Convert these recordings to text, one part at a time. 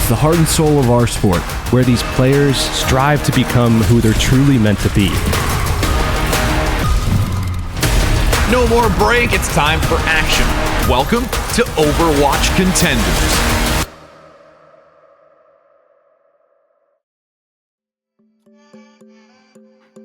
It's the heart and soul of our sport, where these players strive to become who they're truly meant to be. No more break, it's time for action. Welcome to Overwatch Contenders.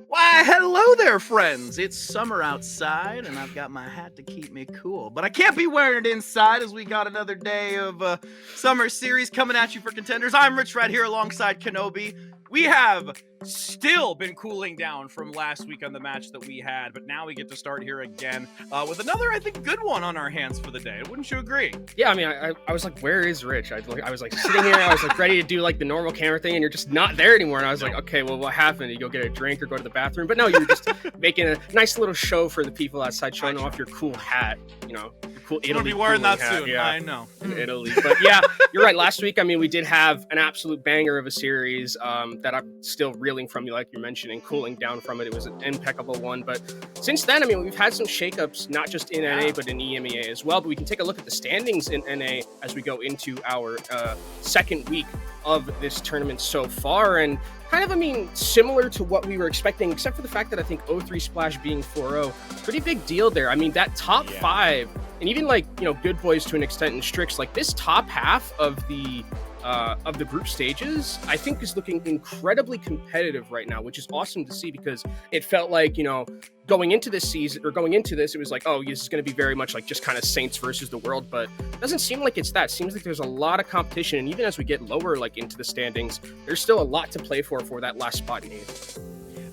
Why, hello there, friends. It's summer outside, and I've got my hat to keep me cool. But I can't be wearing it inside, as we got another day of summer series coming at you for Contenders. I'm Rich right here alongside Kenobi. We have still been cooling down from last week on the match that we had, but now we get to start here again with another, I think, good one on our hands for the day. Wouldn't you agree? Yeah, I mean, I was like, where is Rich? I was like sitting here, I was like ready to do like the normal camera thing, and you're just not there anymore. And I was like, okay, well, what happened? You go get a drink or go to the bathroom? But no, you were just making a nice little show for the people outside, showing off your cool hat, you know, your cool Italy. I'm gonna be wearing that hat. soon. Yeah, I know. In Italy. But yeah, you're right. Last week, I mean, we did have an absolute banger of a series that I'm still reeling from, like you're mentioning, cooling down from it. It was an impeccable one. But since then, I mean, we've had some shakeups, not just in NA, but in EMEA as well. But we can take a look at the standings in NA as we go into our second week of this tournament so far. And kind of, I mean, similar to what we were expecting, except for the fact that I think 0-3 Splash being 4-0, pretty big deal there. I mean, that top five, and even like, you know, Good Boys to an extent and Strix, like this top half of the group stages, I think is looking incredibly competitive right now, which is awesome to see, because it felt like, you know, going into this season or going into this, it was like, oh, this is going to be very much like just kind of Saints versus the world, but it doesn't seem like it's that. It seems like there's a lot of competition, and even as we get lower like into the standings, there's still a lot to play for that last spot in eighth.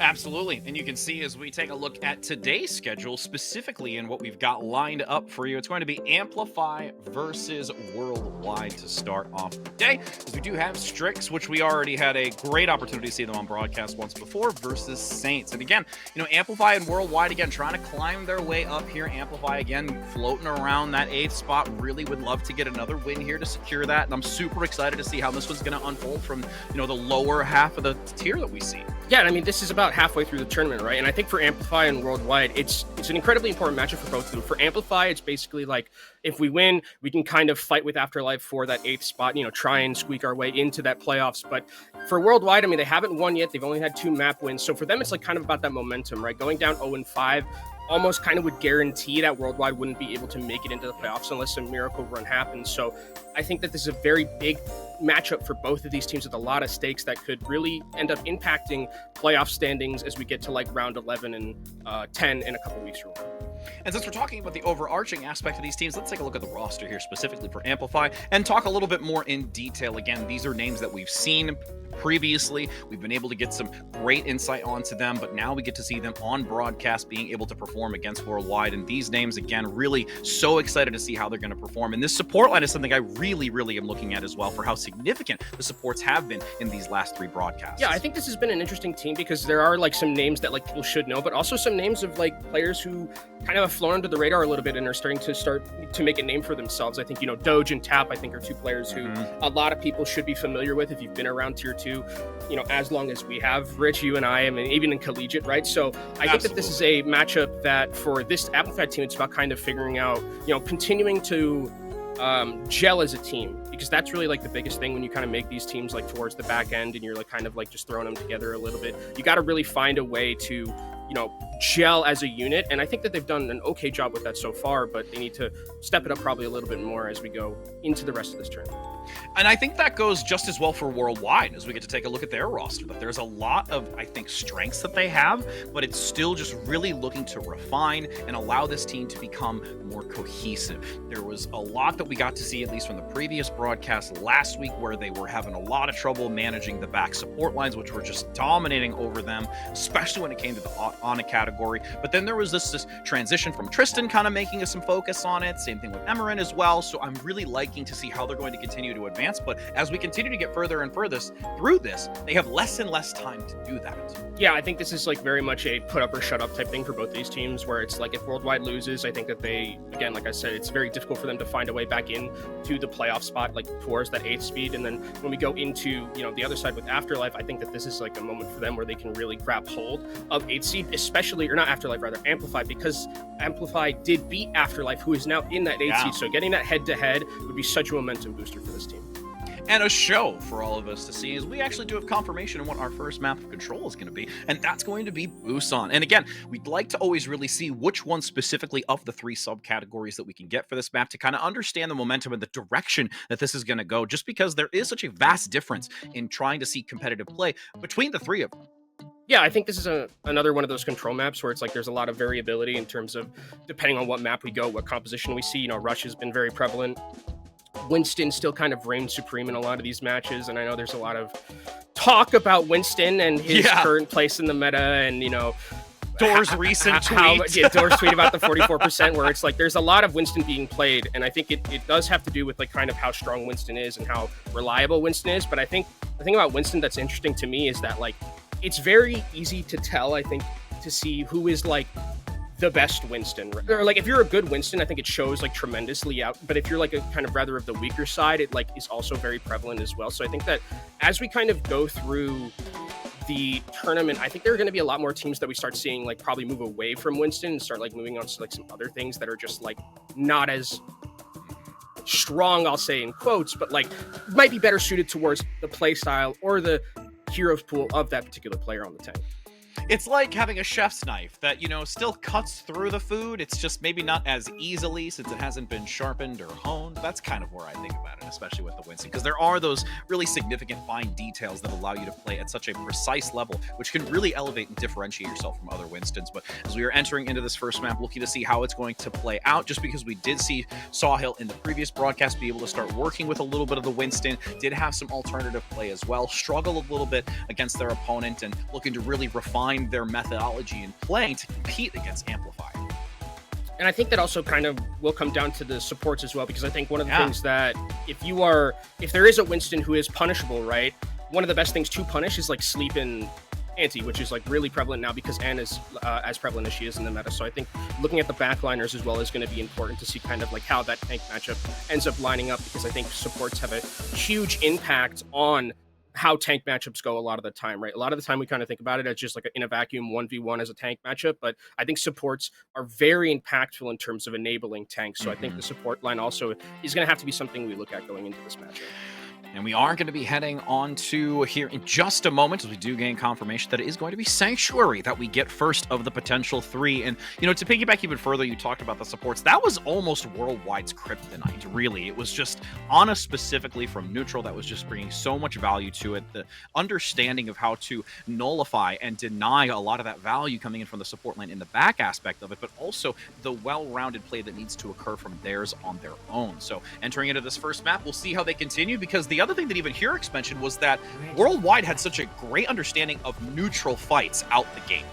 Absolutely. And you can see as we take a look at today's schedule, specifically in what we've got lined up for you, it's going to be Amplify versus Worldwide to start off the day. As we do have Strix, which we already had a great opportunity to see them on broadcast once before, versus Saints. And again, you know, Amplify and Worldwide, again, trying to climb their way up here. Amplify, again, floating around that 8th spot. Really would love to get another win here to secure that. And I'm super excited to see how this one's going to unfold from, you know, the lower half of the tier that we see. Yeah, I mean, this is about halfway through the tournament, right? And I think for Amplify and Worldwide, it's an incredibly important matchup for both of them. For Amplify, it's basically like, if we win, we can kind of fight with Afterlife for that 8th spot, you know, try and squeak our way into that playoffs. But for Worldwide, I mean, they haven't won yet. They've only had 2 map wins. So for them, it's like kind of about that momentum, right? Going down 0-5 almost kind of would guarantee that Worldwide wouldn't be able to make it into the playoffs unless a miracle run happens. So I think that this is a very big matchup for both of these teams with a lot of stakes that could really end up impacting playoff standings as we get to like round 11 and 10 in a couple weeks from now. And since we're talking about the overarching aspect of these teams, let's take a look at the roster here specifically for Amplify and talk a little bit more in detail. Again, these are names that we've seen previously. We've been able to get some great insight onto them, but now we get to see them on broadcast being able to perform against Worldwide. And these names, again, really so excited to see how they're going to perform. And this support line is something I really am looking at as well, for how significant the supports have been in these last 3 broadcasts. Yeah, I think this has been an interesting team because there are like some names that like people should know, but also some names of like players who kind of have flown under the radar a little bit and are starting to make a name for themselves. I think, you know, Doge and Tap, I think, are 2 players who a lot of people should be familiar with if you've been around tier 2, you know, as long as we have, Rich, you and I mean, even in collegiate, right? So I think that this is a matchup that for this Amplified team, it's about kind of figuring out, you know, continuing to gel as a team, because that's really like the biggest thing when you kind of make these teams like towards the back end and you're like kind of like just throwing them together a little bit. You got to really find a way to, you know, gel as a unit, and I think that they've done an okay job with that so far, but they need to step it up probably a little bit more as we go into the rest of this tournament. And I think that goes just as well for Worldwide as we get to take a look at their roster, that there's a lot of, I think, strengths that they have, but it's still just really looking to refine and allow this team to become more cohesive. There was a lot that we got to see, at least from the previous broadcast last week, where they were having a lot of trouble managing the back support lines, which were just dominating over them, especially when it came to the Ana category. But then there was this transition from Tristan kind of making some focus on it. Same thing with Emerin as well. So I'm really liking to see how they're going to continue to advance. But as we continue to get further and further through this, they have less and less time to do that. Yeah, I think this is like very much a put up or shut up type thing for both these teams, where it's like if Worldwide loses, I think that they, again, like I said, it's very difficult for them to find a way back in to the playoff spot, like towards that 8th speed. And then when we go into, you know, the other side with Afterlife, I think that this is like a moment for them where they can really grab hold of 8th seed, especially, or not Afterlife, rather Amplify, because Amplify did beat Afterlife, who is now in that 8th seed. So getting that head to head would be such a momentum booster for this team. and a show for all of us to see, as we actually do have confirmation on what our first map of control is going to be, and that's going to be Busan. And again, we'd like to always really see which one specifically of the 3 subcategories that we can get for this map to kind of understand the momentum and the direction that this is going to go, just because there is such a vast difference in trying to see competitive play between the 3 of them. Yeah, I think this is another one of those control maps where it's like there's a lot of variability in terms of depending on what map we go, what composition we see. You know, Rush has been very prevalent. Winston still kind of reigns supreme in a lot of these matches, and I know there's a lot of talk about Winston and his current place in the meta, and you know, Door's recent tweet. Door's tweet about the 44%, where it's like there's a lot of Winston being played, and I think it does have to do with like kind of how strong Winston is and how reliable Winston is. But I think the thing about Winston that's interesting to me is that like it's very easy to tell, I think, to see who is like the best Winston, or like if you're a good Winston, I think it shows like tremendously out, but if you're like a kind of rather of the weaker side, it like is also very prevalent as well. So I think that as we kind of go through the tournament, I think there are going to be a lot more teams that we start seeing like probably move away from Winston and start like moving on to like some other things that are just like not as strong, I'll say in quotes, but like might be better suited towards the play style or the heroes pool of that particular player on the tank. It's like having a chef's knife that, you know, still cuts through the food. It's just maybe not as easily since it hasn't been sharpened or honed. That's kind of where I think about it, especially with the Winston, because there are those really significant fine details that allow you to play at such a precise level, which can really elevate and differentiate yourself from other Winstons. But as we are entering into this first map, looking to see how it's going to play out, just because we did see Sawhill in the previous broadcast be able to start working with a little bit of the Winston, did have some alternative play as well, struggle a little bit against their opponent, and looking to really refine their methodology in playing to compete against Amplify. And I think that also kind of will come down to the supports as well, because I think one of the things that if there is a Winston who is punishable, right, one of the best things to punish is like sleep in Anti, which is like really prevalent now because Anne is as prevalent as she is in the meta. So I think looking at the backliners as well is going to be important to see kind of like how that tank matchup ends up lining up, because I think supports have a huge impact on how tank matchups go a lot of the time, right? A lot of the time we kind of think about it as just like in a vacuum 1v1 as a tank matchup, but I think supports are very impactful in terms of enabling tanks. So I think the support line also is going to have to be something we look at going into this matchup. And we are going to be heading on to here in just a moment, as we do gain confirmation that it is going to be Sanctuary that we get first of the potential 3. And, you know, to piggyback even further, you talked about the supports. That was almost Worldwide's kryptonite, really. It was just Ana specifically from neutral that was just bringing so much value to it. The understanding of how to nullify and deny a lot of that value coming in from the support lane in the back aspect of it, but also the well-rounded play that needs to occur from theirs on their own. So entering into this first map, we'll see how they continue, because the other thing that even Hurix mentioned was that Worldwide had such a great understanding of neutral fights out the gate.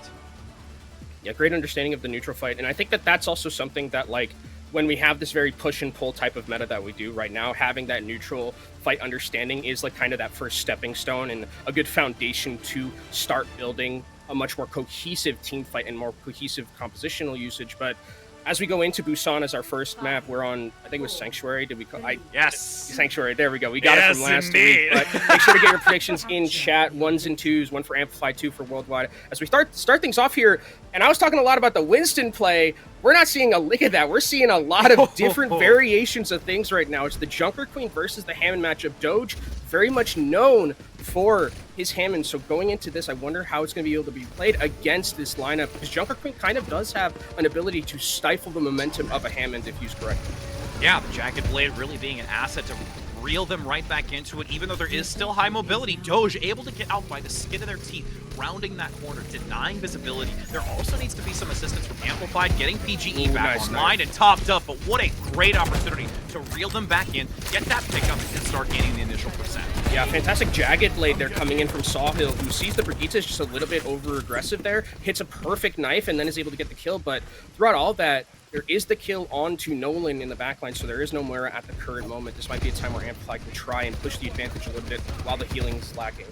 Yeah, great understanding of the neutral fight. And I think that that's also something that, like, when we have this very push and pull type of meta that we do right now, having that neutral fight understanding is like kind of that first stepping stone and a good foundation to start building a much more cohesive team fight and more cohesive compositional usage. But as we go into Busan as our first map, we're on, I think it was Sanctuary. Did we call Yes. Sanctuary. There we go. We got it from last week. But make sure to get your predictions in chat. 1s and 2s, 1 for Amplify, 2 for Worldwide. As we start things off here, and I was talking a lot about the Winston play. We're not seeing a lick of that. We're seeing a lot of different variations of things right now. It's the Junker Queen versus the Hammond matchup. Doge, very much known for his Hammond. So going into this, I wonder how it's going to be able to be played against this lineup, because Junker Queen kind of does have an ability to stifle the momentum of a Hammond if used correctly. Yeah, the Jagged Blade really being an asset to reel them right back into it, even though there is still high mobility. Doge able to get out by the skin of their teeth, rounding that corner, denying visibility. There also needs to be some assistance from Amplified, getting PGE back online and topped up, but what a great opportunity to reel them back in, get that pickup, and start gaining the initial percent. Yeah, fantastic Jagged Blade there coming in from Sawhill, who sees the Brigitte is just a little bit over-aggressive there, hits a perfect knife, and then is able to get the kill. But throughout all that, there is the kill onto Nolan in the backline, so there is no Moira at the current moment. This might be a time where Amplify can try and push the advantage a little bit while the healing's lacking.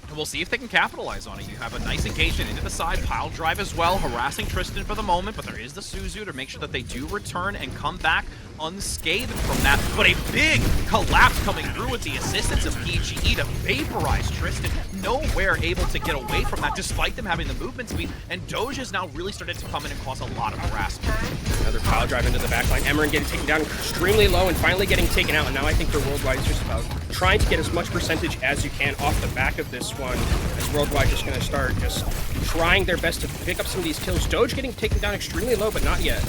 And we'll see if they can capitalize on it. You have a nice engagement into the side, pile drive as well, harassing Tristan for the moment, but there is the Suzu to make sure that they do return and come back unscathed from that, but a big collapse coming through with the assistance of PGE to vaporize Tristan. Nowhere able to get away from that, despite them having the movement speed, and Doge has now really started to come in and cause a lot of harassment. Another pile drive into the backline. Emeren getting taken down extremely low and finally getting taken out, and now I think for Worldwide is just about trying to get as much percentage as you can off the back of this one, as Worldwide just going to start just trying their best to pick up some of these kills. Doge getting taken down extremely low, but not yet.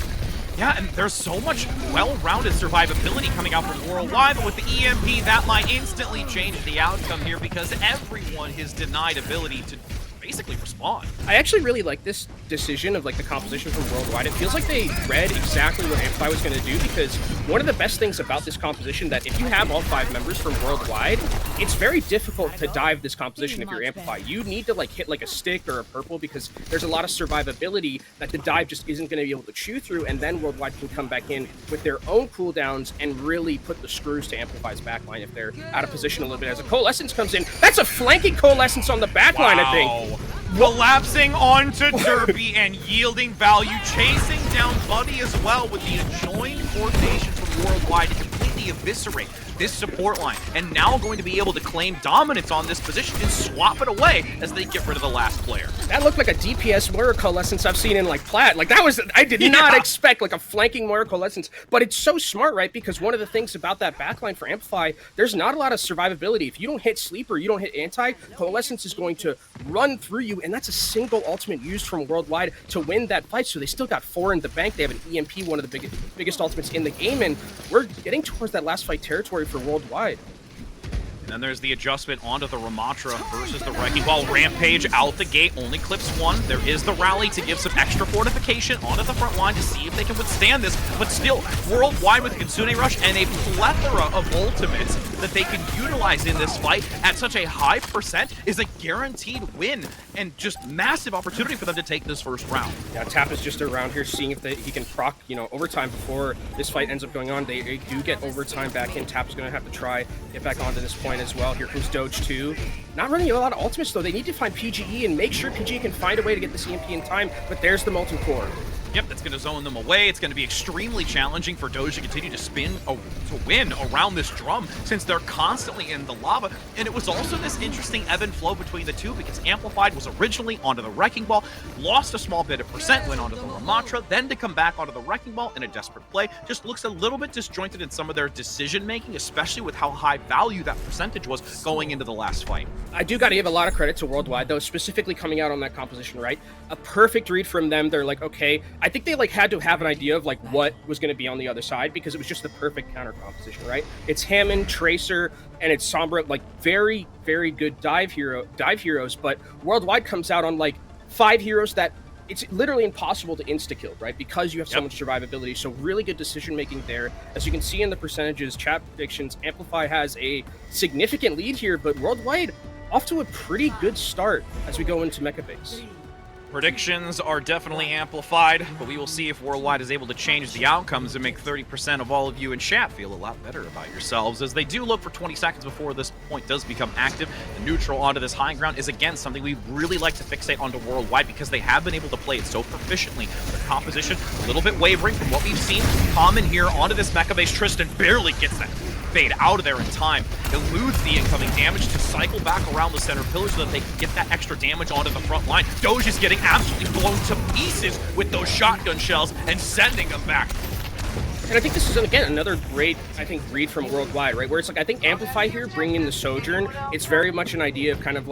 Yeah, and there's so much well-rounded survivability coming out from Worldwide, but with the EMP, that might instantly change the outcome here because everyone is denied ability to basically respond. I actually really like this decision of like the composition from Worldwide. It feels like they read exactly what Amplify was going to do, because one of the best things about this composition that if you have all 5 members from Worldwide, it's very difficult to dive this composition if you're Amplify. You need to like hit like a stick or a purple because there's a lot of survivability that the dive just isn't going to be able to chew through, and then Worldwide can come back in with their own cooldowns and really put the screws to Amplify's backline if they're out of position a little bit. As a Coalescence comes in, that's a flanking Coalescence on the backline, I think. Collapsing onto Derpy and yielding value, chasing down Buddy as well with the adjoined coordination from Worldwide to completely eviscerate this support line, and now going to be able to claim dominance on this position and swap it away as they get rid of the last player. That looked like a DPS Moira Coalescence I've seen in like Plat. Like that was, I did not expect like a flanking Moira Coalescence, but it's so smart, right? Because one of the things about that backline for Amplify, there's not a lot of survivability. If you don't hit Sleeper, you don't hit Anti, Coalescence is going to run through you, and that's a single ultimate used from Worldwide to win that fight. So they still got 4 in the bank. They have an EMP, one of the biggest ultimates in the game, and we're getting towards that last fight territory for Worldwide. And then there's the adjustment onto the Ramatra versus the Wrecking Ball. Rampage out the gate, only clips 1. There is the rally to give some extra fortification onto the front line to see if they can withstand this. But still, Worldwide with Kitsune Rush and a plethora of ultimates that they can utilize in this fight at such a high percent is a guaranteed win and just massive opportunity for them to take this first round. Yeah, Tap is just around here seeing if he can proc, overtime before this fight ends up going on. They do get overtime back in. Tap's going to have to try get back onto this point as well. Here comes Doge 2. Not running a lot of ultimates though. They need to find PGE and make sure PGE can find a way to get the CMP in time, but there's the Molten Core. Yep, that's going to zone them away. It's going to be extremely challenging for Doge to continue to to win around this drum since they're constantly in the lava. And it was also this interesting ebb and flow between the two because Amplified was originally onto the Wrecking Ball, lost a small bit of percent, went onto the Ramatra, then to come back onto the Wrecking Ball in a desperate play. Just looks a little bit disjointed in some of their decision-making, especially with how high value that percentage was going into the last fight. I do got to give a lot of credit to Worldwide, though, specifically coming out on that composition, right? A perfect read from them. They're like, okay, I think they had to have an idea of what was going to be on the other side because it was just the perfect counter composition, right? It's Hammond, Tracer, and it's Sombra, very, very good dive heroes, but Worldwide comes out on 5 heroes that it's literally impossible to insta-kill, right? Because you have so much survivability. So really good decision-making there. As you can see in the percentages, chat predictions, Amplify has a significant lead here, but Worldwide off to a pretty good start as we go into Mecha Base. Predictions are definitely amplified, but we will see if Worldwide is able to change the outcomes and make 30% of all of you in chat feel a lot better about yourselves, as they do look for 20 seconds before this point does become active. The neutral onto this high ground is, again, something we really like to fixate onto Worldwide because they have been able to play it so proficiently. The composition, a little bit wavering from what we've seen. Common here onto this mecha base. Tristan barely gets that fade out of there in time. Eludes the incoming damage to cycle back around the center pillar so that they can get that extra damage onto the front line. Doge is getting absolutely blown to pieces with those shotgun shells and sending them back. And I think this is, again, another great, read from Worldwide, right? Where it's I think Amplify here, bringing in the Sojourn, it's very much an idea of kind of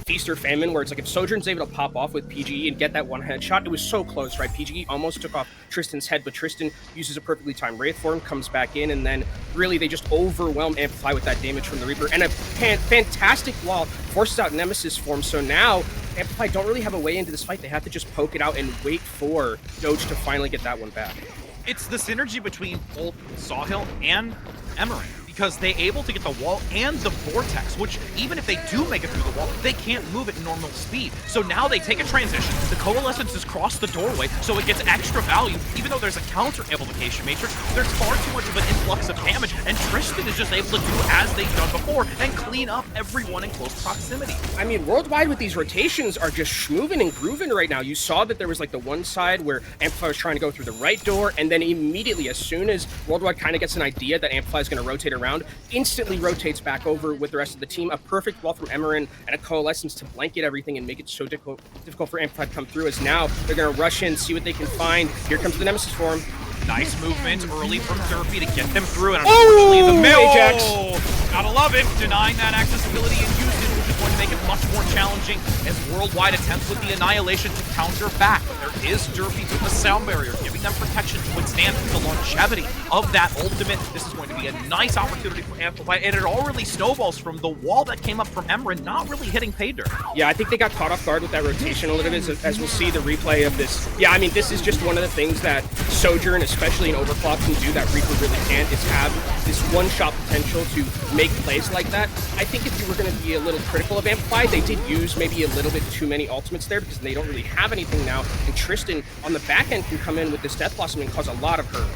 feast or famine, where it's if Sojourn's able to pop off with PGE and get that one headshot, it was so close, right? PGE almost took off Tristan's head, but Tristan uses a perfectly timed Wraith form, comes back in, and then really they just overwhelm Amplify with that damage from the Reaper. And a fantastic wall forces out Nemesis form, so now Amplify don't really have a way into this fight. They have to just poke it out and wait for Doge to finally get that one back. It's the synergy between both Sawhill and Emeren. because they're able to get the wall and the vortex, which even if they do make it through the wall, they can't move at normal speed. So now they take a transition, the Coalescence has crossed the doorway, so it gets extra value. Even though there's a counter amplification matrix, there's far too much of an influx of damage, and Tristan is just able to do as they've done before and clean up everyone in close proximity. I mean, Worldwide with these rotations are just schmoving and grooving right now. You saw that there was like the one side where Amplify was trying to go through the right door, and then immediately, as soon as Worldwide kind of gets an idea that Amplify is going to rotate around, instantly rotates back over with the rest of the team. A perfect wall from Emerin and a Coalescence to blanket everything and make it so difficult for Amplify to come through, as now they're going to rush in, see what they can find. Here comes the Nemesis form. Nice movement early from Derpy to get them through, and unfortunately the middle. Ajax. Gotta love it, denying that accessibility and usage, which is going to make it much more challenging as Worldwide attempts with the Annihilation to counter back. But there is Derpy with the sound barrier, giving them protection to withstand the longevity of that ultimate. This is going to be a nice opportunity for Amplify, and it already snowballs from the wall that came up from Emerin, not really hitting Paydirt. Yeah, I think they got caught off guard with that rotation a little bit, as we'll see the replay of this. Yeah, I mean, this is just one of the things that Sojourn, especially in Overclock, can do that Reaper really can't, is have this one-shot potential to make plays like that. I think if you were going to be a little critical of Amplify, they did use maybe a little bit too many ultimates there because they don't really have anything now, and Tristan on the back end can come in with this Death Blossom and cause a lot of hurt.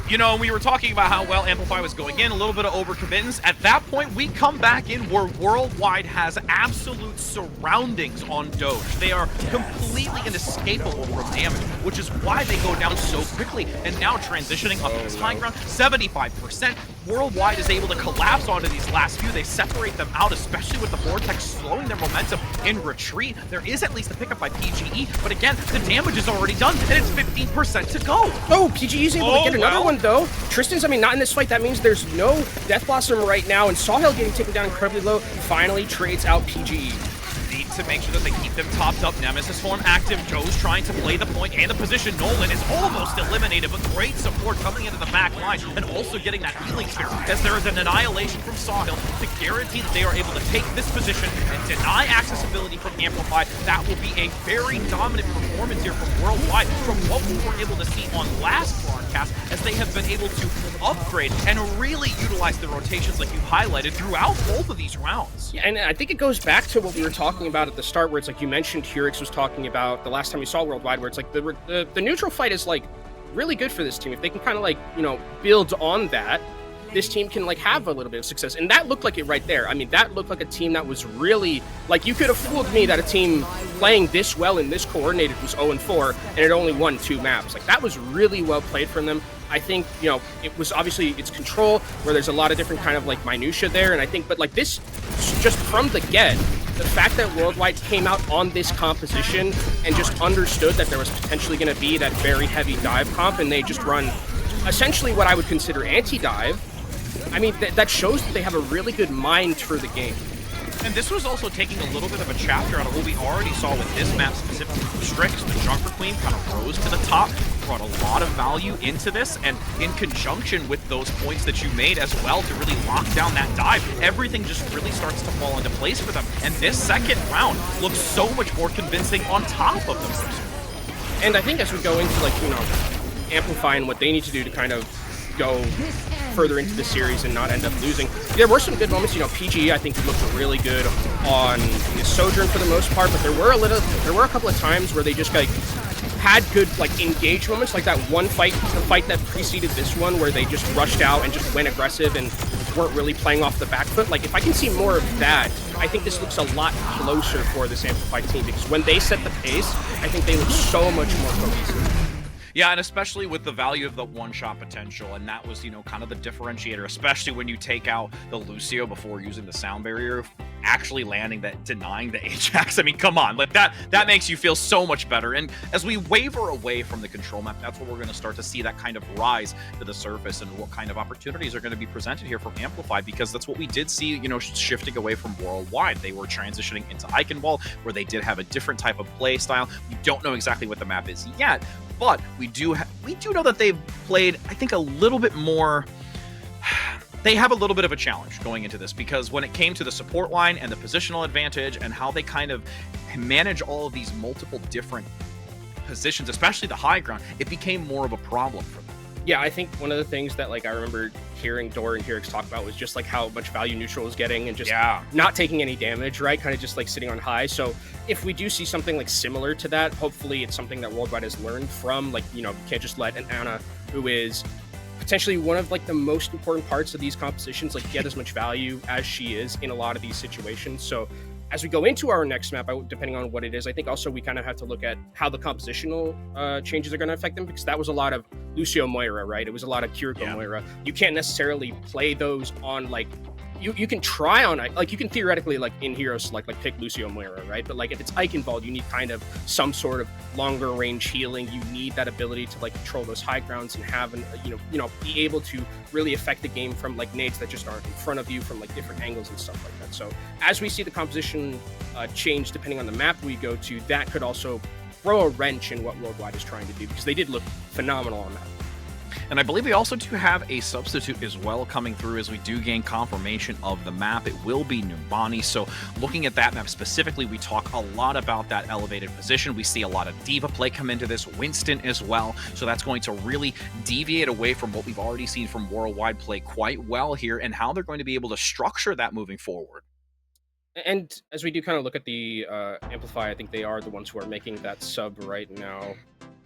You know, we were talking about how well Amplify was going in, a little bit of overcommittance. At that point, we come back in where Worldwide has absolute surroundings on Doge. They are completely inescapable from damage, which is why they go down so quickly. And now transitioning up to this high ground, 75%. Worldwide is able to collapse onto these last few. They separate them out, especially with the Vortex slowing their momentum in retreat. There is at least a pickup by PGE, but again, the damage is already done, and it's 15% to go. Oh, PGE is able to get another one, though. Tristan's, I mean, not in this fight. That means there's no Death Blossom right now, and Sawhill getting taken down incredibly low finally trades out PGE. Need to make sure that they keep them topped up. Nemesis form active. Joe's trying to play the point and the position. Nolan is almost eliminated, but great support coming into the back line and also getting that healing sphere as there is an Annihilation from Sawhill to guarantee that they are able to take this position and deny accessibility from Amplify. That will be a very dominant performance here from Worldwide from what we were able to see on last broadcast, as they have been able to upgrade and really utilize the rotations like you highlighted throughout both of these rounds. Yeah, and I think it goes back to what we were talking about at the start, where it's like you mentioned Hurix was talking about the last time we saw Worldwide, where it's like the neutral fight is like really good for this team. If they can kind of like, you know, build on that, this team can like have a little bit of success. And that looked like it right there. I mean, that looked like a team that was really, like, you could have fooled me that a team playing this well and this coordinated was 0-4 and it only won 2 maps. Like, that was really well played from them. I think, you know, it was obviously it's control where there's a lot of different kind of like minutia there. And I think, but like this, just from the get, the fact that Worldwide came out on this composition and just understood that there was potentially going to be that very heavy dive comp, and they just run essentially what I would consider anti-dive. I mean, that shows that they have a really good mind for the game. And this was also taking a little bit of a chapter out of what we already saw with this map, specifically with Strix. The Junker Queen kind of rose to the top, brought a lot of value into this, and in conjunction with those points that you made as well to really lock down that dive, everything just really starts to fall into place for them. And this second round looks so much more convincing on top of the first one. And I think as we go into, like, you know, amplifying what they need to do to kind of go further into the series and not end up losing, there were some good moments. You know, PGE I think looked really good on his Sojourn for the most part, but there were a couple of times where they just like had good like engage moments, like that one fight, the fight that preceded this one, where they just rushed out and just went aggressive and weren't really playing off the back foot. Like, if I can see more of that, I think this looks a lot closer for this Amplify team, because when they set the pace, I think they look so much more cohesive. Yeah, and especially with the value of the one-shot potential, and that was, you know, kind of the differentiator, especially when you take out the Lucio before using the sound barrier, actually landing that, denying the Ajax. I mean, come on, like that makes you feel so much better. And as we waver away from the control map, that's where we're going to start to see that kind of rise to the surface and what kind of opportunities are going to be presented here from Amplify, because that's what we did see, you know, shifting away from Worldwide. They were transitioning into Eichenwald, where they did have a different type of play style. We don't know exactly what the map is yet, but we do know that they've played, I think, a little bit more. They have a little bit of a challenge going into this, because when it came to the support line and the positional advantage and how they kind of manage all of these multiple different positions, especially the high ground, it became more of a problem for them. Yeah, I think one of the things that like I remember hearing Dor and Hirix talk about was just like how much value neutral was getting and just not taking any damage, right? Kind of just like sitting on high. So if we do see something like similar to that, hopefully it's something that Worldwide has learned from. Like, you know, you can't just let an Ana, who is potentially one of like the most important parts of these compositions, like get as much value as she is in a lot of these situations. So as we go into our next map, depending on what it is, I think also we kind of have to look at how the compositional changes are going to affect them, because that was a lot of Lucio Moira, right? It was a lot of Kiriko Moira. You can't necessarily play those on like, you can try on, like you can theoretically like in Hero Select like pick Lucio Moira, right? But like if it's Eichenwald, you need kind of some sort of longer range healing. You need that ability to like control those high grounds and have an you know be able to really affect the game from like nades that just aren't in front of you from like different angles and stuff like that. So as we see the composition change depending on the map we go to, that could also throw a wrench in what Worldwide is trying to do, because they did look phenomenal on that. And I believe we also do have a substitute as well coming through as we do gain confirmation of the map. It will be Numbani. So looking at that map specifically, we talk a lot about that elevated position. We see a lot of Diva play come into this, Winston as well. So that's going to really deviate away from what we've already seen from Worldwide play quite well here, and how they're going to be able to structure that moving forward. And as we do kind of look at the Amplify, I think they are the ones who are making that sub right now.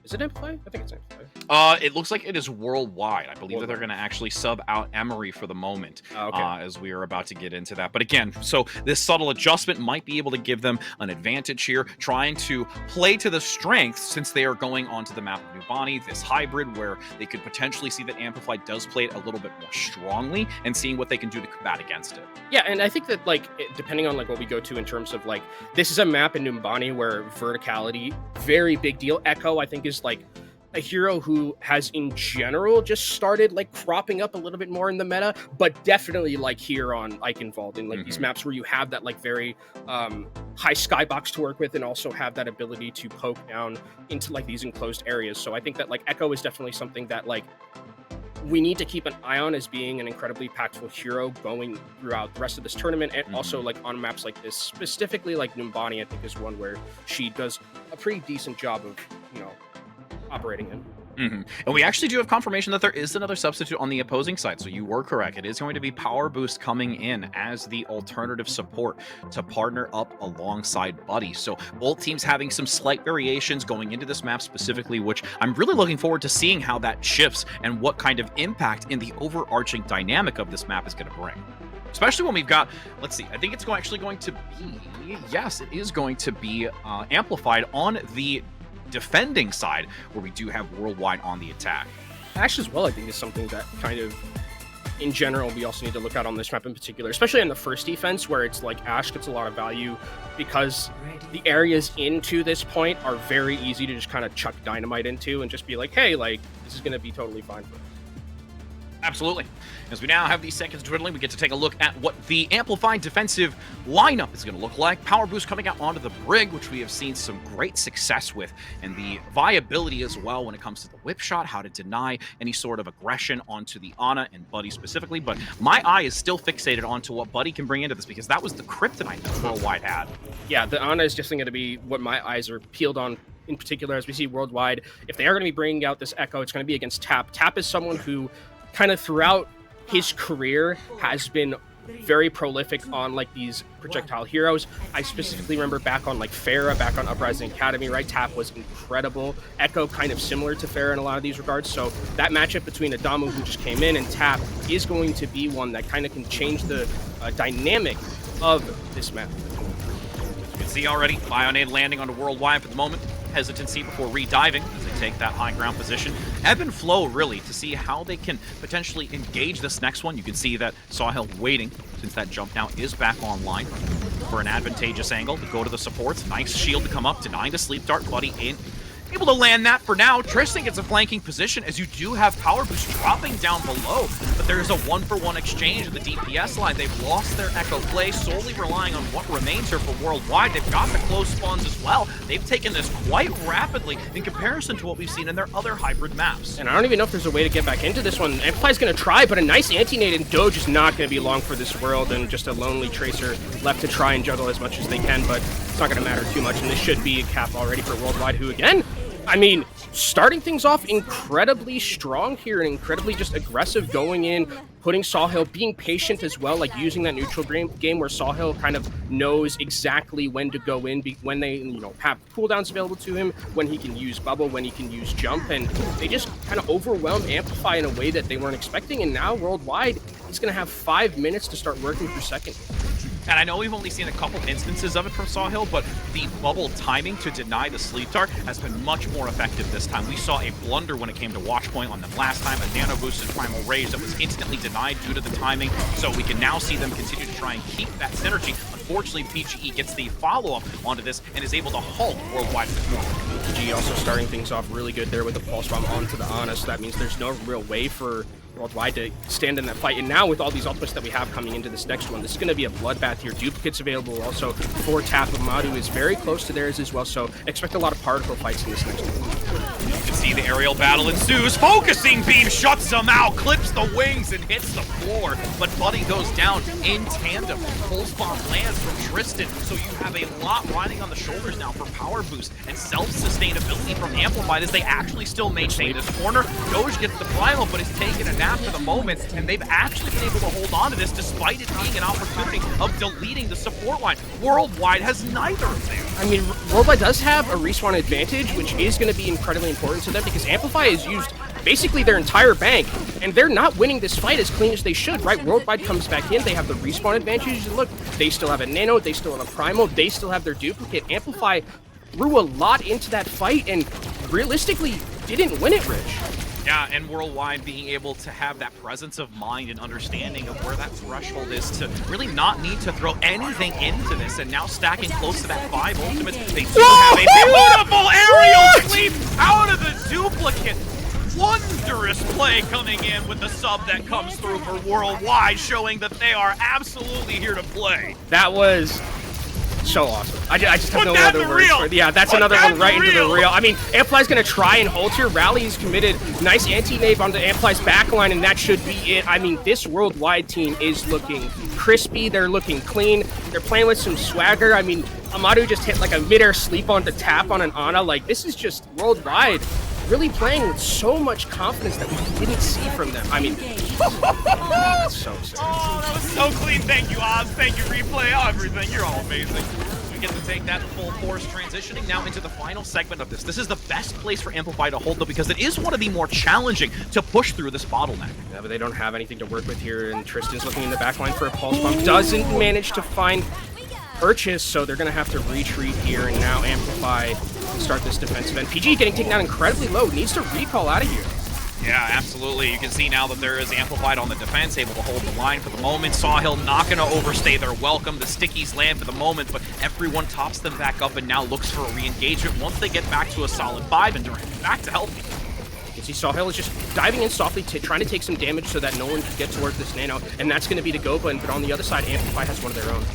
Is it Amplify? I think it's Amplify. It looks like it is Worldwide. I believe that they're going to actually sub out Emery for the moment, as we are about to get into that. But again, so this subtle adjustment might be able to give them an advantage here, trying to play to the strengths since they are going onto the map of Numbani, this hybrid where they could potentially see that Amplify does play it a little bit more strongly and seeing what they can do to combat against it. Yeah, and I think that like depending on like what we go to in terms of like, this is a map in Numbani where verticality, very big deal. Echo, I think, is like a hero who has in general just started like cropping up a little bit more in the meta, but definitely like here on Eichenwald in like these maps where you have that like very high skybox to work with, and also have that ability to poke down into like these enclosed areas. So I think that like Echo is definitely something that like we need to keep an eye on as being an incredibly impactful hero going throughout the rest of this tournament, and also like on maps like this, specifically like Numbani, I think is one where she does a pretty decent job of, you know, operating in. And we actually do have confirmation that there is another substitute on the opposing side, so you were correct. It is going to be Power Boost coming in as the alternative support to partner up alongside Buddy. So both teams having some slight variations going into this map specifically, which I'm really looking forward to seeing how that shifts and what kind of impact in the overarching dynamic of this map is going to bring. Especially when we've got, let's see, I think it's actually going to be, yes, it is going to be amplified on the defending side, where we do have Worldwide on the attack. Ashe as well, I think, is something that kind of, in general, we also need to look at on this map in particular, especially in the first defense, where it's like Ashe gets a lot of value because the areas into this point are very easy to just kind of chuck dynamite into and just be like, hey, like, this is going to be totally fine for us. Absolutely. As we now have these seconds dwindling, we get to take a look at what the amplified defensive lineup is going to look like. Power Boost coming out onto the Brig, which we have seen some great success with, and the viability as well when it comes to the whip shot, how to deny any sort of aggression onto the Ana and Buddy specifically. But my eye is still fixated onto what Buddy can bring into this, because that was the kryptonite that Worldwide had. Yeah, the Ana is just going to be what my eyes are peeled on in particular as we see Worldwide. If they are going to be bringing out this Echo, it's going to be against Tap. Tap is someone who kind of throughout his career has been very prolific on like these projectile heroes. I specifically remember back on like Pharah, back on Uprising Academy, right? Tap was incredible. Echo kind of similar to Pharah in a lot of these regards. So that matchup between Adamu, who just came in, and Tap is going to be one that kind of can change the dynamic of this map. You can see already Bionade landing onto Worldwide for the moment. Hesitancy before re-diving as they take that high ground position. Ebb and flow, really, to see how they can potentially engage this next one. You can see that Sawhill waiting, since that jump now is back online, for an advantageous angle to go to the supports. Nice shield to come up, denying the sleep dart. Buddy in. Able to land that for now. Tristan gets a flanking position as you do have Power Boost dropping down below, but there's a 1-for-1 exchange at the DPS line. They've lost their Echo play, solely relying on what remains here for Worldwide. They've got the close spawns as well. They've taken this quite rapidly in comparison to what we've seen in their other hybrid maps. And I don't even know if there's a way to get back into this one. Amplify's going to try, but a nice anti-nade, and Doge is not going to be long for this world, and just a lonely Tracer left to try and juggle as much as they can, but it's not going to matter too much, and this should be a cap already for Worldwide, who again I mean, starting things off incredibly strong here and incredibly just aggressive going in, putting Sawhill, being patient as well, like using that neutral game where Sawhill kind of knows exactly when to go in, when they, have cooldowns available to him, when he can use bubble, when he can use jump, and they just kind of overwhelmed Amplify in a way that they weren't expecting, and now Worldwide, he's going to have 5 minutes to start working through second. And I know we've only seen a couple instances of it from Sawhill, but the bubble timing to deny the sleep dart has been much more effective this time. We saw a blunder when it came to watch point on them last time, a nano boosted primal rage that was instantly denied due to the timing, so we can now see them continue to try and keep that synergy. Unfortunately, PGE gets the follow-up onto this and is able to halt Worldwide with more. PGE also starting things off really good there with the pulse bomb onto the Ana, so that means there's no real way for Worldwide to stand in that fight. And now with all these ultimates that we have coming into this next one, this is going to be a bloodbath here. Duplicates available also for Tap. Amadu is very close to theirs as well, so expect a lot of particle fights in this next one. You can see the aerial battle ensues. Focusing beam shuts him out, clips the wings and hits the floor, but Buddy goes down in tandem. Pulse bomb lands from Tristan, so you have a lot riding on the shoulders now for power boost and self-sustainability from Amplified as they actually still maintain this corner. Doge gets the primal, but is taking a nap for the moment, and they've actually been able to hold on to this despite it being an opportunity of deleting the support line. Worldwide has neither of them. I mean, Worldwide does have a respawn advantage, which is going to be incredibly important to them because Amplify has used basically their entire bank, and they're not winning this fight as clean as they should, right? Worldwide comes back in, they have the respawn advantage. Look, they still have a nano, they still have a primal, they still have their duplicate. Amplify threw a lot into that fight and realistically didn't win it, Rich. Yeah, and Worldwide being able to have that presence of mind and understanding of where that threshold is to really not need to throw anything into this, and now stacking close to that 5 ultimates. They do have a beautiful aerial sweep out of the duplicate. Wondrous play coming in with the sub that comes through for Worldwide, showing that they are absolutely here to play. That was so awesome. I just have no other words for it. Yeah, that's another one right into the reel. I mean, Amplify's going to try and hold here. Rally is committed. Nice anti-nave onto Amplify's backline, and that should be it. I mean, this Worldwide team is looking crispy. They're looking clean. They're playing with some swagger. I mean, Amadu just hit like a mid-air sleep onto Tap on an Ana. Like, this is just Worldwide really playing with so much confidence that we didn't see from them. I mean, that's so sick. Oh, that was so clean. Thank you, Oz. Thank you, Replay. Oh, everything. You're all amazing. We get to take that full force, transitioning now into the final segment of this. This is the best place for Amplify to hold, though, because it is one of the more challenging to push through this bottleneck. Yeah, but they don't have anything to work with here, and Tristan's looking in the back line for a pulse bomb. Doesn't manage to find Purchase, so they're going to have to retreat here, and now Amplify start this defensive end. PG getting taken down incredibly low, needs to recall out of here. Yeah, absolutely. You can see now that there is Amplified on the defense, able to hold the line for the moment. Sawhill not going to overstay their welcome. The stickies land for the moment, but everyone tops them back up and now looks for a re-engagement once they get back to a solid 5 and back to healthy. You can see Sawhill is just diving in softly, trying to take some damage so that no one can get towards this nano, and that's going to be the go button, but on the other side, Amplify has one of their own.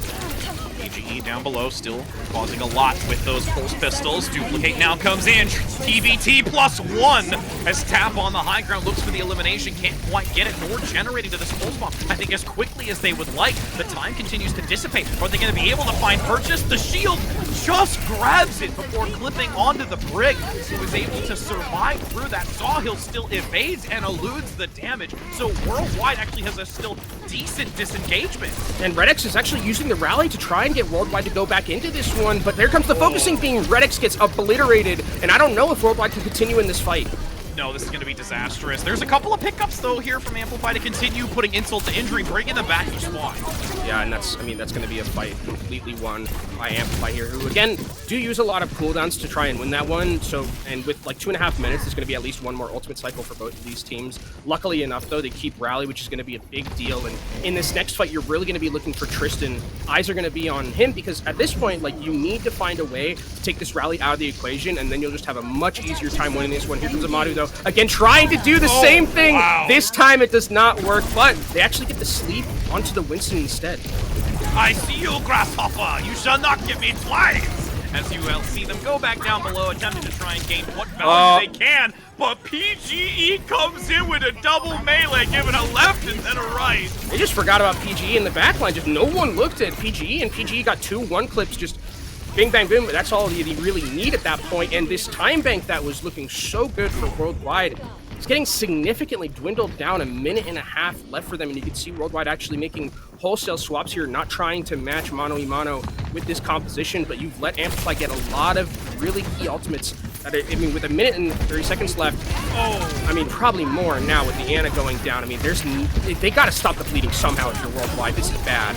PGE down below, still causing a lot with those pulse pistols. Duplicate now comes in. TBT +1 as Tap on the high ground looks for the elimination. Can't quite get it, nor generating to this pulse bomb. I think as quickly as they would like. The time continues to dissipate. Are they going to be able to find Purchase? The shield just grabs it before clipping onto the Brig, who is able to survive through that. Sawhill still evades and eludes the damage. So Worldwide actually has a still decent disengagement. And Redx is actually using the rally to try and get Worldwide to go back into this one, but there comes the focusing beam. Redx gets obliterated, and I don't know if Worldwide can continue in this fight. No, this is going to be disastrous. There's a couple of pickups, though, here from Amplify to continue putting insult to injury, bringing them back to spawn. Yeah, and that's going to be a fight completely won by Amplify here, who, again, do use a lot of cooldowns to try and win that one. So, and with like 2.5 minutes, there's going to be at least one more ultimate cycle for both of these teams. Luckily enough, though, they keep Rally, which is going to be a big deal. And in this next fight, you're really going to be looking for Tristan. Eyes are going to be on him because at this point, like, you need to find a way to take this Rally out of the equation, and then you'll just have a much easier time winning this one. Here comes Amadu, though. Again, trying to do the same thing. Wow. This time it does not work, but they actually get the sleep onto the Winston instead. I see you, Grasshopper. You shall not get me twice. As you will see them go back down below, attempting to try and gain what value they can, but PGE comes in with a double melee, giving a left and then a right. They just forgot about PGE in the backline. Just no one looked at PGE, and PGE got 2 1 clips just bing, bang, boom, that's all you really need at that point. And this time bank that was looking so good for Worldwide, it's getting significantly dwindled down. A minute and a half left for them, and you can see Worldwide actually making wholesale swaps here, not trying to match mano-a-mano with this composition, but you've let Amplify get a lot of really key ultimates. That I mean, with a minute and 30 seconds left, I mean, probably more now with the Ana going down. I mean, they got to stop the bleeding somehow if you're Worldwide. This is bad.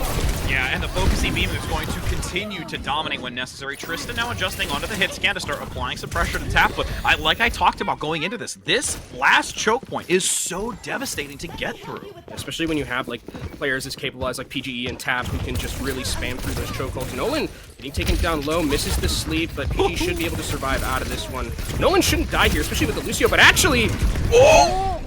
Yeah, and the focusing beam is going to continue to dominate when necessary. Tristan now adjusting onto the hit scan to start applying some pressure to Tap, but like I talked about going into this last choke point is so devastating to get through. Especially when you have like players as capable as like PGE and Tap who can just really spam through those chokeholds. Nolan getting taken down low, misses the sleep, but PGE should be able to survive out of this one. Nolan shouldn't die here, especially with the Lucio, but actually... Oh!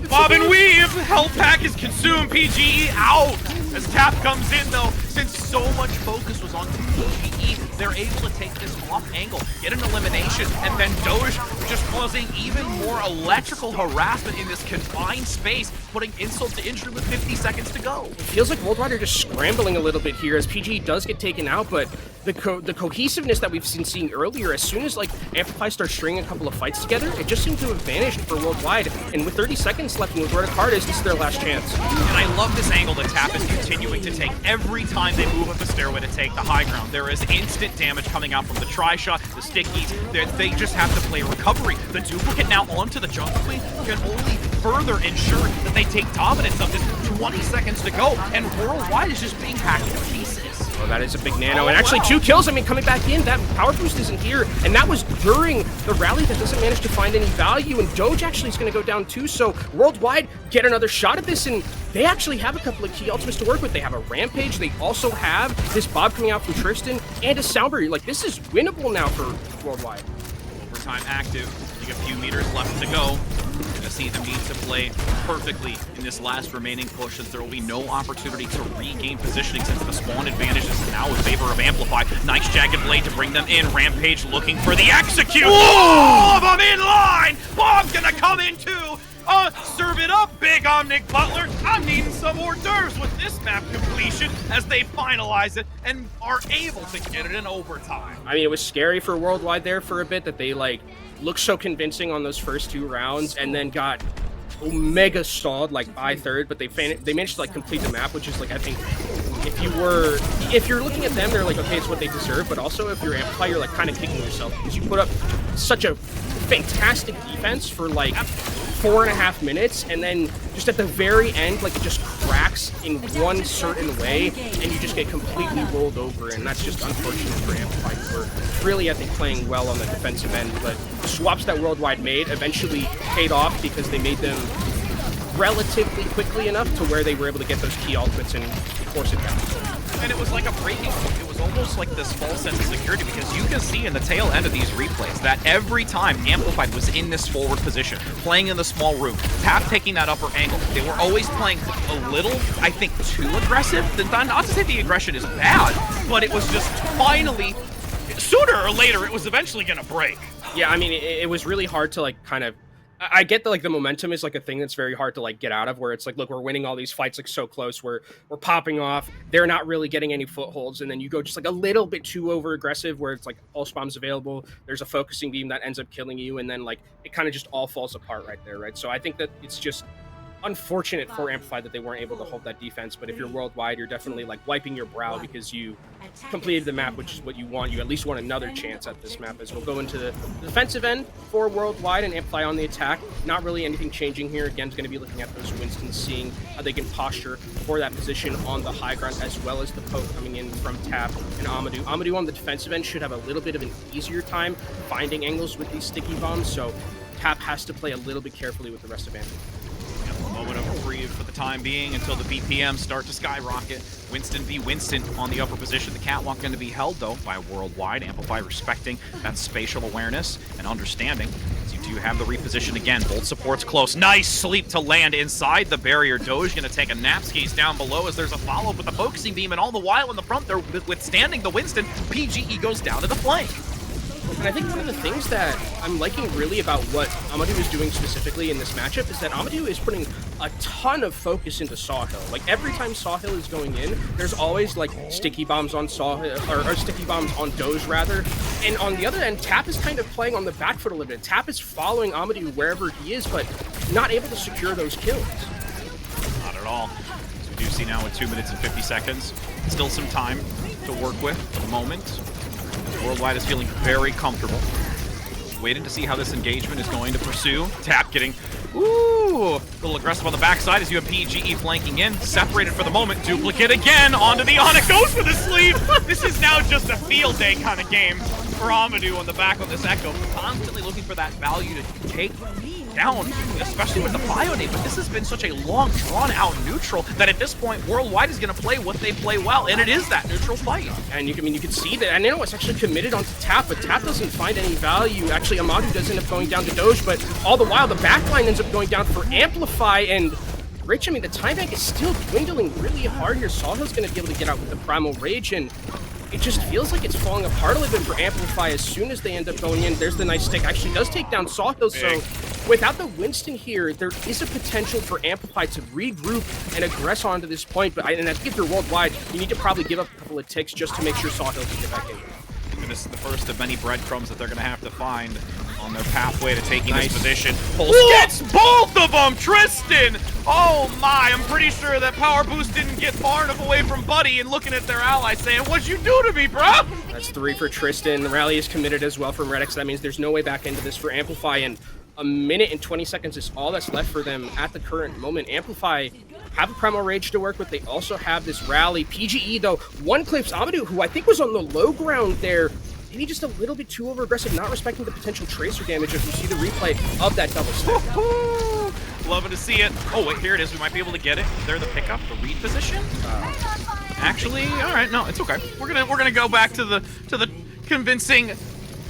Bob and weave! Health pack is consumed. PGE out! As Tap comes in, though, since so much focus was on PGE, they're able to take this off angle, get an elimination, and then Doge just causing even more electrical harassment in this confined space, putting insult to injury with 50 seconds to go. It feels like Worldwide are just scrambling a little bit here as PGE does get taken out, but the cohesiveness that we've been seeing earlier, as soon as like Amplify starts stringing a couple of fights together, it just seemed to have vanished for Worldwide. And with 30 seconds left and with where the card is, this is their last chance. And I love this angle that Tap is continuing to take every time they move up the stairway to take the high ground. There is instant damage coming out from the tri-shot, the stickies. They just have to play recovery. The duplicate now onto the jungle queen can only further ensure that they take dominance of this. 20 seconds to go, and Worldwide is just being hacked to pieces. Oh, that is a big nano, and actually 2 kills. I mean, coming back in, that power boost isn't here, and that was during the rally that doesn't manage to find any value, and Doge actually is going to go down too, so Worldwide get another shot at this, and they actually have a couple of key ultimates to work with. They have a Rampage, they also have this Bob coming out from Tristan, and a Soundberry. Like, this is winnable now for Worldwide. Overtime active, you got a few meters left to go. Gonna see them need to play perfectly in this last remaining push, since there will be no opportunity to regain positioning since the spawn advantage is now in favor of Amplify. Nice Jagged Blade to bring them in. Rampage looking for the execute. All of them in line! Bob's gonna come in too! Serve it up, big Omnic Butler. I'm needing some hors d'oeuvres with this map completion as they finalize it and are able to get it in overtime. I mean, it was scary for Worldwide there for a bit that they, like, looked so convincing on those first 2 rounds and then got mega stalled, like, by third, but they managed to, like, complete the map, which is, like, I think, if you're looking at them, they're like, okay, it's what they deserve, but also if you're Amplify, you're, like, kind of kicking yourself because you put up such a fantastic defense for, like, 4.5 minutes, and then just at the very end, like, it just cracks in one certain way, and you just get completely rolled over, and that's just unfortunate for Amplify, who were really, I think, playing well on the defensive end, but the swaps that Worldwide made eventually paid off because they made them relatively quickly enough to where they were able to get those key ultimates and force it down. And it was like a breaking point. It was almost like this false sense of security, because you can see in the tail end of these replays that every time Amplified was in this forward position, playing in the small room, Tap taking that upper angle, they were always playing a little, I think, too aggressive. Not to say the aggression is bad, but it was just finally, sooner or later, it was eventually going to break. Yeah, I mean, it was really hard to, like, kind of... I get that, like, the momentum is, like, a thing that's very hard to, like, get out of, where it's like, look, we're winning all these fights, like, so close, we're popping off, they're not really getting any footholds, and then you go just, like, a little bit too over-aggressive, where it's, like, pulse bombs available, there's a focusing beam that ends up killing you, and then, like, it kind of just all falls apart right there, right? So I think that it's just unfortunate for Amplify that they weren't able to hold that defense, but if you're Worldwide, you're definitely, like, wiping your brow because you completed the map, which is what you want. You at least want another chance at this map, as we'll go into the defensive end for Worldwide and Amplify on the attack. Not really anything changing here. Again, it's going to be looking at those Winstons, seeing how they can posture for that position on the high ground, as well as the poke coming in from Tap and Amadou. Amadou on the defensive end should have a little bit of an easier time finding angles with these sticky bombs, so Tap has to play a little bit carefully with the rest of Amplify. Moment of reprieve for the time being until the BPM start to skyrocket. Winston v. Winston on the upper position. The catwalk going to be held, though, by Worldwide. Amplify respecting that spatial awareness and understanding. So you do have the reposition again. Bolt support's close. Nice sleep to land inside the barrier. Doge going to take a nap skis down below as there's a follow-up with the focusing beam, and all the while in the front they're withstanding the Winston. PGE goes down to the flank. And I think one of the things that I'm liking really about what Amadou is doing specifically in this matchup is that Amadou is putting a ton of focus into Sawhill. Like every time Sawhill is going in, there's always like sticky bombs on Sawhill, or sticky bombs on Doge rather. And on the other end, Tap is kind of playing on the back foot a little bit. Tap is following Amadou wherever he is, but not able to secure those kills. Not at all. As we do see now with 2 minutes and 50 seconds, still some time to work with for the moment. Worldwide is feeling very comfortable. Waiting to see how this engagement is going to pursue. Tap getting, a little aggressive on the backside as you have PGE flanking in. Separated for the moment. Duplicate again onto the Onyx. Goes for the sleeve. This is now just a field day kind of game for Amadou on the back of this Echo. Constantly looking for that value to take down, especially with the Bionade, but this has been such a long, drawn-out neutral that at this point, Worldwide is going to play what they play well, and it is that neutral fight. And you can see that, and Nano is actually committed onto Tap, but Tap doesn't find any value. Actually, Amadou does end up going down to Doge, but all the while, the backline ends up going down for Amplify, and Rich, I mean, the time bank is still dwindling really hard here. Sawhill's going to be able to get out with the Primal Rage, and it just feels like it's falling apart a little bit for Amplify as soon as they end up going in. There's the nice stick. Actually does take down Sawhill, so without the Winston here, there is a potential for Amplify to regroup and aggress onto this point. But and I think if you're Worldwide, you need to probably give up a couple of ticks just to make sure Sawhill can get back in. And this is the first of many breadcrumbs that they're going to have to find on their pathway to taking this position. Pulse gets both of them! Tristan! Oh my, I'm pretty sure that Power Boost didn't get far enough away from Buddy and looking at their ally saying, what'd you do to me, bro? That's 3 for Tristan. The rally is committed as well from Redix. That means there's no way back into this for Amplify, and a minute and 20 seconds is all that's left for them at the current moment. Amplify have a Primal Rage to work with. They also have this rally. PGE, though, one clips Amadou, who I think was on the low ground there. Maybe just a little bit too over-aggressive, not respecting the potential tracer damage if you see the replay of that double step. Loving to see it. Oh, wait, here it is. We might be able to get it. They're the pickup, the read position. Actually, all right, no, it's okay. We're gonna go back to the convincing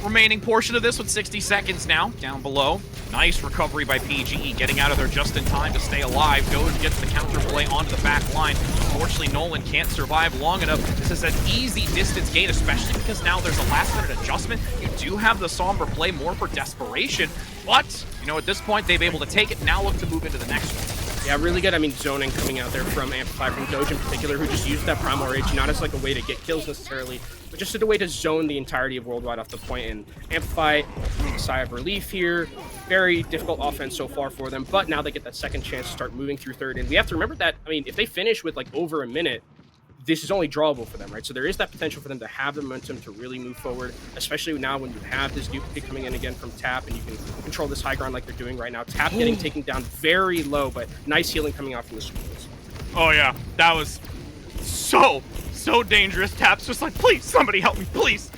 remaining portion of this with 60 seconds now down below. Nice recovery by PGE, getting out of there just in time to stay alive. Goes, gets the counter play onto the back line. Unfortunately, Nolan can't survive long enough. This is an easy distance gain, especially because now there's a last-minute adjustment. You do have the Sombra play more for desperation, but, you know, at this point, they've been able to take it. Now look to move into the next one. Yeah, really good. I mean, zoning coming out there from Amplify, from Doge in particular, who just used that Primal Rage, not as like a way to get kills necessarily, but just as a way to zone the entirety of Worldwide off the point. And Amplify, a sigh of relief here. Very difficult offense so far for them, but now they get that second chance to start moving through third. And we have to remember that, I mean, if they finish with like over a minute, this is only drawable for them, right? So there is that potential for them to have the momentum to really move forward, especially now when you have this duplicate coming in again from Tap and you can control this high ground like they're doing right now. Tap getting taken down very low, but nice healing coming out from the schools. Oh yeah, that was so dangerous. Tap's just like, please, somebody help me, please.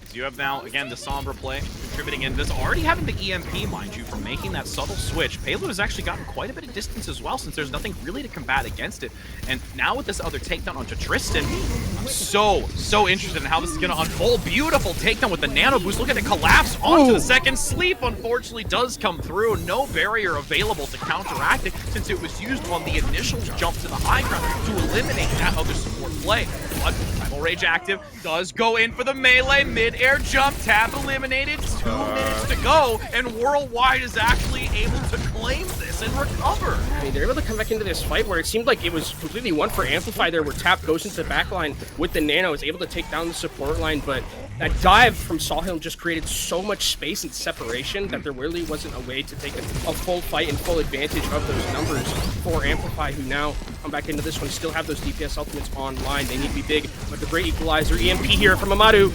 So you have now, again, the Sombra play contributing in this. Already having the EMP, mind you, from making that subtle switch. Payload has actually gotten quite a bit of distance as well, since there's nothing really to combat against it. And now with this other takedown onto Tristan, I'm so interested in how this is going to unfold. Beautiful takedown with the nano boost. Look at it collapse onto the second. Sleep, unfortunately, does come through. No barrier available to counteract it, since it was used on the initial jump to the high ground to eliminate that other support play. But Primal Rage active, does go in for the melee, mid-air jump, Tap eliminated, 2 minutes to go, and Worldwide is actually able to claim this and recover. I mean, they're able to come back into this fight where it seemed like it was completely won for Amplify there, where Tap goes into the backline with the nano, is able to take down the support line, but that dive from Sawhill just created so much space and separation that there really wasn't a way to take a full fight and full advantage of those numbers for Amplify, who now come back into this one, still have those DPS ultimates online. They need to be big, but the great equalizer, EMP here from Amadou.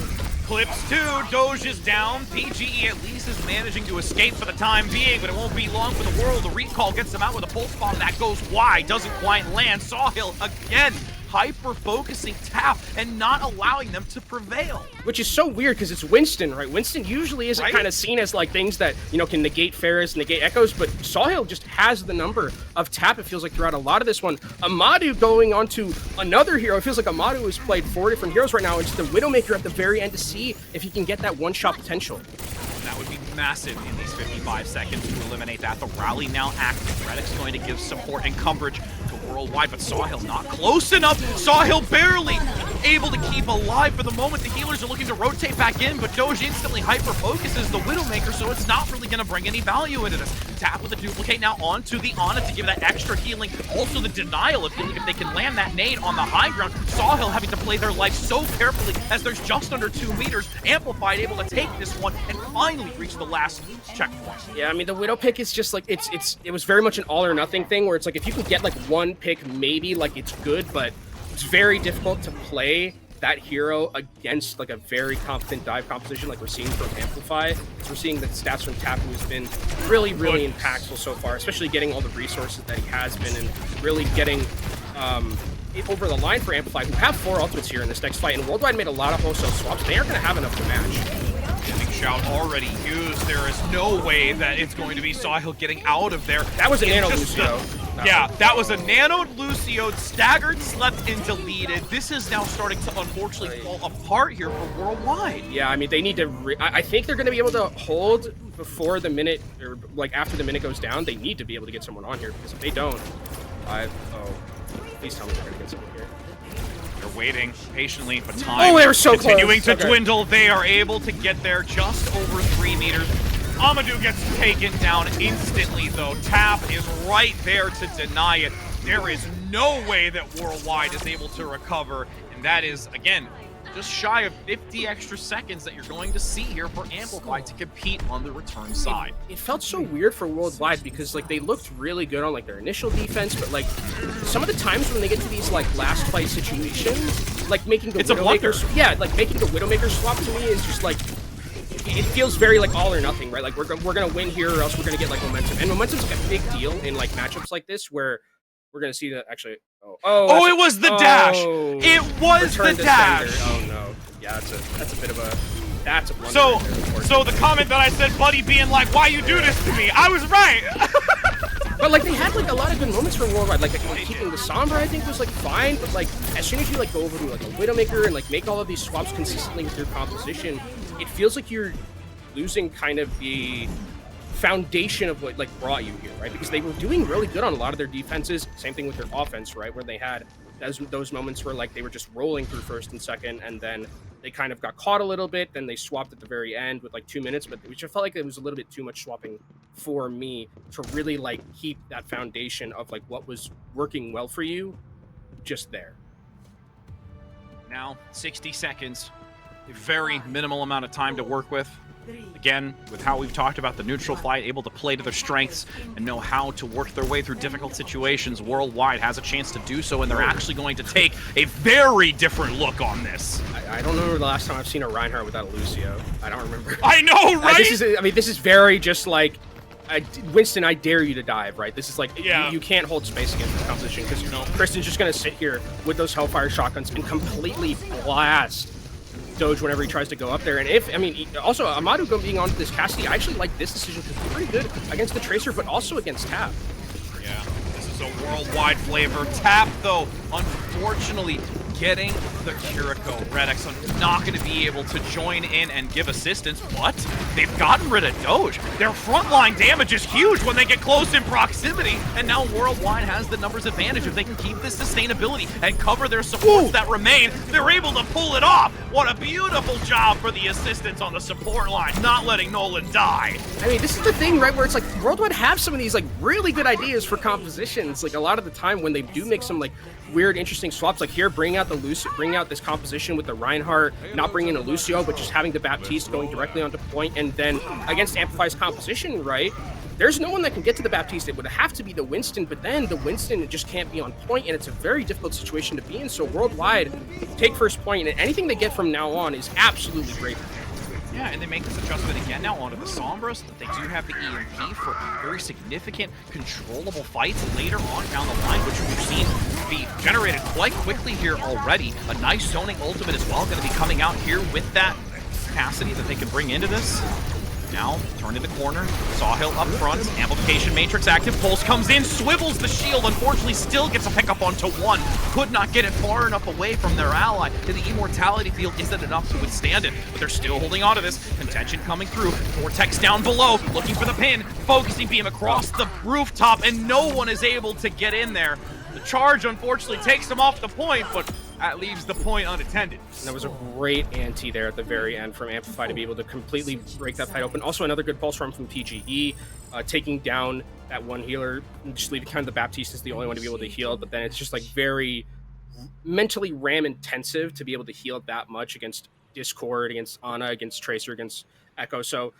Clips 2, Doge is down. PGE at least is managing to escape for the time being, but it won't be long for the world. The recall gets them out with a pulse bomb that goes wide, doesn't quite land. Sawhill again hyper-focusing Tap and not allowing them to prevail. Which is so weird because it's Winston, right? Winston usually isn't kind of seen as like things that, you know, can negate Ferris, negate Echoes, but Sawhill just has the number of Tap, it feels like, throughout a lot of this one. Amadou going on to another hero. It feels like Amadou has played 4 different heroes right now. It's the Widowmaker at the very end to see if he can get that one-shot potential. That would be massive in these 55 seconds to eliminate that. The rally now active. Reddick's going to give support and coverage to Worldwide, but Sawhill not close enough. Sawhill barely able to keep alive for the moment. The healers are looking to rotate back in, but Doge instantly hyper-focuses the Widowmaker, so it's not really going to bring any value into this. Tap with the duplicate now onto the Ana to give that extra healing. Also the denial of healing if they can land that nade on the high ground. Sawhill having to play their life so carefully as there's just under 2 meters. Amplify able to take this one and finally reach the last checkpoint. Yeah, I mean, the Widow pick is just like, it was very much an all or nothing thing where it's like, if you can get like one pick, maybe like it's good, but it's very difficult to play that hero against like a very competent dive composition like we're seeing from Amplify. We're seeing the stats from Tap, who has been really, really impactful so far, especially getting all the resources that he has been and really getting it over the line for Amplify, who have 4 ultimates here in this next fight. And Worldwide made a lot of wholesale swaps. They aren't going to have enough to match. Big shout already used. There is no way that it's going to be Sawhill getting out of there. That was a Nano Lucio. Yeah, that was a nanoed Lucio, staggered, slept, and deleted. This is now starting to unfortunately fall apart here for Worldwide. Yeah, I mean, they need to... I think they're going to be able to hold before the minute, or like after the minute goes down. They need to be able to get someone on here, because if they don't... Please tell me they're going to get someone here. They're waiting patiently, but time they were so continuing close. to dwindle. They are able to get there just over 3 meters. Amadou gets taken down instantly, though. Tap is right there to deny it. There is no way that Worldwide is able to recover, and that is, again, just shy of 50 extra seconds that you're going to see here for Amplify to compete on the return side. It felt so weird for Worldwide because like they looked really good on like their initial defense, but like some of the times when they get to these like last fight situations, like making the Widowmaker, like making the Widowmaker swap to me is just like, it feels very like all or nothing, right? Like we're gonna win here or else we're gonna get like momentum, and momentum's like a big deal in like matchups like this where we're gonna see that actually. Oh, it was the dash. It was the dash. Oh no, yeah, that's a bit of a blunder. So the comment that I said, Buddy being like, "Why you do this to me?" I was right. But like they had like a lot of good moments for Worldwide, like keeping the Sombra I think was like fine, but like as soon as you like go over to like a Widowmaker and like make all of these swaps consistently with your composition, it feels like you're losing kind of the foundation of what like brought you here, right? Because they were doing really good on a lot of their defenses. Same thing with their offense, right? Where they had those moments where like they were just rolling through first and second, and then they kind of got caught a little bit. Then they swapped at the very end with like 2 minutes, but which I felt like it was a little bit too much swapping for me to really like keep that foundation of like what was working well for you just there. Now 60 seconds, a very minimal amount of time to work with. Again, with how we've talked about the neutral fight, able to play to their strengths and know how to work their way through difficult situations, Worldwide has a chance to do so, and they're actually going to take a very different look on this. I don't remember the last time I've seen a Reinhardt without a Lucio. I don't remember. I know, right? This is very just like, Winston, I dare you to dive, right? This is like, you can't hold space against this composition because, you know, Kristen's just going to sit here with those Hellfire shotguns and completely blast Doge whenever he tries to go up there. And also Amadou being onto this Cassidy, I actually like this decision because he's pretty good against the Tracer, but also against Tap. Yeah, this is a Worldwide flavor. Tap, though, unfortunately, getting the Kiriko. Redx not going to be able to join in and give assistance, but they've gotten rid of Doge. Their frontline damage is huge when they get close in proximity, and now Worldwide has the numbers advantage. If they can keep this sustainability and cover their supports that remain, they're able to pull it off. What a beautiful job for the assistants on the support line, not letting Nolan die. I mean, this is the thing, right, where it's like Worldwide have some of these like really good ideas for compositions. Like a lot of the time when they do make some like weird, interesting swaps, like here, bringing out this composition with the Reinhardt, not bringing in a Lucio, but just having the Baptiste going directly onto point, and then against Amplify's composition, right? There's no one that can get to the Baptiste. It would have to be the Winston, but then the Winston just can't be on point, and it's a very difficult situation to be in. So Worldwide take first point, and anything they get from now on is absolutely great. Yeah, and they make this adjustment again now onto the Sombra, so that they do have the EMP for very significant, controllable fights later on down the line, which we've seen be generated quite quickly here already. A nice zoning ultimate as well, going to be coming out here with that capacity that they can bring into this. Now, turning the corner, Sawhill up front, amplification matrix active, Pulse comes in, swivels the shield, unfortunately still gets a pickup onto one, could not get it far enough away from their ally, and the immortality field isn't enough to withstand it, but they're still holding on to this, contention coming through, Vortex down below, looking for the pin, focusing beam across the rooftop, and no one is able to get in there. The charge, unfortunately, takes them off the point, but that leaves the point unattended. And that was a great ante there at the very end from Amplify to be able to completely break that fight open. Also, another good pulse from PGE, taking down that one healer, and just leaving kind of the Baptiste as the only one to be able to heal. But then it's just like very mentally RAM intensive to be able to heal that much against Discord, against Ana, against Tracer, against Echo. So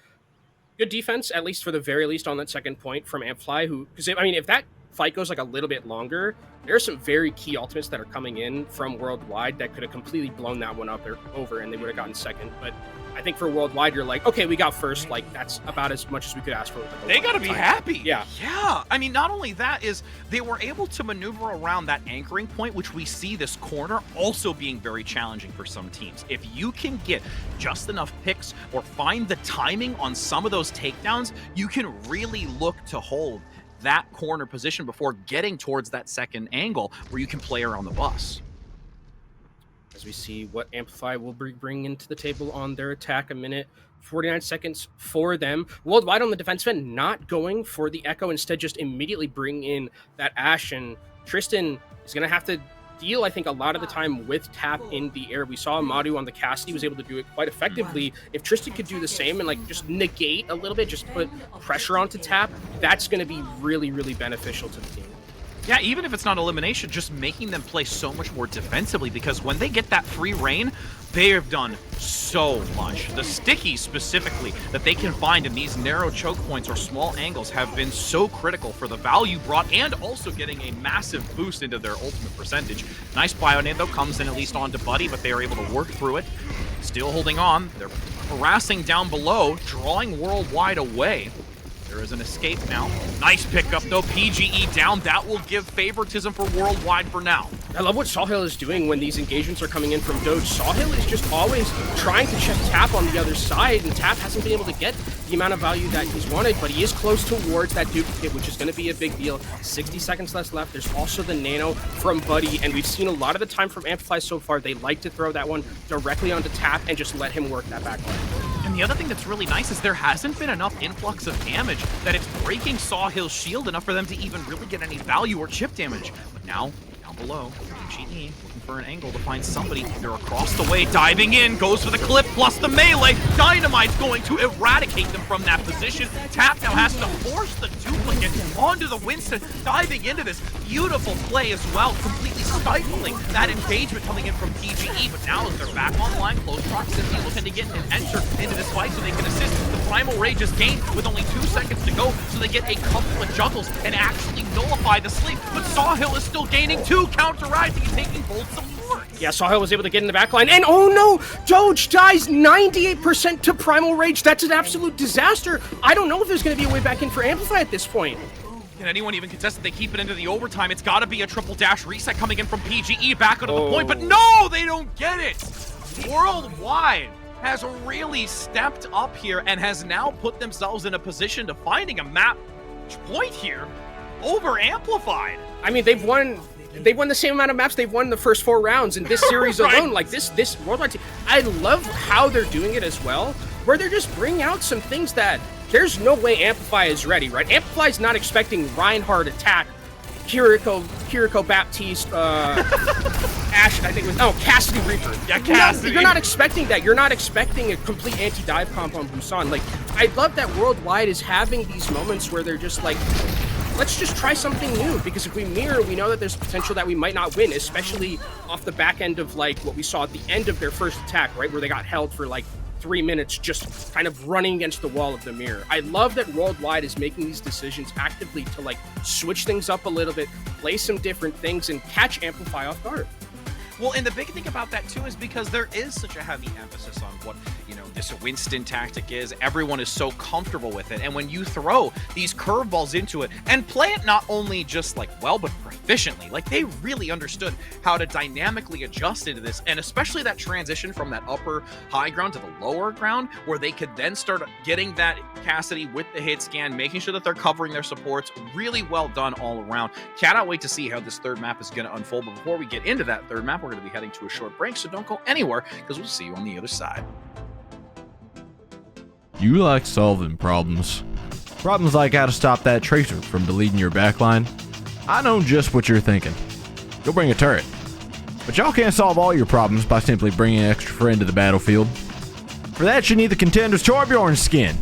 good defense, at least for the very least, on that second point from Amplify. Because I mean, if that fight goes like a little bit longer, there are some very key ultimates that are coming in from Worldwide that could have completely blown that one up or over, and they would have gotten second. But I think for Worldwide, you're like, okay, we got first. Like, that's about as much as we could ask for. They got to be happy. Yeah. Yeah. I mean, not only that is they were able to maneuver around that anchoring point, which we see this corner also being very challenging for some teams. If you can get just enough picks or find the timing on some of those takedowns, you can really look to hold that corner position before getting towards that second angle where you can play around the bus. As we see what Amplify will bring into the table on their attack, a minute 49 seconds for them. Worldwide on the defense end, not going for the Echo, instead just immediately bring in that Ashe, and Tristan is going to have to deal, I think, a lot of the time with tap in the air. We saw Madu on the Cassidy was able to do it quite effectively. If Tristan could do the same and like just negate a little bit, just put pressure onto tap, that's going to be really, really beneficial to the team. Yeah, even if it's not elimination, just making them play so much more defensively, because when they get that free reign, they have done so much. The stickies specifically that they can find in these narrow choke points or small angles have been so critical for the value brought, and also getting a massive boost into their ultimate percentage. Nice Bionade though, comes in at least onto Buddy, but they are able to work through it. Still holding on. They're harassing down below, drawing Worldwide away. There is an escape now. Nice pickup though. PGE down. That will give favoritism for Worldwide for now. I love what Sawhill is doing when these engagements are coming in from Doge. Sawhill is just always trying to check Tap on the other side, and Tap hasn't been able to get the amount of value that he's wanted, but he is close towards that duplicate, which is going to be a big deal. 60 seconds less left. There's also the nano from Buddy, and we've seen a lot of the time from Amplify so far, they like to throw that one directly onto Tap and just let him work that backline. And the other thing that's really nice is there hasn't been enough influx of damage that it's breaking Sawhill's shield enough for them to even really get any value or chip damage. But now, down below, PGE looking for an angle to find somebody. They're across the way, diving in, goes for the clip plus the melee. Dynamite's going to eradicate them from that position. Tap now has to force the duplicate onto the Winston, diving into this beautiful play as well, completely stifling that engagement coming in from PGE. But now as they're back online, close proximity, looking to get and enter into this fight so they can assist. The Primal Rage is gained with only 2 seconds to go, so they get a couple of juggles and actually nullify the sleep. But Sawhill is still gaining 2, counter-rising and taking bold support. Yeah, Sawhill was able to get in the backline, and oh no! Doge dies 98% to Primal Rage. That's an absolute disaster. I don't know if there's going to be a way back in for Amplify at this point. Can anyone even contest it? They keep it into the overtime. It's got to be a triple dash reset coming in from PGE back onto the point, but no, they don't get it. Worldwide has really stepped up here and has now put themselves in a position to finding a map point here over Amplified. I mean, they've won the same amount of maps they've won the first 4 rounds in this series Right. alone. Like this Worldwide team, I love how they're doing it as well, where they're just bringing out some things that there's no way Amplify is ready, right? Amplify's not expecting Reinhardt attack, Kiriko Baptiste, Ashe, I think it was, Cassidy Reaper. Yeah, Cassidy. You're not expecting that. You're not expecting a complete anti-dive comp on Busan. Like, I love that Worldwide is having these moments where they're just like, let's just try something new, because if we mirror, we know that there's potential that we might not win, especially off the back end of like what we saw at the end of their first attack, right, where they got held for like 3 minutes just kind of running against the wall of the mirror. I love that Worldwide is making these decisions actively to like switch things up a little bit, play some different things, and catch Amplify off guard. Well, and the big thing about that too is because there is such a heavy emphasis on what, this Winston tactic is. Everyone is so comfortable with it. And when you throw these curveballs into it and play it not only just like well, but proficiently, like they really understood how to dynamically adjust into this. And especially that transition from that upper high ground to the lower ground, where they could then start getting that Cassidy with the hit scan, making sure that they're covering their supports. Really well done all around. Cannot wait to see how this third map is going to unfold. But before we get into that third map, we're going to be heading to a short break, so don't go anywhere, because we'll see you on the other side. You like solving problems. Problems like how to stop that Tracer from deleting your backline. I know just what you're thinking. Go bring a turret. But y'all can't solve all your problems by simply bringing an extra friend to the battlefield. For that, you need the Contenders Torbjorn skin.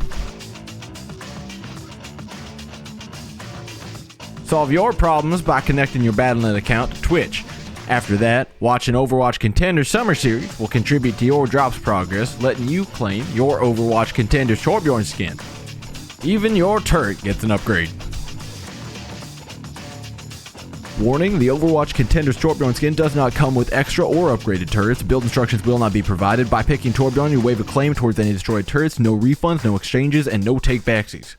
Solve your problems by connecting your Battle.net account to Twitch. After that, watching Overwatch Contenders Summer Series will contribute to your drops progress, letting you claim your Overwatch Contenders Torbjorn skin. Even your turret gets an upgrade. Warning, the Overwatch Contenders Torbjorn skin does not come with extra or upgraded turrets. Build instructions will not be provided. By picking Torbjorn, you waive a claim towards any destroyed turrets. No refunds, no exchanges, and no take-backsies.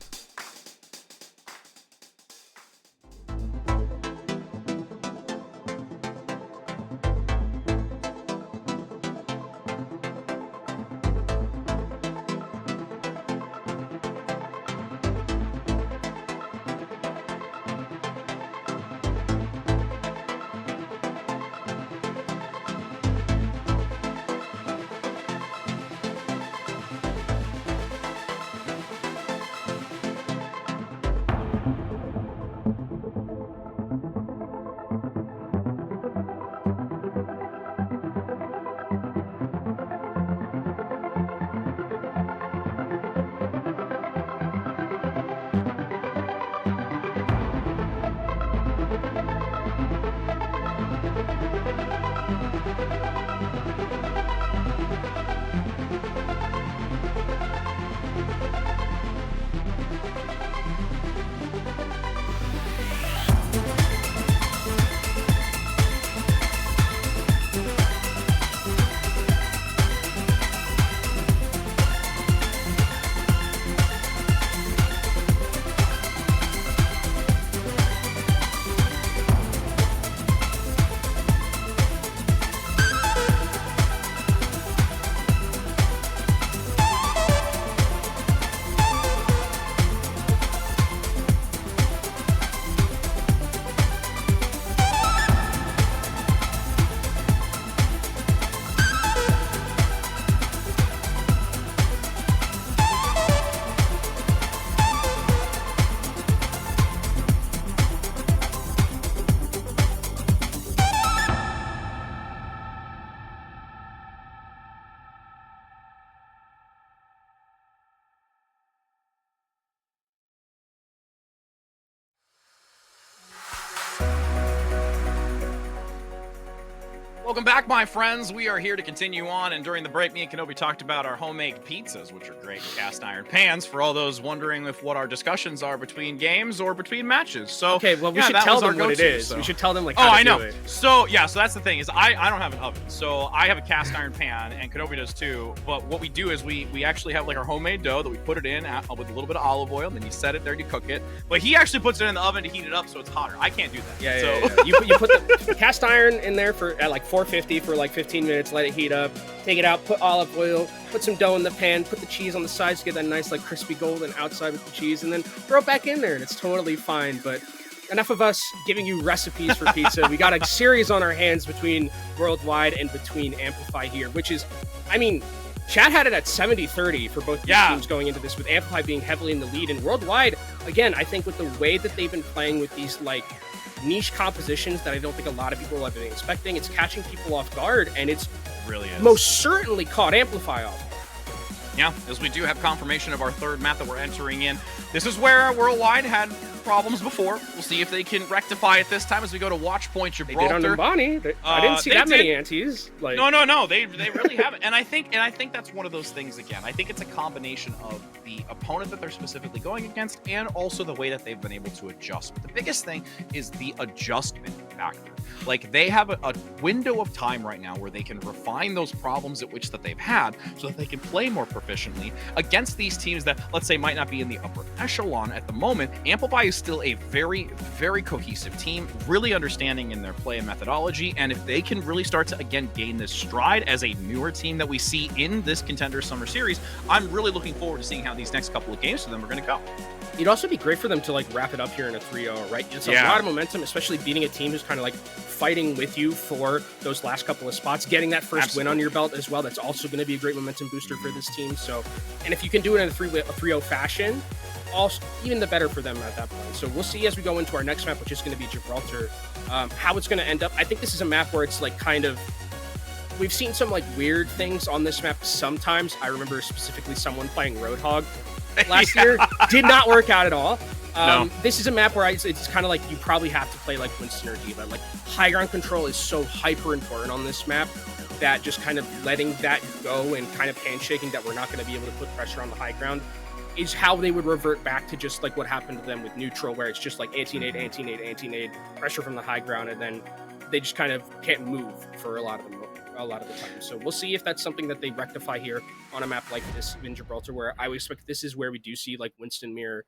Welcome back, my friends. We are here to continue on, and during the break, me and Kenobi talked about our homemade pizzas, which are great in cast iron pans, for all those wondering if what our discussions are between games or between matches. So, okay, well, we yeah, should tell them what it is. So. We should tell them, like, how to do it. So, yeah, so that's the thing, is I don't have an oven. So I have a cast iron pan, and Kenobi does too. But what we do is we actually have, like, our homemade dough that we put it in with a little bit of olive oil, and then you set it there, you cook it. But he actually puts it in the oven to heat it up so it's hotter. I can't do that. Yeah. You put the cast iron in there at, like, 450 for, like, 15 minutes, let it heat up, take it out, put olive oil, put some dough in the pan, put the cheese on the sides to get that nice, like, crispy golden outside with the cheese, and then throw it back in there, and it's totally fine. But enough of us giving you recipes for pizza. We got a series on our hands between Worldwide and between Amplify here, which is, I mean, Chat had it at 70-30 for both these teams going into this, with Amplify being heavily in the lead. And Worldwide, again, I think with the way that they've been playing with these, like, niche compositions that I don't think a lot of people have been expecting, it's catching people off guard, and it's really is. Most certainly caught Amplify off guard. Yeah, as we do have confirmation of our third map that we're entering in. This is where Worldwide had problems before. We'll see if they can rectify it this time as we go to Watch Point Gibraltar. They did on Umbani. I didn't see that many antis. Like, no, they really haven't. And I think that's one of those things again. I think it's a combination of the opponent that they're specifically going against and also the way that they've been able to adjust. But the biggest thing is the adjustment factor. Like, they have a window of time right now where they can refine those problems at which that they've had so that they can play more proficiently against these teams that, let's say, might not be in the upper echelon at the moment. Amplify is still a very, very cohesive team, really understanding in their play and methodology. And if they can really start to, again, gain this stride as a newer team that we see in this Contenders Summer Series, I'm really looking forward to seeing how these next couple of games for them are going to go. It'd also be great for them to like wrap it up here in a 3-0, right? It's a lot of momentum, especially beating a team who's kind of like fighting with you for those last couple of spots, getting that first win on your belt as well. That's also going to be a great momentum booster for this team. So, and if you can do it in a 3-0 fashion, also even the better for them at that point. So we'll see as we go into our next map, which is going to be Gibraltar, how it's going to end up. I think this is a map where it's like kind of, we've seen some like weird things on this map sometimes. I remember specifically someone playing Roadhog last year. Did not work out at all. No. This is a map where it's kind of like you probably have to play like Winston or Diva. Like high ground control is so hyper important on this map that just kind of letting that go and kind of handshaking that we're not going to be able to put pressure on the high ground is how they would revert back to just like what happened to them with neutral, where it's just like anti-nade, anti-nade, anti-nade, pressure from the high ground, and then they just kind of can't move for a lot of the time. So we'll see if that's something that they rectify here on a map like this in Gibraltar, where I would expect this is where we do see like Winston Mirror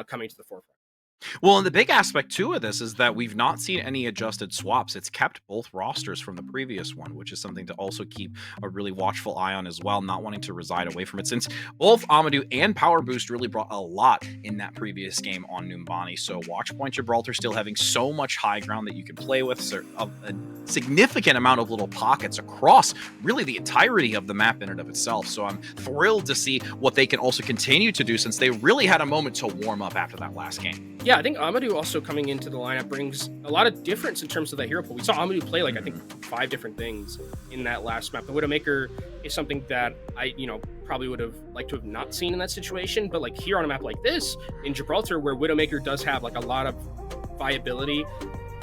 coming to the forefront. Well, and the big aspect too of this is that we've not seen any adjusted swaps. It's kept both rosters from the previous one, which is something to also keep a really watchful eye on as well, not wanting to reside away from it, since both Amadou and Power Boost really brought a lot in that previous game on Numbani. So Watchpoint Gibraltar still having so much high ground that you can play with, a significant amount of little pockets across really the entirety of the map in and of itself. So I'm thrilled to see what they can also continue to do, since they really had a moment to warm up after that last game. Yeah, I think Amadou also coming into the lineup brings a lot of difference in terms of the hero pool. We saw Amadou play like I think 5 different things in that last map. The Widowmaker is something that I, probably would have liked to have not seen in that situation, but like here on a map like this in Gibraltar, where Widowmaker does have like a lot of viability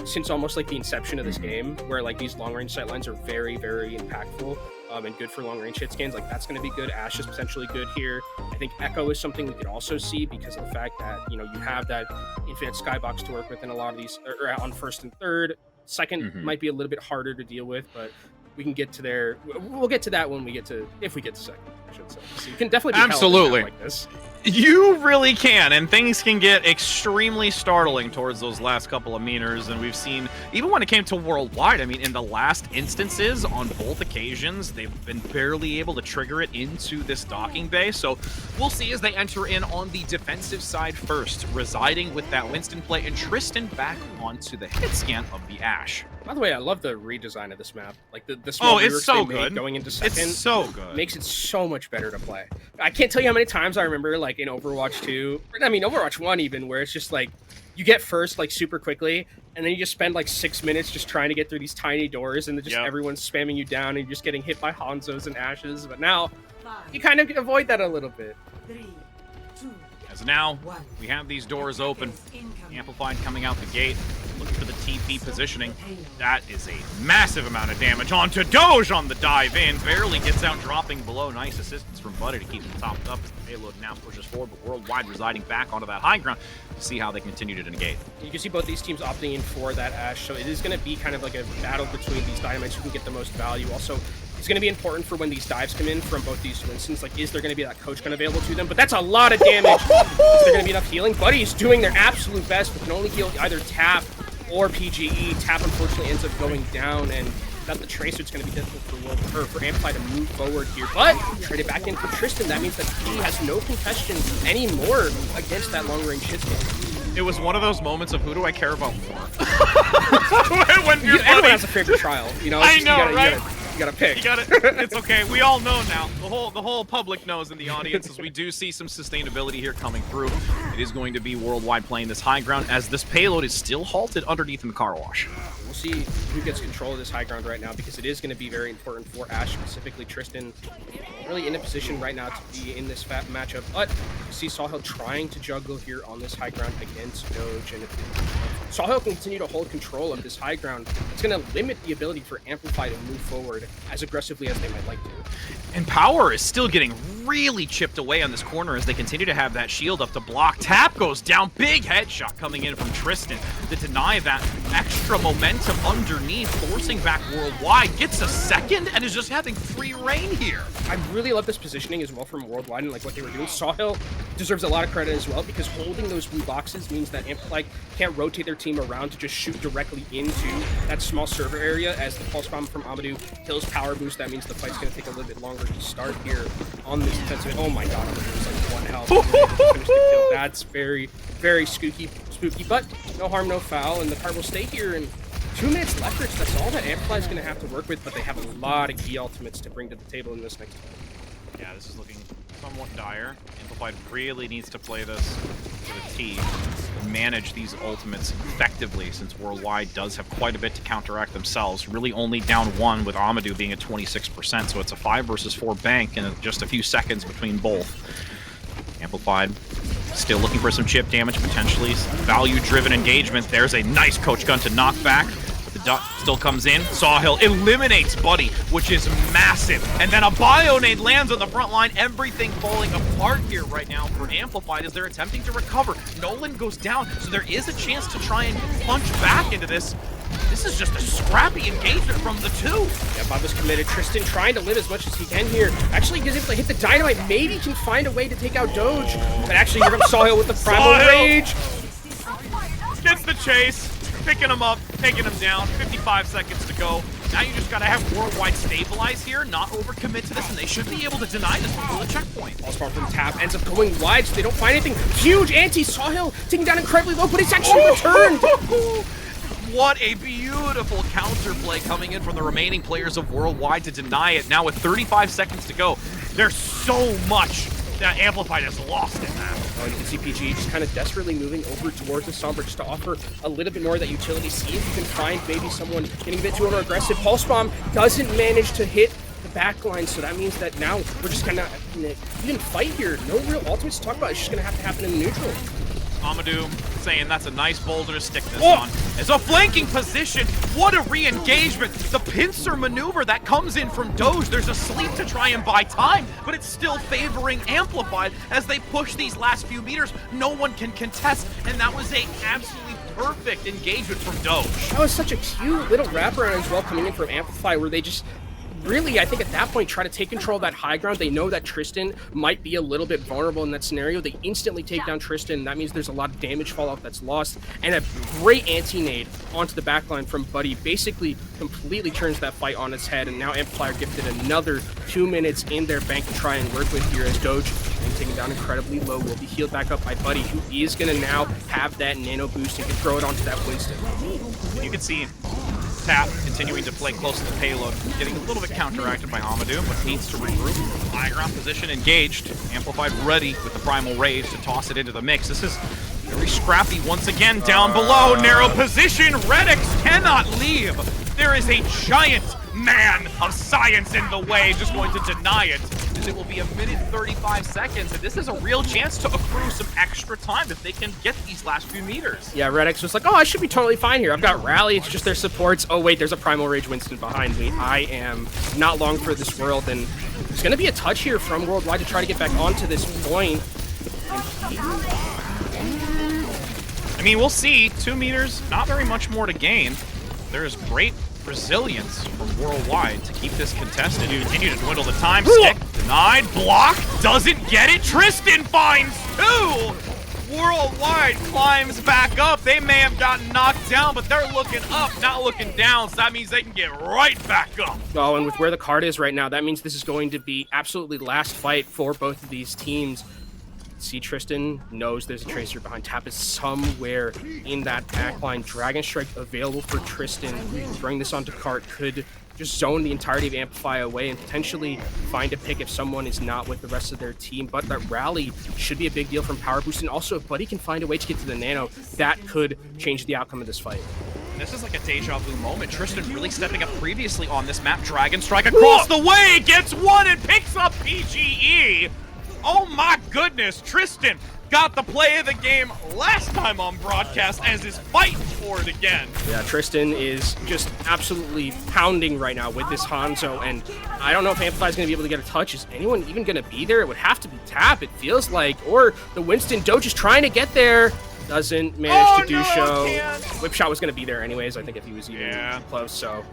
since almost like the inception of this game, where like these long range sightlines are very, very impactful. And good for long range hit scans. Like that's going to be good. Ash is potentially good here. I think Echo is something we could also see because of the fact that you have that infinite skybox to work with in a lot of these, or on first and third. Second might be a little bit harder to deal with, but we can get to there. We'll get to that when we get to, if we get to second, I should say. So you can definitely be absolutely like this. You really can, and things can get extremely startling towards those last couple of meters, and we've seen, even when it came to Worldwide, I mean, in the last instances, on both occasions, they've been barely able to trigger it into this docking bay, so we'll see as they enter in on the defensive side first, residing with that Winston play, and Tristan back onto the hit scan of the Ash. By the way, I love the redesign of this map. Like the small it's so good. Going into second, it's so good. Makes it so much better to play. I can't tell you how many times I remember, like in Overwatch 2, I mean Overwatch 1 even, where it's just like you get first like super quickly, and then you just spend like 6 minutes just trying to get through these tiny doors, and then just everyone's spamming you down, and you're just getting hit by Hanzos and Ashes. But now you kind of avoid that a little bit. As now we have these doors open, Amplified coming out the gate, looking for the TP positioning. That is a massive amount of damage onto Doge on the dive in. Barely gets out, dropping below. Nice assistance from Buddy to keep him topped up as the payload now pushes forward, but Worldwide residing back onto that high ground to see how they continue to negate. You can see both these teams opting in for that Ash, so it is going to be kind of like a battle between these dynamites who can get the most value. Also, it's going to be important for when these dives come in from both these Winston's. Like, is there going to be that coach gun available to them? But that's a lot of damage. Is there going to be enough healing? Buddy's doing their absolute best, but can only heal either Tap or PGE. Tap, unfortunately, ends up going down, and without the Tracer, it's going to be difficult for Amplify to move forward here. But trade it back in for Tristan. That means that he has no contestion anymore against that long-range hit scan. It was one of those moments of who do I care about more? when everyone has a favorite trial, I know, right? You gotta pick. You got it. It's okay. We all know now. The whole public knows in the audience, as we do see some sustainability here coming through. It is going to be Worldwide playing this high ground, as this payload is still halted underneath in the car wash. We'll see who gets control of this high ground right now, because it is going to be very important for Ash, specifically Tristan, really in a position right now to be in this matchup. But you see Sawhill trying to juggle here on this high ground against Doge, and if Sawhill can continue to hold control of this high ground, it's going to limit the ability for Amplify to move forward as aggressively as they might like to. And Power is still getting really chipped away on this corner as they continue to have that shield up to block. Tap goes down. Big headshot coming in from Tristan to deny that extra momentum momentum underneath, forcing back Worldwide, gets a second, and is just having free reign here. I really love this positioning as well from Worldwide and like what they were doing. Sawhill deserves a lot of credit as well because holding those blue boxes means that Amplify can't rotate their team around to just shoot directly into that small server area as the pulse bomb from Amadou kills Power Boost. That means the fight's going to take a little bit longer to start here on this defensive. Oh my god, Amadou's like 1 health. Finish the kill. That's very, very spooky, but no harm, no foul, and the card will stay here. And 2 minutes left, Rich. That's all that Amplify is going to have to work with, but they have a lot of key ultimates to bring to the table in this next fight. Yeah, this is looking somewhat dire. Amplified really needs to play this to the T and manage these ultimates effectively, since Worldwide does have quite a bit to counteract themselves. Really only down 1 with Amadou being at 26%, so it's a 5 versus 4 bank and just a few seconds between both. Amplified still looking for some chip damage, potentially. Value-driven engagement. There's a nice coach gun to knock back. But the duck still comes in. Sawhill eliminates Buddy, which is massive. And then a bio nade lands on the front line. Everything falling apart here right now for Amplified as they're attempting to recover. Nolan goes down, so there is a chance to try and punch back into this. This is just a scrappy engagement from the two. Yeah, Bob is committed. Tristan trying to live as much as he can here. Actually, he's able to hit the dynamite. Maybe can find a way to take out Doge. But actually, here comes Sawhill with the primal rage. Gets the chase, picking him up, taking him down. 55 seconds to go. Now you just gotta have Worldwide stabilize here, not overcommit to this, and they should be able to deny this before the checkpoint. All spark from Tap ends up going wide, so they don't find anything. Huge anti Sawhill taking down incredibly low, but it's actually returned. What a beautiful counterplay coming in from the remaining players of Worldwide to deny it. Now with 35 seconds to go, there's so much that Amplified has lost in that. Oh, you can see PG just kind of desperately moving over towards the Sombra just to offer a little bit more of that utility. See if you can find maybe someone getting a bit too over-aggressive. Pulse Bomb doesn't manage to hit the back line, so that means that now we're just kind of even fight here. No real ultimates to talk about. It's just going to have to happen in the neutral. Amadou saying that's a nice boulder to stick this on. As a flanking position, what a re-engagement. The pincer maneuver that comes in from Doge. There's a sleep to try and buy time, but it's still favoring Amplified as they push these last few meters. No one can contest, and that was a absolutely perfect engagement from Doge. That was such a cute little wraparound as well coming in from Amplify where they just really, I think at that point, try to take control of that high ground. They know that Tristan might be a little bit vulnerable in that scenario. They instantly take down Tristan. That means there's a lot of damage fallout that's lost. And a great anti-nade onto the backline from Buddy basically completely turns that fight on its head. And now Amplifier gifted another 2 minutes in their bank to try and work with here as Doge, and taken down incredibly low, will be healed back up by Buddy, who is going to now have that nano boost and can throw it onto that Winston. You can see Tap continuing to play close to the payload, getting a little bit counteracted by Amadou, but needs to regroup. High ground position engaged. Amplified ready with the primal rage to toss it into the mix. This is very scrappy once again down below. Narrow position. Redix cannot leave. There is a giant man of science in the way, just going to deny it. It will be 1:35 seconds, and this is a real chance to accrue some extra time if they can get these last few meters. Yeah, Redix was like, oh, I should be totally fine here. I've got Rally, it's just their supports. Oh, wait, there's a Primal Rage Winston behind me. I am not long for this world, and there's going to be a touch here from Worldwide to try to get back onto this point. I mean, we'll see. 2 meters, not very much more to gain. There is great resilience from Worldwide to keep this contested. You continue to dwindle the time. Stick denied. Block doesn't get it. Tristan finds 2. Worldwide climbs back up. They may have gotten knocked down, but they're looking up, not looking down. So that means they can get right back up. Oh, and with where the card is right now, that means this is going to be absolutely last fight for both of these teams. See, Tristan knows there's a Tracer behind. Tap is somewhere in that backline. Dragon Strike available for Tristan. Throwing this onto Cart could just zone the entirety of Amplify away and potentially find a pick if someone is not with the rest of their team. But that rally should be a big deal from Power Boost. And also, if Buddy can find a way to get to the Nano, that could change the outcome of this fight. This is like a deja vu moment. Tristan really stepping up previously on this map. Dragon Strike across the way, gets one and picks up PGE. Oh my goodness, Tristan got the play of the game last time on broadcast as is fighting for it again. Yeah, Tristan is just absolutely pounding right now with this Hanzo, and I don't know if Amplify is going to be able to get a touch. Is anyone even going to be there? It would have to be Tap, it feels like, or the Winston. Doge is trying to get there. doesn't manage to do no, so. can't. Whip shot was going to be there anyways, I think, if he was even Yeah. close. So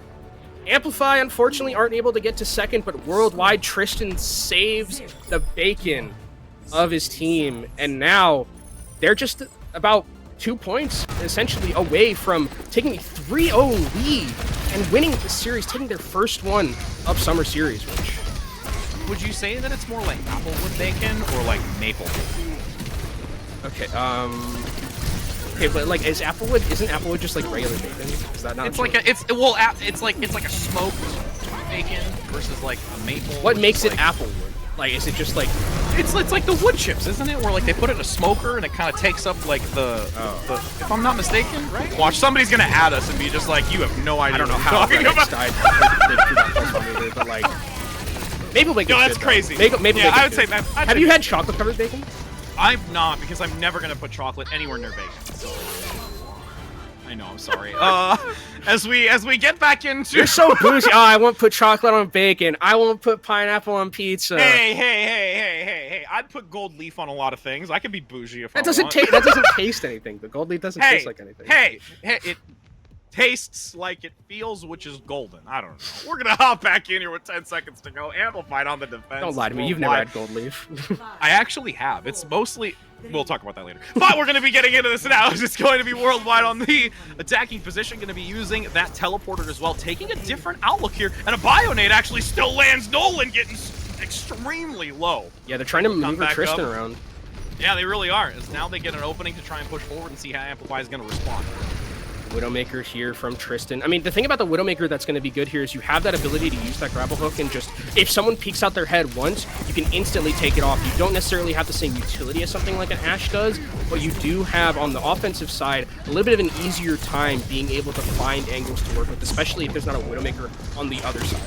Amplify, unfortunately, aren't able to get to second, but worldwide, Tristan saves the bacon of his team, and now they're just about 2 points essentially away from taking a 3-0 lead and winning the series, taking their first one of Summer Series, which... Would you say that it's more like applewood bacon or like maple bacon? Okay, okay, but like, isn't applewood just like regular bacon? Is that not It's true? like it's like a smoked bacon versus like a maple. What makes it like, applewood? Like, is it just like... It's like the wood chips, isn't it? Where like they put it in a smoker and it kind of takes up like the if I'm not mistaken, right? Watch, somebody's gonna add us and be just like, you have no idea. I don't know what how you're talking Reddit's about. died through that plus one either, but like... Maple bacon. No, that's crazy. Maple Yeah, I would bacon's say. good. Have you had chocolate covered bacon? I'm not, because I'm never gonna put chocolate anywhere near bacon. So I know, I'm sorry. As we get back into You're so bougie. Oh, I won't put chocolate on bacon. I won't put pineapple on pizza. Hey! I'd put gold leaf on a lot of things. I can be bougie if I That doesn't want. taste. That doesn't taste anything. The gold leaf doesn't taste like anything. Hey, it tastes like it feels, which is golden. I don't know. We're gonna hop back in here with 10 seconds to go. Amplified on the defense. Don't lie to me. You've never had gold leaf. I actually have. It's mostly... We'll talk about that later. But we're going to be getting into this now. It's going to be worldwide on the attacking position. Going to be using that teleporter as well. Taking a different outlook here. And a Bionade actually still lands. Nolan getting extremely low. Yeah, they're trying to maneuver back Tristan up. around. Yeah, they really are. As now they get an opening to try and push forward and see how Amplify is going to respond. Widowmaker here from Tristan. I mean, the thing about the Widowmaker that's going to be good here is you have that ability to use that grapple hook and just, if someone peeks out their head once, you can instantly take it off. You don't necessarily have the same utility as something like an Ashe does, but you do have, on the offensive side, a little bit of an easier time being able to find angles to work with, especially if there's not a Widowmaker on the other side.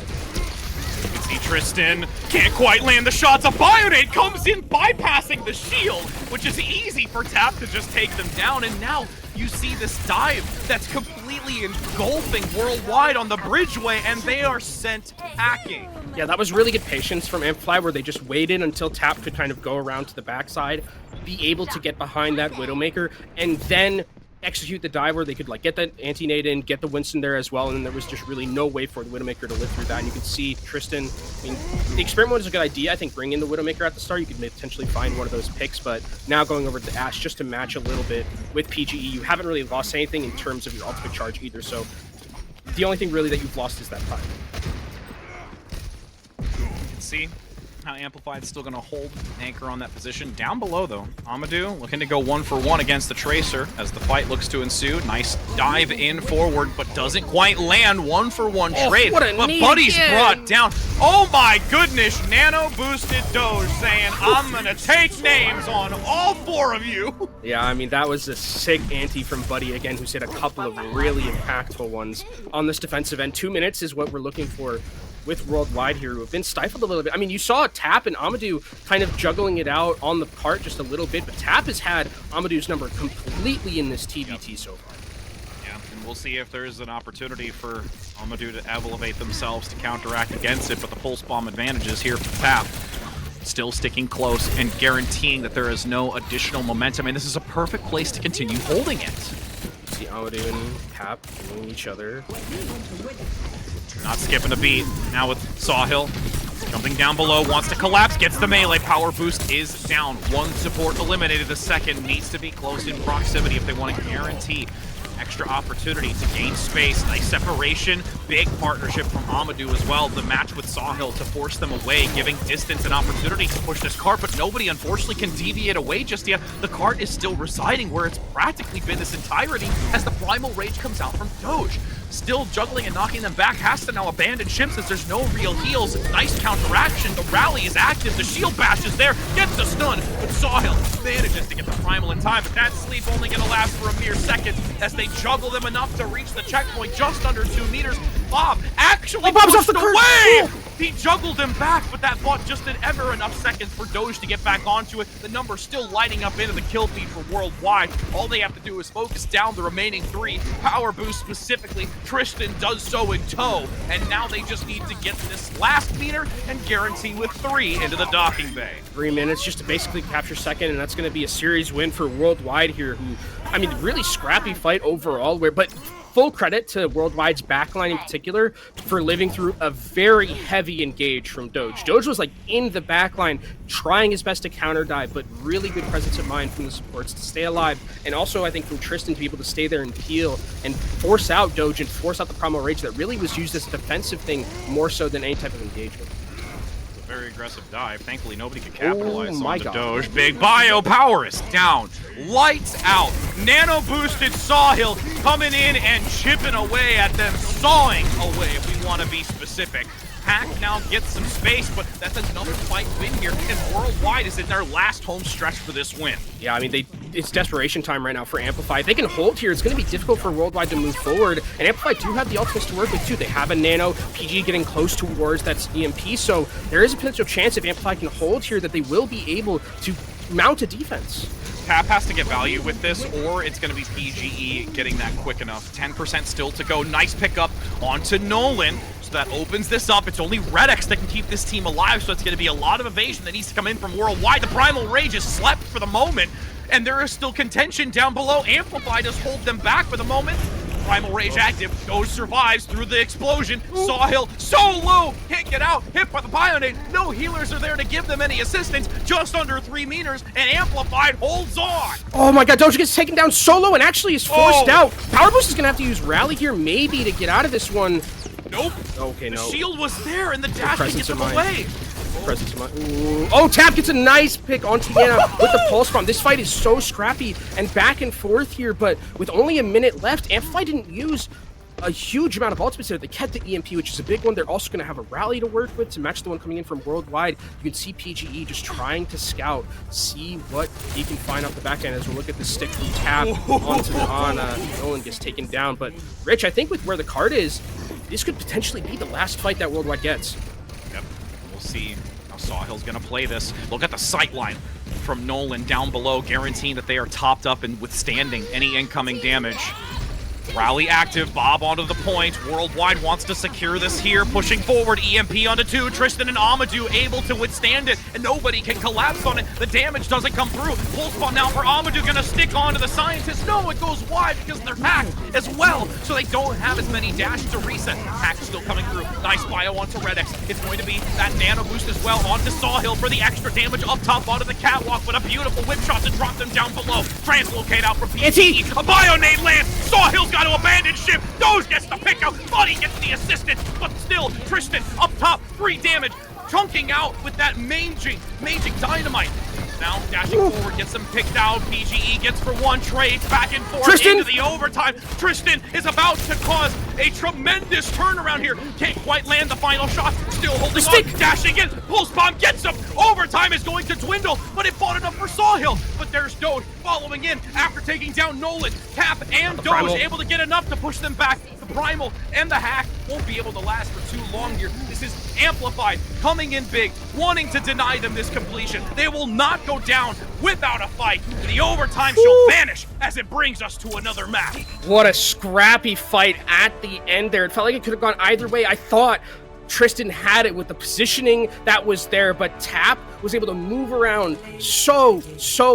You can see Tristan can't quite land the shots. A Bionade comes in, bypassing the shield, which is easy for Tap to just take them down. And now you see this dive that's completely engulfing worldwide on the bridgeway, and they are sent packing. Yeah, that was really good patience from Amplify, where they just waited until Tap could kind of go around to the backside, be able to get behind that Widowmaker, and then execute the dive where they could like get that anti-nade in, get the Winston there as well, and then there was just really no way for the Widowmaker to live through that. And you can see Tristan, I mean, the experiment mode is a good idea. I think bring in the Widowmaker at the start, you could potentially find one of those picks, but now going over to the Ashe just to match a little bit with PGE, you haven't really lost anything in terms of your ultimate charge either, so the only thing really that you've lost is that time. You can see how Amplified still going to hold anchor on that position. Down below, though, Amadou looking to go 1-for-1 against the Tracer as the fight looks to ensue. Nice dive in forward, but doesn't quite land. 1-for-1 trade. What a But knee Buddy's again. brought down. Oh my goodness, Nano boosted Doge saying, I'm going to take names on all 4 of you. Yeah, I mean, that was a sick ante from Buddy again, who's hit a couple of really impactful ones on this defensive end. 2 minutes is what we're looking for with Worldwide here, who have been stifled a little bit. I mean, you saw Tap and Amadou kind of juggling it out on the cart just a little bit, but Tap has had Amadou's number completely in this TBT so far. Yeah, and we'll see if there's an opportunity for Amadou to elevate themselves to counteract against it, but the pulse bomb advantage is here for Tap. Still sticking close and guaranteeing that there is no additional momentum, and this is a perfect place to continue holding it. See Amadou and Tap doing each other. Not skipping a beat. Now with Sawhill jumping down below, wants to collapse, gets the melee. Power boost is down. One support eliminated. The second needs to be close in proximity if they want to guarantee extra opportunity to gain space. Nice separation. Big partnership from Amadou as well. The match with Sawhill to force them away, giving distance and opportunity to push this cart, but nobody unfortunately can deviate away just yet. The cart is still residing where it's practically been this entirety as the Primal Rage comes out from Doge. Still juggling and knocking them back, has to now abandon ship since there's no real heals. Nice counteraction, the rally is active, the shield bash is there, gets the stun, but Sawhill manages to get the Primal in time, but that sleep only gonna last for a mere second as they juggle them enough to reach the checkpoint just under 2 meters. Bob actually Bob's pushed off the cart. away! He juggled him back, but that bought just an ever enough seconds for Doge to get back onto it. The number's still lighting up into the kill feed for Worldwide. All they have to do is focus down the remaining 3. Power boost specifically, Tristan does so in tow, and now they just need to get this last meter and guarantee with 3 into the docking bay. 3 minutes just to basically capture second, and that's going to be a series win for Worldwide here, who, I mean, really scrappy fight overall, but full credit to Worldwide's backline in particular for living through a very heavy engage from Doge. Doge was like in the backline trying his best to counter dive, but really good presence of mind from the supports to stay alive, and also I think from Tristan to be able to stay there and peel and force out Doge and force out the Primal Rage that really was used as a defensive thing more so than any type of engagement. Very aggressive dive. Thankfully, nobody could capitalize on the God. Doge. Big Bio Power is down. Lights out. Nano boosted Sawhill coming in and chipping away at them. Sawing away, if we want to be specific. Hack now gets some space, but that's another fight win here. And Worldwide is in their last home stretch for this win. Yeah, I mean, it's desperation time right now for Amplify. If they can hold here, it's going to be difficult for Worldwide to move forward. And Amplify do have the ultimates to work with, too. They have a Nano, PG getting close towards that EMP, so there is a potential chance if Amplify can hold here that they will be able to mount a defense. Tap has to get value with this, or it's going to be PGE getting that quick enough. 10% still to go. Nice pickup onto Nolan. So that opens this up. It's only Red-X that can keep this team alive, so it's going to be a lot of evasion that needs to come in from Worldwide. The Primal Rage is slept for the moment, and there is still contention down below. Amplify does hold them back for the moment. Primal Rage active. Doge survives through the explosion. Sawhill so low. Can't get out. Hit by the Bionade. No healers are there to give them any assistance. Just under 3 meters, and Amplified holds on. Oh my god, Doge gets taken down solo and actually is forced out. Power Boost is going to have to use Rally here maybe to get out of this one. Nope. Okay, no. The shield was there, and the dash can get them away. Presence of mind. Ooh. Oh, Tap gets a nice pick on Tiana with the Pulse Bomb. This fight is so scrappy and back and forth here, but with only a minute left, Amplify didn't use a huge amount of ultimates there. They kept the EMP, which is a big one. They're also going to have a rally to work with to match the one coming in from Worldwide. You can see PGE just trying to scout, see what he can find off the back end as we look at the stick from Tap onto Nolan gets taken down. But Rich, I think with where the card is, this could potentially be the last fight that Worldwide gets. Yep. We'll see how Sawhill's going to play this. Look at the sight line from Nolan down below, guaranteeing that they are topped up and withstanding any incoming damage. Rally active, Bob onto the point. Worldwide wants to secure this here, pushing forward. EMP onto 2. Tristan and Amadou able to withstand it, and nobody can collapse on it. The damage doesn't come through. Pulse bomb now for Amadou, gonna stick onto the Scientist. No, it goes wide because they're packed as well, so they don't have as many dashes to reset. Hack still coming through. Nice bio onto Red-X. It's going to be that nano boost as well onto Sawhill for the extra damage up top onto the catwalk, but a beautiful whip shot to drop them down below. Translocate out from PG. A bio-nade lands. Sawhill's got to abandon ship. Doge gets the pick out. Buddy gets the assistance, but still Tristan up top. 3 damage. Chunking out with that maging dynamite. Now dashing forward, gets them picked out. PGE gets for 1, trades back and forth into the overtime. Tristan is about to cause a tremendous turnaround here. Can't quite land the final shot. Still holding on, dashing in. Pulse bomb gets him. Overtime is going to dwindle, but it fought enough for Sawhill. But there's Doge following in after taking down Nolan. Cap and Doge able to get enough to push them back. The Primal and the Hack won't be able to last for too long here. This is Amplified coming in big, wanting to deny them this completion. They will not go down without a fight. The overtime shall vanish as it brings us to another match. What a scrappy fight at the end there. It felt like it could have gone either way. I thought Tristan had it with the positioning that was there, but Tap was able to move around so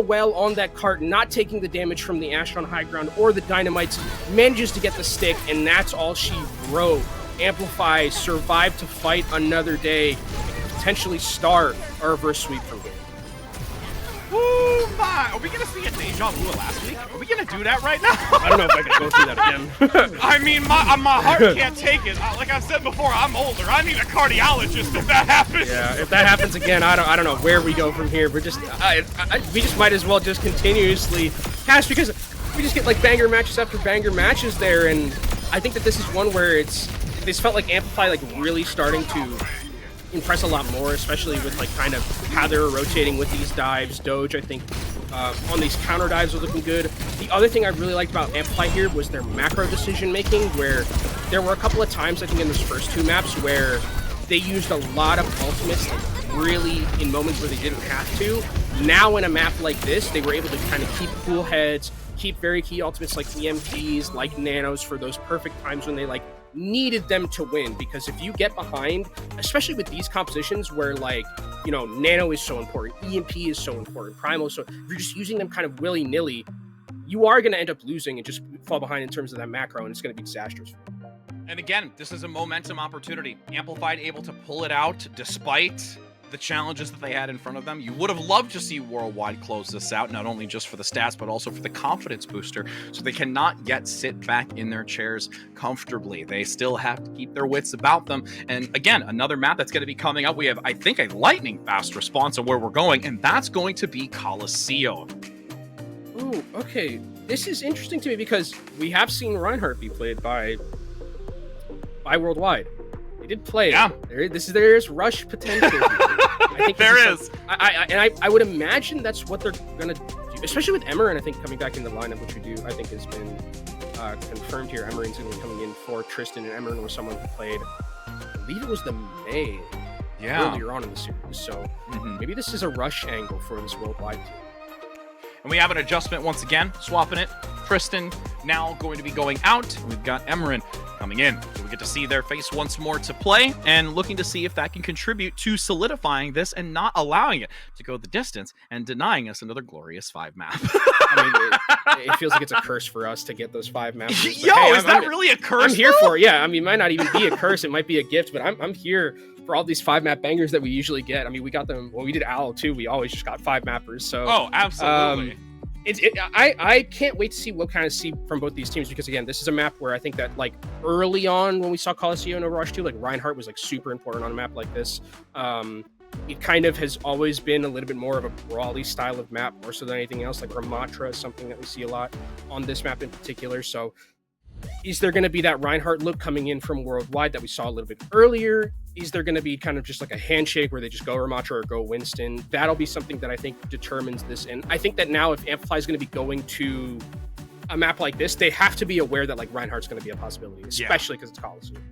well on that cart, not taking the damage from the Ash on high ground or the dynamites, manages to get the stick, and that's all she wrote. Amplify survived to fight another day, potentially start our reverse sweep from here. Oh my! Are we gonna see a deja vu of last week? Are we gonna do that right now? I don't know if I can go through that again. I mean, my heart can't take it. Like I said before, I'm older. I need a cardiologist if that happens. Yeah, if that happens again, I don't know where we go from here. We're just we just might as well just continuously cast, because we just get like banger matches after banger matches there, and I think that this is one where this felt like Amplify like really starting to impress a lot more, especially with like kind of how they're rotating with these dives. Doge, I think, on these counter dives was looking good. The other thing I really liked about Amplify here was their macro decision making, where there were a couple of times, I think in those first 2 maps, where they used a lot of ultimates, like really in moments where they didn't have to. Now in a map like this, they were able to kind of keep cool heads, keep very key ultimates like EMPs, like nanos for those perfect times when they like needed them to win. Because if you get behind, especially with these compositions where like, you know, nano is so important, EMP is so important, primal, so if you're just using them kind of willy-nilly, you are going to end up losing and just fall behind in terms of that macro, and it's going to be disastrous. And again, this is a momentum opportunity. Amplified able to pull it out despite the challenges that they had in front of them. You would have loved to see Worldwide close this out, not only just for the stats, but also for the confidence booster. So they cannot yet sit back in their chairs comfortably. They still have to keep their wits about them. And again, another map that's going to be coming up. We have, I think, a lightning fast response on where we're going, and that's going to be Coliseum. Ooh, okay. This is interesting to me because we have seen Reinhardt be played by Worldwide. They did play. Yeah. There's rush potential. I think there is. I would imagine that's what they're gonna do, especially with Emeren. I think coming back in the lineup, which we do, I think has been confirmed here. Emeren's gonna be coming in for Tristan, and Emeren was someone who played, I believe it was the May earlier on in the series. So maybe this is a rush angle for this Worldwide team. And we have an adjustment once again, swapping it. Tristan now going to be going out. We've got Emeren coming in. So we get to see their face once more to play and looking to see if that can contribute to solidifying this and not allowing it to go the distance and denying us another glorious 5 map. I mean, it feels like it's a curse for us to get those 5 maps. Yo, hey, is that really a curse? I'm here for it. Yeah, I mean, it might not even be a curse. It might be a gift, but I'm here for all these 5 map bangers that we usually get. I mean, we got them when we did Owl too. We always just got 5 mappers. So absolutely. I can't wait to see what kind of see from both these teams, because again, this is a map where I think that like early on when we saw Coliseum and Overwatch 2, like Reinhardt was like super important on a map like this. It kind of has always been a little bit more of a brawly style of map, more so than anything else. Like Ramatra is something that we see a lot on this map in particular. So is there going to be that Reinhardt look coming in from Worldwide that we saw a little bit earlier? Is there going to be kind of just like a handshake where they just go Ramatra or go Winston? That'll be something that I think determines this. And I think that now if Amplify is going to be going to a map like this, they have to be aware that like Reinhardt's going to be a possibility, especially because it's Coliseum.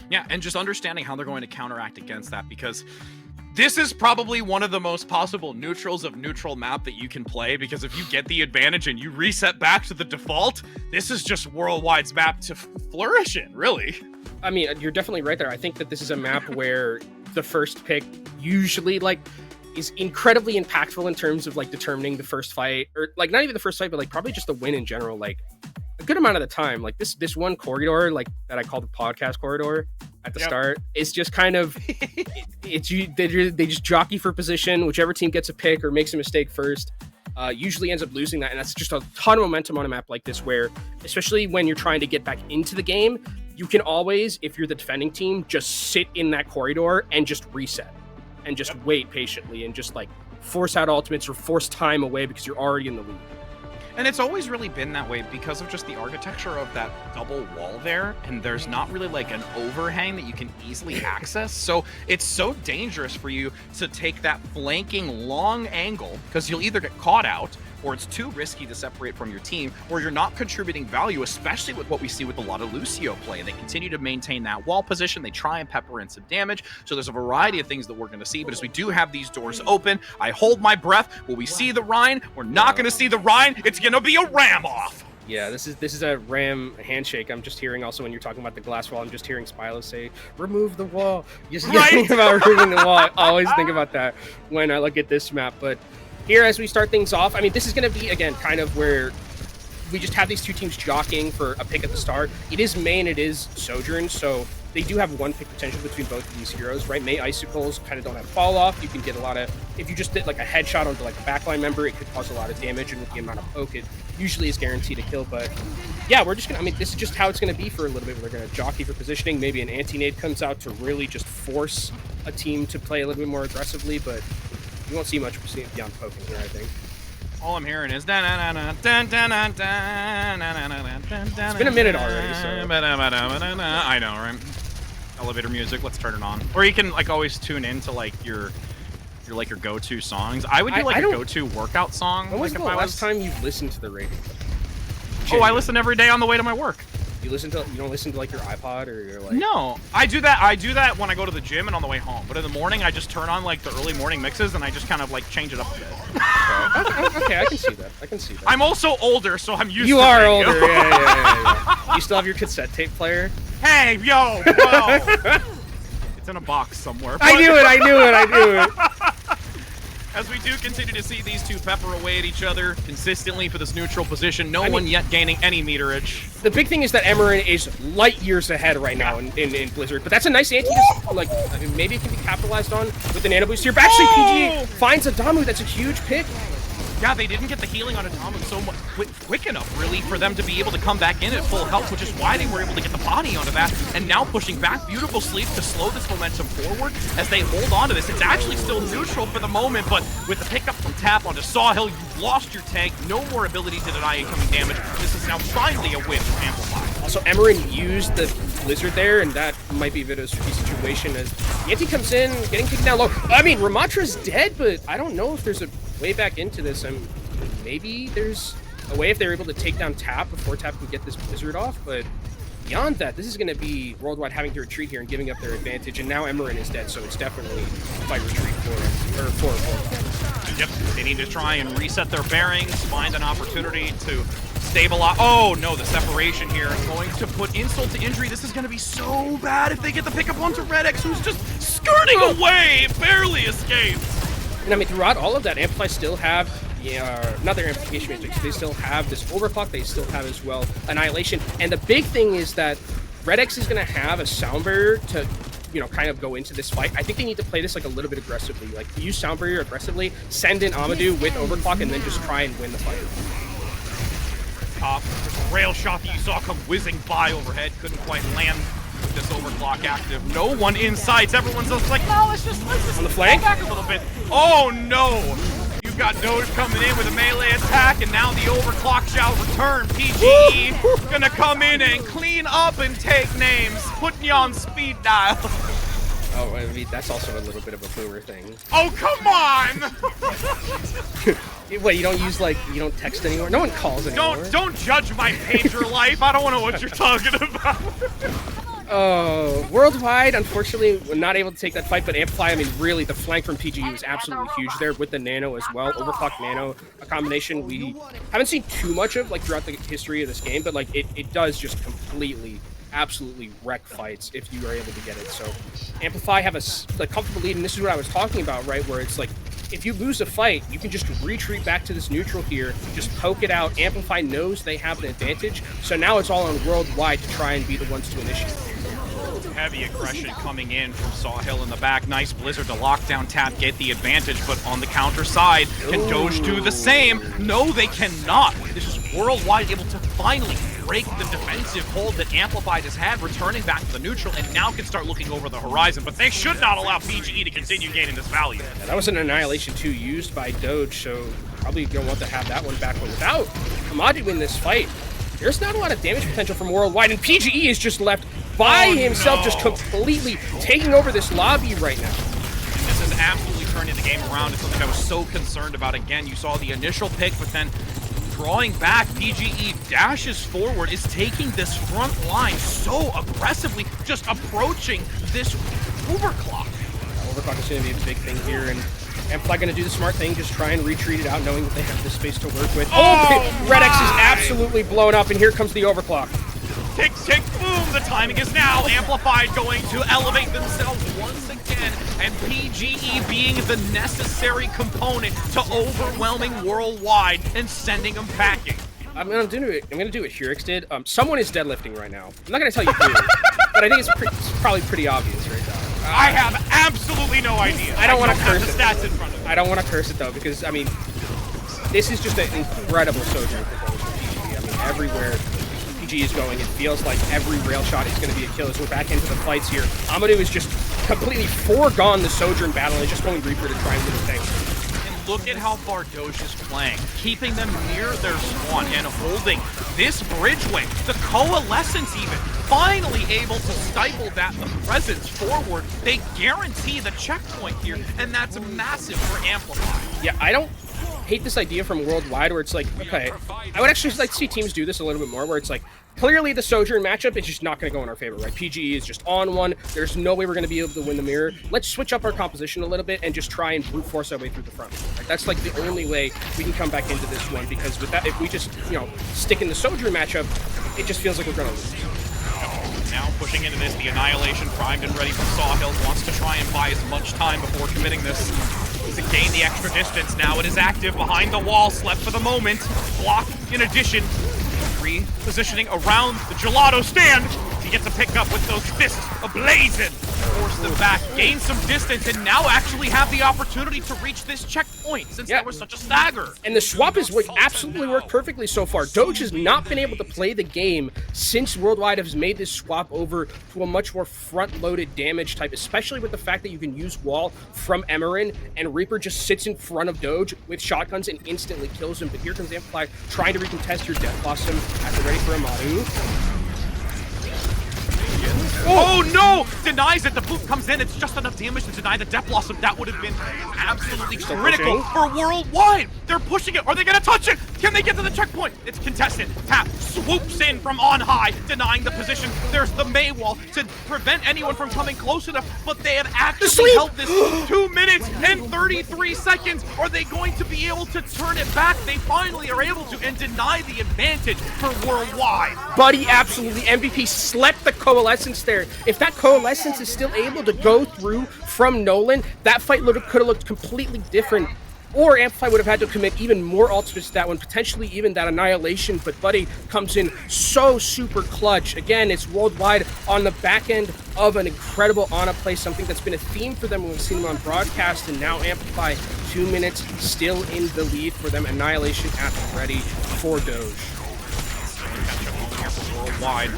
Yeah, and just understanding how they're going to counteract against that, because this is probably one of the most possible neutrals of neutral map that you can play, because if you get the advantage and you reset back to the default, this is just Worldwide's map to flourish in, really. I mean, you're definitely right there. I think that this is a map where the first pick usually like is incredibly impactful in terms of like determining the first fight, or like not even the first fight, but like probably just the win in general. Like a good amount of the time, like this one corridor, like that I call the podcast corridor at the start, is just kind of they just jockey for position. Whichever team gets a pick or makes a mistake first usually ends up losing that, and that's just a ton of momentum on a map like this, where especially when you're trying to get back into the game, you can always, if you're the defending team, just sit in that corridor and just reset and just wait patiently and just like force out ultimates or force time away because you're already in the lead. And it's always really been that way because of just the architecture of that double wall there, and there's not really like an overhang that you can easily access. So it's so dangerous for you to take that flanking long angle, because you'll either get caught out, or it's too risky to separate from your team, or you're not contributing value, especially with what we see with a lot of Lucio play. They continue to maintain that wall position. They try and pepper in some damage. So there's a variety of things that we're going to see. But as we do have these doors open, I hold my breath. Will we see the Rhine? We're not going to see the Rhine. It's going to be a ram off. Yeah, this is a ram handshake. I'm just hearing also when you're talking about the glass wall, I'm just hearing Spilo say, remove the wall. You just think about removing the wall. I always think about that when I look at this map. But here, as we start things off, I mean, this is going to be, again, kind of where we just have these two teams jockeying for a pick at the start. It is May and it is Sojourn, so they do have one pick potential between both of these heroes, right? May Icicles kind of don't have fall off. You can get a lot of, if you just did like a headshot onto like a backline member, it could cause a lot of damage, and with the amount of poke, it usually is guaranteed a kill. But yeah, we're just going to, I mean, this is just how it's going to be for a little bit. They're going to jockey for positioning. Maybe an anti-nade comes out to really just force a team to play a little bit more aggressively, but you won't see much beyond poking here, I think. All I'm hearing is it's been a minute already, so I know, right? Elevator music, let's turn it on. Or you can like always tune in to like your go-to songs. I would do like a go-to workout song. When was the last time you've listened to the radio? Oh, I listen every day on the way to my work. You don't listen to like your iPod or your like. No, I do that when I go to the gym and on the way home. But in the morning, I just turn on like the early morning mixes and I just kind of like change it up a bit. Okay, I can see that. I'm also older, so I'm used. You to are radio. older. Yeah. You still have your cassette tape player? Hey, yo, whoa. It's in a box somewhere. I knew it. As we do continue to see these two pepper away at each other consistently for this neutral position, no one yet gaining any meterage. The big thing is that Emerin is light years ahead right now in Blizzard, but that's a nice anti. Like, I mean, maybe it can be capitalized on with the nano boost here. But actually, PG finds Adamu. That's a huge pick. Yeah, they didn't get the healing on Adamu so much quick enough, really, for them to be able to come back in at full health, which is why they were able to get the body onto that. And now pushing back, beautiful sleep to slow this momentum forward as they hold on to this. It's actually still neutral for the moment, but with the pickup from Tap onto Sawhill, you've lost your tank. No more ability to deny incoming damage. This is now finally a win for Amplify. Also, Emerin used the Blizzard there, and that might be a bit of a tricky situation as Yanti comes in, getting taken down low. I mean, Ramatra's dead, but I don't know if there's a way back into this. Maybe there's a way if they're able to take down Tap before Tap can get this Blizzard off, but beyond that, this is going to be Worldwide having to retreat here and giving up their advantage, and now Emerin is dead, so it's definitely a fight retreat for Worldwide. Yep, they need to try and reset their bearings, find an opportunity to stabilize. Oh no, the separation here is going to put insult to injury. This is going to be so bad if they get the pickup onto Red X, who's just skirting away, barely escapes. And I mean, throughout all of that, Amplify still have, not their amplification matrix, they still have this overclock, they still have as well Annihilation. And the big thing is that Red X is going to have a sound barrier to, kind of go into this fight. I think they need to play this like a little bit aggressively, like use sound barrier aggressively, send in Amadou with overclock, and then just try and win the fight. There's a rail shot that you saw come whizzing by overhead, couldn't quite land with this overclock active. No one in sight. Everyone's just like, no, let's just on the flank back a little bit. Oh no! You've got Doge coming in with a melee attack, and now the overclock shall return. PGE gonna come in and clean up and take names, putting you on speed dial. Oh, I mean, that's also a little bit of a boomer thing. Oh, come on! Wait, you don't text anymore? No one calls anymore. Don't judge my pager life. I don't know what you're talking about. Worldwide, unfortunately, we're not able to take that fight, but Amplify, I mean, really, the flank from PGE was absolutely huge there with the Nano as well. Overclock Nano, a combination we haven't seen too much of, like, throughout the history of this game, but, like, it does just completely, absolutely wreck fights if you are able to get it. So Amplify have a comfortable lead, and this is what I was talking about, right, where it's like, if you lose a fight, you can just retreat back to this neutral here, just poke it out. Amplify knows they have an advantage, so now it's all on Worldwide to try and be the ones to initiate. Heavy aggression coming in from Sawhill in the back. Nice Blizzard to lock down Tap, get the advantage, but on the counter side, can Doge do the same? No, they cannot. This is Worldwide able to finally break the defensive hold that Amplified has had, returning back to the neutral, and now can start looking over the horizon, but they should not allow PGE to continue gaining this value. Yeah, that was an Annihilation 2 used by Doge, so probably going to want to have that one back, but without Amadou in this fight, there's not a lot of damage potential from Worldwide, and PGE is just left by himself, just completely taking over this lobby right now. This is absolutely turning the game around. It's something I was so concerned about. Again, you saw the initial pick, but then drawing back, PGE dashes forward, is taking this front line so aggressively, just approaching this overclock. Overclock is going to be a big thing here, and Amplify going to do the smart thing, just try and retreat it out, knowing that they have this space to work with. Red X is absolutely blown up, and here comes the overclock. Tick, tick, boom! The timing is now. Amplified going to elevate themselves once again, and PGE being the necessary component to overwhelming Worldwide and sending them packing. I'm gonna do it. Hurix did. Someone is deadlifting right now. I'm not gonna tell you who, but I think it's probably pretty obvious right now. I have absolutely no idea. I don't want to curse the stats in front of me. I don't want to curse it though, because I mean, this is just an incredible Sojourn performance from PGE. I mean, everywhere PGE is going, it feels like every rail shot is going to be a kill. As we're back into the fights here, Amadou is just completely foregone the Sojourn battle and is just going Reaper to try and win the tank. And look at how far Doge is playing, keeping them near their spawn and holding this bridgeway. The Coalescence even finally able to stifle that presence forward. They guarantee the checkpoint here, and that's massive for Amplify. Yeah, I don't hate this idea from Worldwide where it's like, okay, I would actually like to see teams do this a little bit more where it's like, clearly the Sojourn matchup is just not going to go in our favor, right? PGE is just on one. There's no way we're going to be able to win the mirror. Let's switch up our composition a little bit and just try and brute force our way through the front. Right? That's like the only way we can come back into this one, because with that, if we just, you know, stick in the Sojourn matchup, it just feels like we're going to lose. Now pushing into this, the Annihilation primed and ready from Sawhill, wants to try and buy as much time before committing this. To gain the extra distance, now it is active behind the wall, slept for the moment. Block in addition, repositioning around the gelato stand. He gets a pickup with those fists ablazing. Force them back, gain some distance, and now actually have the opportunity to reach this checkpoint since there was such a stagger. And the swap has absolutely worked perfectly so far. Doge has not been able to play the game since Worldwide has made this swap over to a much more front-loaded damage type, especially with the fact that you can use wall from Emerin, and Reaper just sits in front of Doge with shotguns and instantly kills him. But here comes Amplify trying to recontest your Death Blossom after ready for Amadu. Oh no! Denies it. The boot comes in. It's just enough damage to deny the Death Blossom. That would have been absolutely critical for Worldwide. They're pushing it. Are they going to touch it? Can they get to the checkpoint? It's contested. Tap swoops in from on high, denying the position. There's the May wall to prevent anyone from coming close enough, but they have actually held this 2 minutes and 33 seconds. Are they going to be able to turn it back? They finally are able to and deny the advantage for Worldwide. Buddy, absolutely. MVP slept the Coalescence there. If that Coalescence is still able to go through from Nolan, that fight could have looked completely different. Or Amplify would have had to commit even more ultimates to that one, potentially even that Annihilation, but Buddy comes in so super clutch. Again, it's Worldwide on the back end of an incredible Ana play, something that's been a theme for them when we've seen them on broadcast, and now Amplify 2 minutes still in the lead for them. Annihilation at the ready for Doge. Worldwide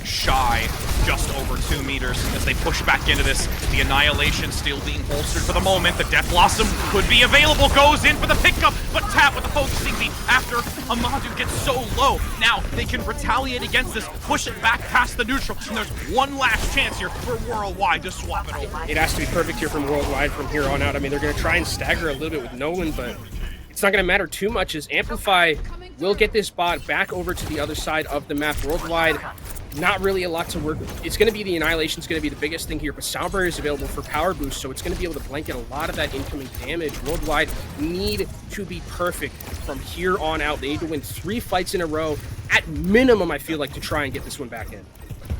shy just over 2 meters as they push back into this. The Annihilation still being holstered for the moment. The Death Blossom could be available, goes in for the pickup, but Tap with the focusing beat after Amadu gets so low. Now they can retaliate against this, push it back past the neutral, and there's one last chance here for Worldwide to swap it over. It has to be perfect here from Worldwide from here on out. I mean, they're going to try and stagger a little bit with Nolan, but it's not going to matter too much as Amplify will get this bot back over to the other side of the map. Worldwide, not really a lot to work with. It's going to be the Annihilation is going to be the biggest thing here, but Sound Barrier is available for power boost, so it's going to be able to blanket a lot of that incoming damage. Worldwide need to be perfect from here on out. They need to win 3 fights in a row at minimum, I feel like, to try and get this one back in.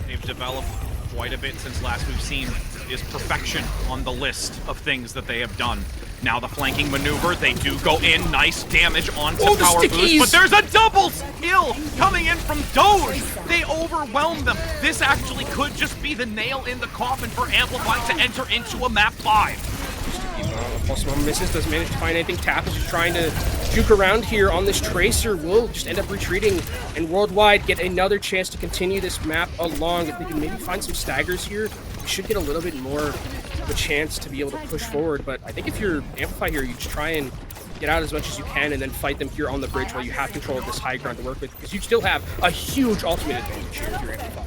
They've developed quite a bit since last we've seen is perfection on the list of things that they have done. Now the flanking maneuver, they do go in, nice damage onto power boost, but there's a double kill coming in from Doge. They overwhelm them. This actually could just be the nail in the coffin for Amplify to enter into a map 5. Pulse Mom misses, doesn't manage to find anything. Tap is just trying to juke around here on this Tracer, will just end up retreating, and Worldwide get another chance to continue this map along. If they can maybe find some staggers here, we should get a little bit more of a chance to be able to push forward. But I think if you're Amplify here, you just try and get out as much as you can and then fight them here on the bridge while you have control of this high ground to work with, because you still have a huge ultimate advantage here if you're Amplify.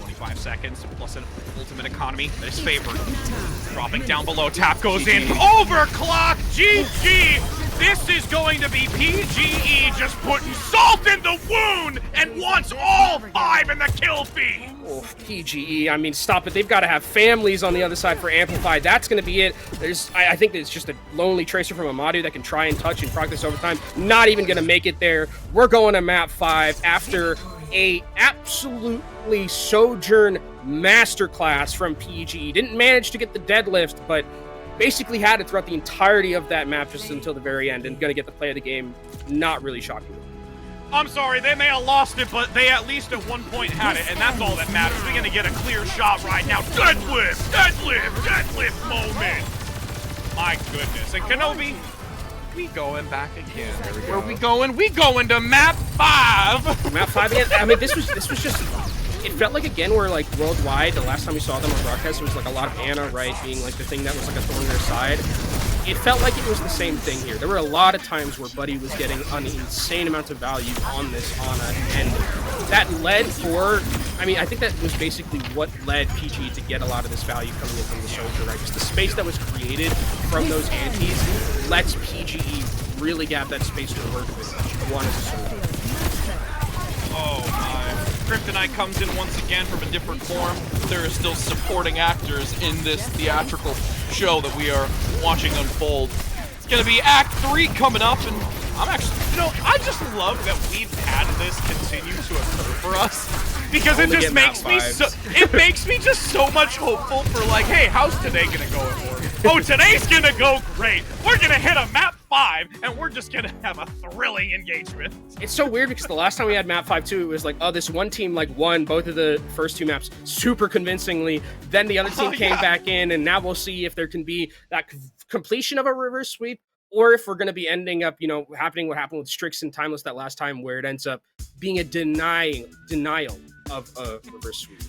25 seconds plus an ultimate economy that is favored. Dropping down below, Tap goes in, overclock, GG! This is going to be PGE just putting salt in the wound and wants all 5 in the kill feed! Oh, PGE, I mean, stop it. They've got to have families on the other side for Amplify. That's going to be it. I think it's just a lonely Tracer from Amadu that can try and touch and progress over time. Not even going to make it there. We're going to map 5 after a absolutely Sojourn masterclass from PGE. Didn't manage to get the deadlift, but basically had it throughout the entirety of that map just until the very end, and going to get the play of the game. Not really shocking. I'm sorry, they may have lost it, but they at least at one point had it, and that's all that matters. We're going to get a clear shot right now. Deadlift, deadlift, deadlift moment. My goodness. And Kenobi, we going back again. Where we going? We going to map 5. Map 5 again. I mean, this was just, it felt like, again, where like Worldwide, the last time we saw them on broadcast, it was like a lot of Ana, right, being like the thing that was like a thorn in their side. it felt like it was the same thing here. There were a lot of times where Buddy was getting an insane amount of value on this Ana, and that led for, I mean, I think that was basically what led PG to get a lot of this value coming in from the Soldier, right? Just the space that was created from those antis lets PGE really have that space to work with one as a Soldier. Oh my. Kryptonite comes in once again from a different form. There are still supporting actors in this theatrical show that we are watching unfold. It's gonna be Act 3 coming up, and I'm actually, I just love that we've had this continue to occur for us. Because it just makes me just so much hopeful for like, hey, how's today gonna go at work? Oh, today's gonna go great. We're gonna hit a map 5, and we're just gonna have a thrilling engagement. It's so weird because the last time we had map 5 too, it was like, oh, this one team like won both of the first 2 maps super convincingly. Then the other team came back in, and now we'll see if there can be that completion of a reverse sweep, or if we're going to be ending up, happening what happened with Strix and Timeless that last time, where it ends up being a denial of a reverse sweep.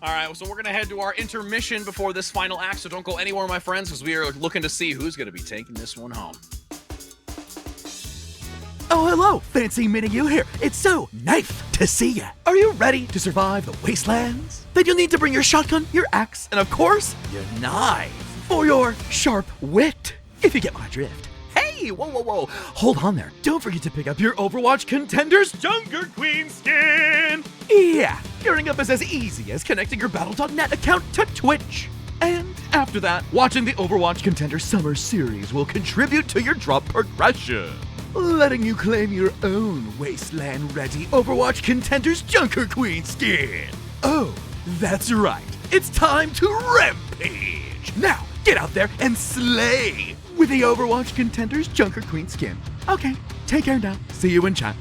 All right, so we're going to head to our intermission before this final act, so don't go anywhere, my friends, because we are looking to see who's going to be taking this one home. Oh, hello, Fancy Meeting you here. It's so nice to see ya. Are you ready to survive the wastelands? Then you'll need to bring your shotgun, your axe, and of course, your knife for your sharp wit, if you get my drift. Hey, whoa. Hold on there. Don't forget to pick up your Overwatch Contenders Junker Queen skin. Yeah, gearing up is as easy as connecting your Battle.net account to Twitch. And after that, watching the Overwatch Contenders Summer Series will contribute to your drop progression, letting you claim your own Wasteland-ready Overwatch Contenders Junker Queen skin. Oh, that's right. It's time to rampage. Now, get out there and slay with the Overwatch Contenders Junker Queen skin. Okay, take care now. See you in chat.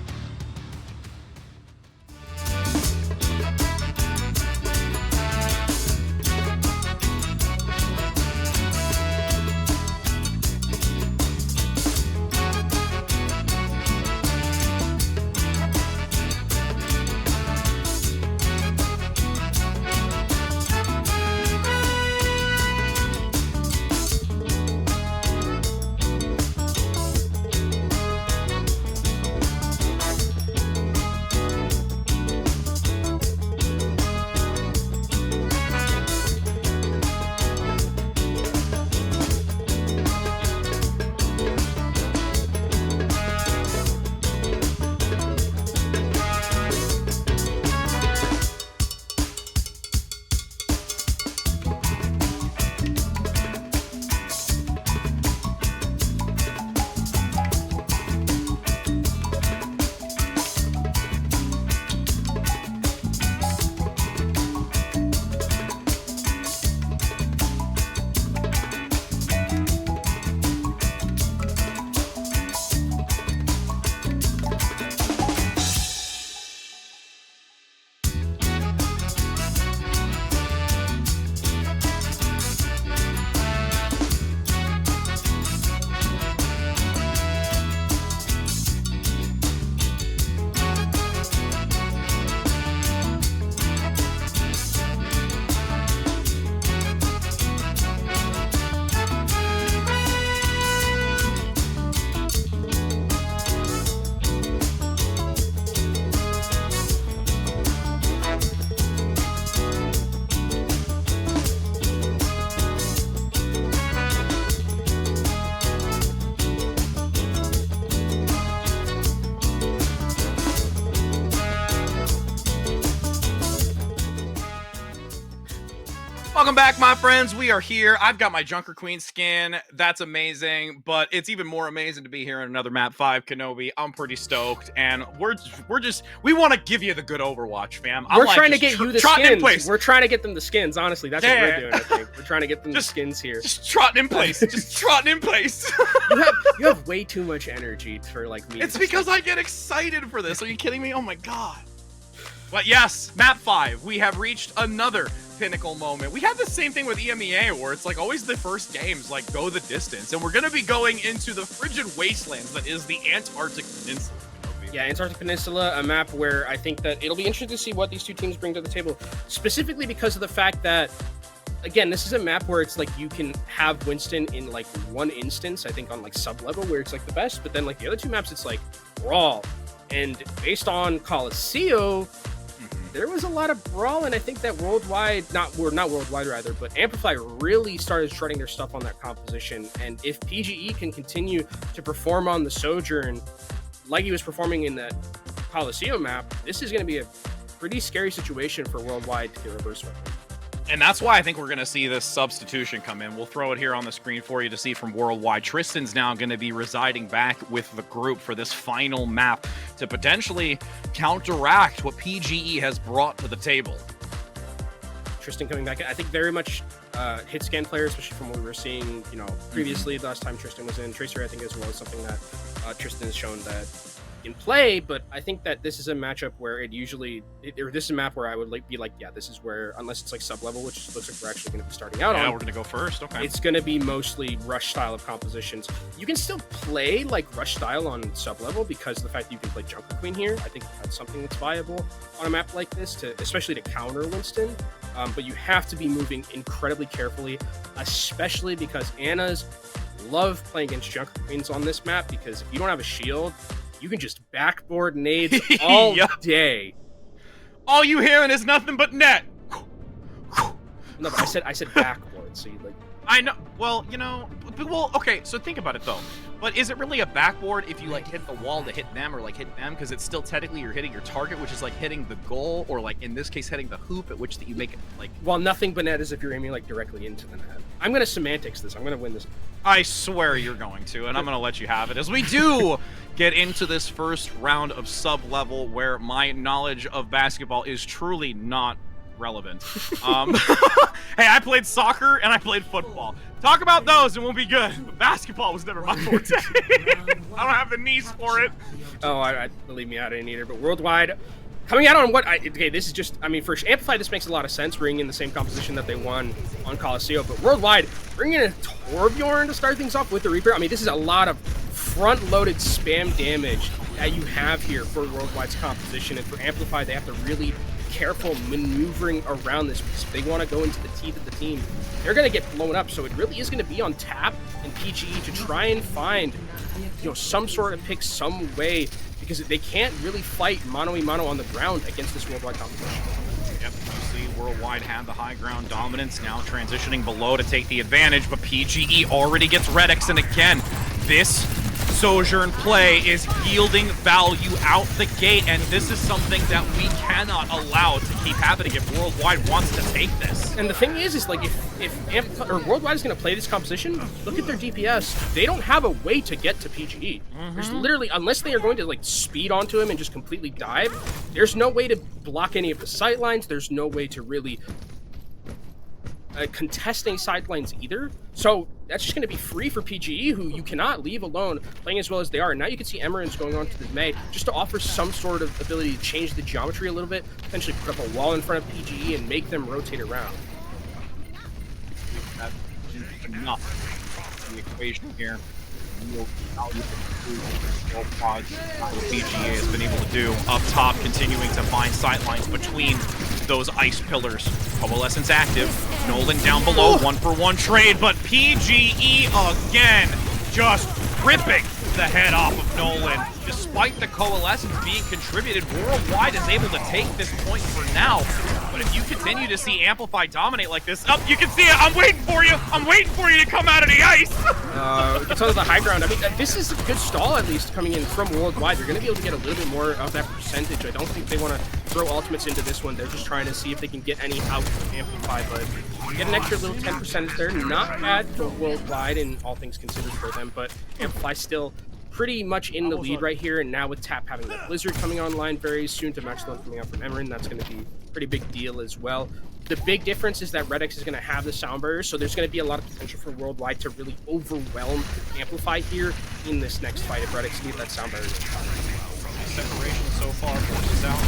Welcome back, my friends. We are here. I've got my Junker Queen skin. That's amazing, but it's even more amazing to be here in another map 5 Kenobi. I'm pretty stoked, and we want to give you the good Overwatch, fam. We're trying to get you the skins. We're trying to get them the skins, honestly. That's what we're doing, I think. We're trying to get them the skins here. Just trotting in place. Just trotting in place. You have way too much energy for, like, me. It's because I get excited for this. Are you kidding me? Oh my god. But yes, map 5. We have reached another pinnacle moment. We had the same thing with EMEA, where it's like always the first games like go the distance, and we're going to be going into the frigid wastelands that is the Antarctic Peninsula. Yeah, Antarctic Peninsula, a map where I think that it'll be interesting to see what these two teams bring to the table, specifically because of the fact that again, this is a map where it's like you can have Winston in like one instance, I think on like sub level where it's like the best, but then like the other two maps, it's like brawl. And based on Coliseum, there was a lot of brawl, and I think that Worldwide, not Worldwide rather, but Amplify really started shredding their stuff on that composition. And if PGE can continue to perform on the Sojourn like he was performing in that Coliseum map, this is going to be a pretty scary situation for Worldwide to get reverse weapon. And that's why I think we're going to see this substitution come in. We'll throw it here on the screen for you to see from Worldwide. Tristan's now going to be residing back with the group for this final map to potentially counteract what PGE has brought to the table. Tristan coming back, I think very much hit scan player, especially from what we were seeing, previously. The last time Tristan was in Tracer, I think as well is something that Tristan has shown that in play, but I think that this is a matchup where this is a map where I would be like, yeah, this is where, unless it's like sub-level, which looks like we're actually going to be starting out on. Yeah, we're going to go first, okay. It's going to be mostly rush style of compositions. You can still play like rush style on sub-level because of the fact that you can play Junker Queen here. I think that's something that's viable on a map like this, especially to counter Winston. But you have to be moving incredibly carefully, especially because Annas love playing against Junker Queens on this map, because if you don't have a shield, you can just backboard nades all day. All you hearing is nothing but net. No, but I said backboard, so you like. I know. Well, okay. So think about it though. But is it really a backboard if you like hit the wall to hit them, or like hit them? Because it's still technically you're hitting your target, which is like hitting the goal, or like in this case hitting the hoop at which that you make it like. Well, nothing but net is if you're aiming like directly into the net. I'm gonna semantics this. I'm gonna win this. I swear you're going to, and I'm gonna let you have it as we do get into this first round of sub-level where my knowledge of basketball is truly not relevant. Hey, I played soccer and I played football. Talk about those and we'll be good. But basketball was never my forte. I don't have the knees for it. Oh, I believe me, I didn't either. But Worldwide, coming out on this is just, for Amplify, this makes a lot of sense, bringing in the same composition that they won on Coliseum. But Worldwide, bringing in a Torbjorn to start things off with the Reaper. This is a lot of front-loaded spam damage that you have here for Worldwide's composition. And for Amplify, they have to really careful maneuvering around this because if they want to go into the teeth of the team, they're going to get blown up. So it really is going to be on tap and PGE to try and find some sort of pick, some way, because they can't really fight mano-a-mano on the ground against this Worldwide competition. Yep, you see Worldwide have the high ground dominance, now transitioning below to take the advantage, but PGE already gets Redix, and again, this Sojourn play is yielding value out the gate, and this is something that we cannot allow to keep happening if Worldwide wants to take this. And the thing is like if Worldwide is going to play this composition, look at their DPS. They don't have a way to get to PGE. There's literally, unless they are going to like speed onto him and just completely dive, there's no way to block any of the sight lines. There's no way to really contesting sidelines either. So that's just going to be free for PGE, who you cannot leave alone playing as well as they are. And now you can see Emerins going on to the May just to offer some sort of ability to change the geometry a little bit, potentially put up a wall in front of PGE and make them rotate around. That's enough. The equation here. PGA has been able to do up top, continuing to find sightlines between those ice pillars. Coalescence active. Nolan down below, 1-for-1 trade, but PGE again just ripping the head off of Nolan. Despite the Coalescence being contributed, Worldwide is able to take this point for now. But if you continue to see Amplify dominate like this, you can see it. I'm waiting for you. I'm waiting for you to come out of the ice. Because of the high ground, this is a good stall at least coming in from Worldwide. They're going to be able to get a little bit more of that percentage. I don't think they want to throw ultimates into this one. They're just trying to see if they can get any out of Amplify, but get an extra little 10% there. Not bad for Worldwide in all things considered for them, but Amplify still pretty much in the lead right here. And now with Tap having the Blizzard coming online very soon to match the one coming out from Emerin, that's going to be a pretty big deal as well. The big difference is that Redix is going to have the sound barrier, so there's going to be a lot of potential for Worldwide to really overwhelm Amplify here in this next fight if Redix needs that sound barrier. Separation so far forces out.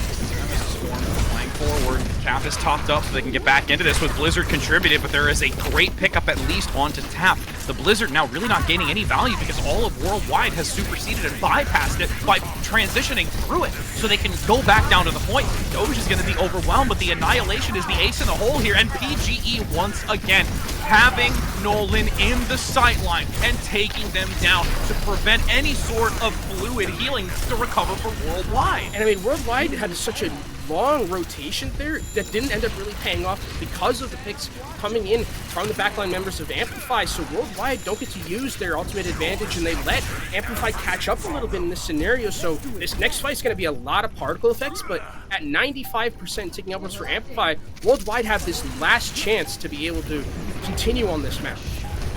Storm flying forward. Cap is topped up so they can get back into this with Blizzard contributed, but there is a great pickup at least onto Tap. The Blizzard now really not gaining any value because all of Worldwide has superseded and bypassed it by transitioning through it. So they can go back down to the point. Doge is going to be overwhelmed, but the Annihilation is the ace in the hole here. And PGE once again having Nolan in the sightline and taking them down to prevent any sort of fluid healing to recover for Worldwide. And I mean, Worldwide had such a long rotation there that didn't end up really paying off because of the picks coming in from the backline members of Amplify. So Worldwide don't get to use their ultimate advantage, and they let Amplify catch up a little bit in this scenario. So this next fight is going to be a lot of particle effects, but at 95% ticking upwards for Amplify, Worldwide have this last chance to be able to continue on this map.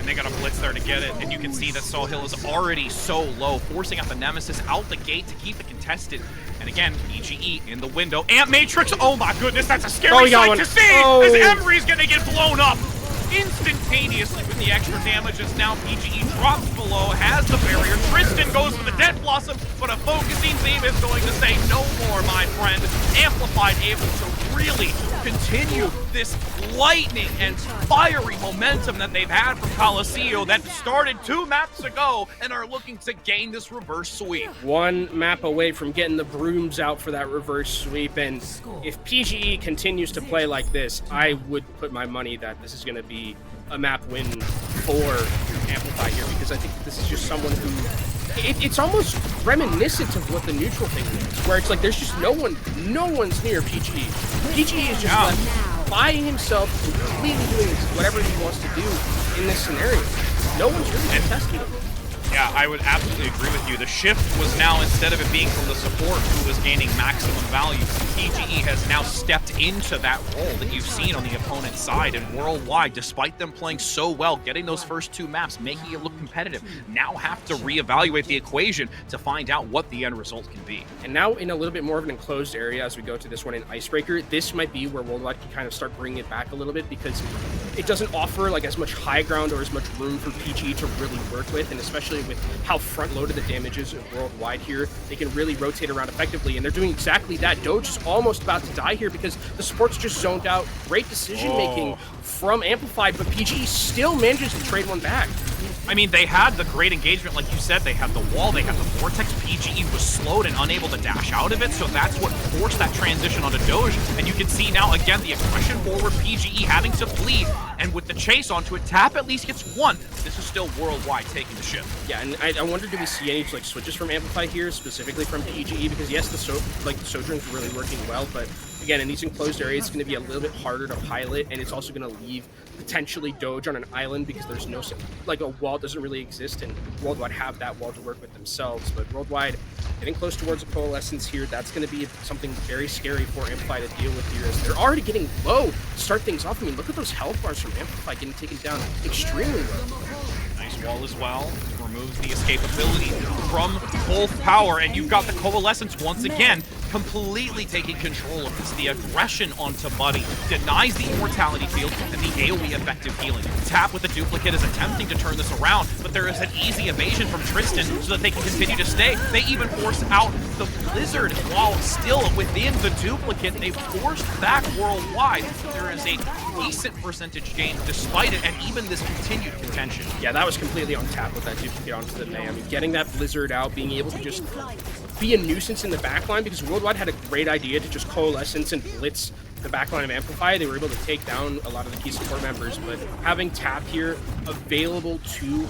They got a blitz there to get it, and you can see that Saw Hill is already so low, forcing out the Nemesis out the gate to keep it contested. And again, EGE in the window. Amp Matrix, oh my goodness, that's a scary sight to see! As Embry's gonna get blown up instantaneously with the extra damage as now PGE drops below, has the barrier. Tristan goes for the Death Blossom, but a focusing team is going to say no more, my friend. Amplified able to really continue this lightning and fiery momentum that they've had from Coliseum that started 2 maps ago and are looking to gain this reverse sweep. 1 map away from getting the brooms out for that reverse sweep, and if PGE continues to play like this, I would put my money that this is going to be a map win for Amplify here, because I think that this is just someone who it's almost reminiscent of what the neutral thing was, where it's like there's just no one's near PGE. PGE is just left by himself, completely doing whatever he wants to do in this scenario. No one's really contesting him. Yeah, I would absolutely agree with you. The shift was now, instead of it being from the support who was gaining maximum value, PGE has now stepped into that role that you've seen on the opponent's side. And Worldwide, despite them playing so well, getting those first 2 maps, making it look competitive, now have to reevaluate the equation to find out what the end result can be. And now in a little bit more of an enclosed area as we go to this one in Icebreaker, this might be where Worldwide can kind of start bringing it back a little bit, because it doesn't offer like as much high ground or as much room for PGE to really work with, and especially with how front-loaded the damage is Worldwide here, they can really rotate around effectively, and they're doing exactly that. Doge is almost about to die here because the support's just zoned out. Great decision-making from Amplify, but PGE still manages to trade one back. I mean, they had the great engagement, like you said. They had the wall, they had the vortex. PGE was slowed and unable to dash out of it, so that's what forced that transition onto Doge. And you can see now, again, the aggression forward, PGE having to flee, and with the chase onto it, Tap at least gets 1. This is still Worldwide taking the ship. Yeah, and I wonder, do we see any like switches from Amplify here, specifically from PGE? Because yes, the Sojourn's really working well, but again, in these enclosed areas, it's going to be a little bit harder to pilot, and it's also going to leave potentially Doge on an island because there's no, like, a wall doesn't really exist, and Worldwide have that wall to work with themselves. But Worldwide getting close towards a coalescence here, that's going to be something very scary for Amplify to deal with here, as they're already getting low to start things off. I mean, look at those health bars from Amplify getting taken down extremely low. Nice wall as well. Removes the escapability from both power, and you've got the coalescence once again completely taking control of this. The aggression onto Buddy denies the immortality field and the AoE effective healing. Tap with the duplicate is attempting to turn this around, but there is an easy evasion from Tristan so that they can continue to stay. They even force out the Blizzard while still within the duplicate. They forced back Worldwide. There is a decent percentage gain despite it, and even this continued contention. Yeah, that was completely on Tap with that duplicate onto the May. I mean, getting that Blizzard out, being able to just be a nuisance in the backline, because Worldwide had a great idea to just coalescence and blitz the backline of Amplify. They were able to take down a lot of the key support members, but having Tap here available to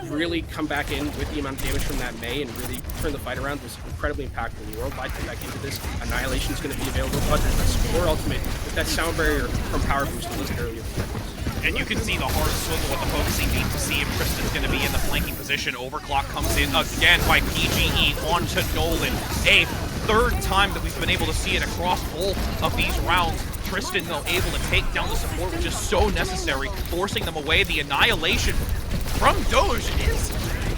really come back in with the amount of damage from that May and really turn the fight around was incredibly impactful. Worldwide come back into this. Annihilation is going to be available, but there's that support ultimate with that sound barrier from Power Boost listed earlier. And you can see the hard swivel with the focusing beam to see if Tristan's going to be in the flanking position. Overclock comes in again by PGE onto Nolan. A 3rd time that we've been able to see it across both of these rounds. Tristan, though, able to take down the support, which is so necessary, forcing them away. The Annihilation from Doge is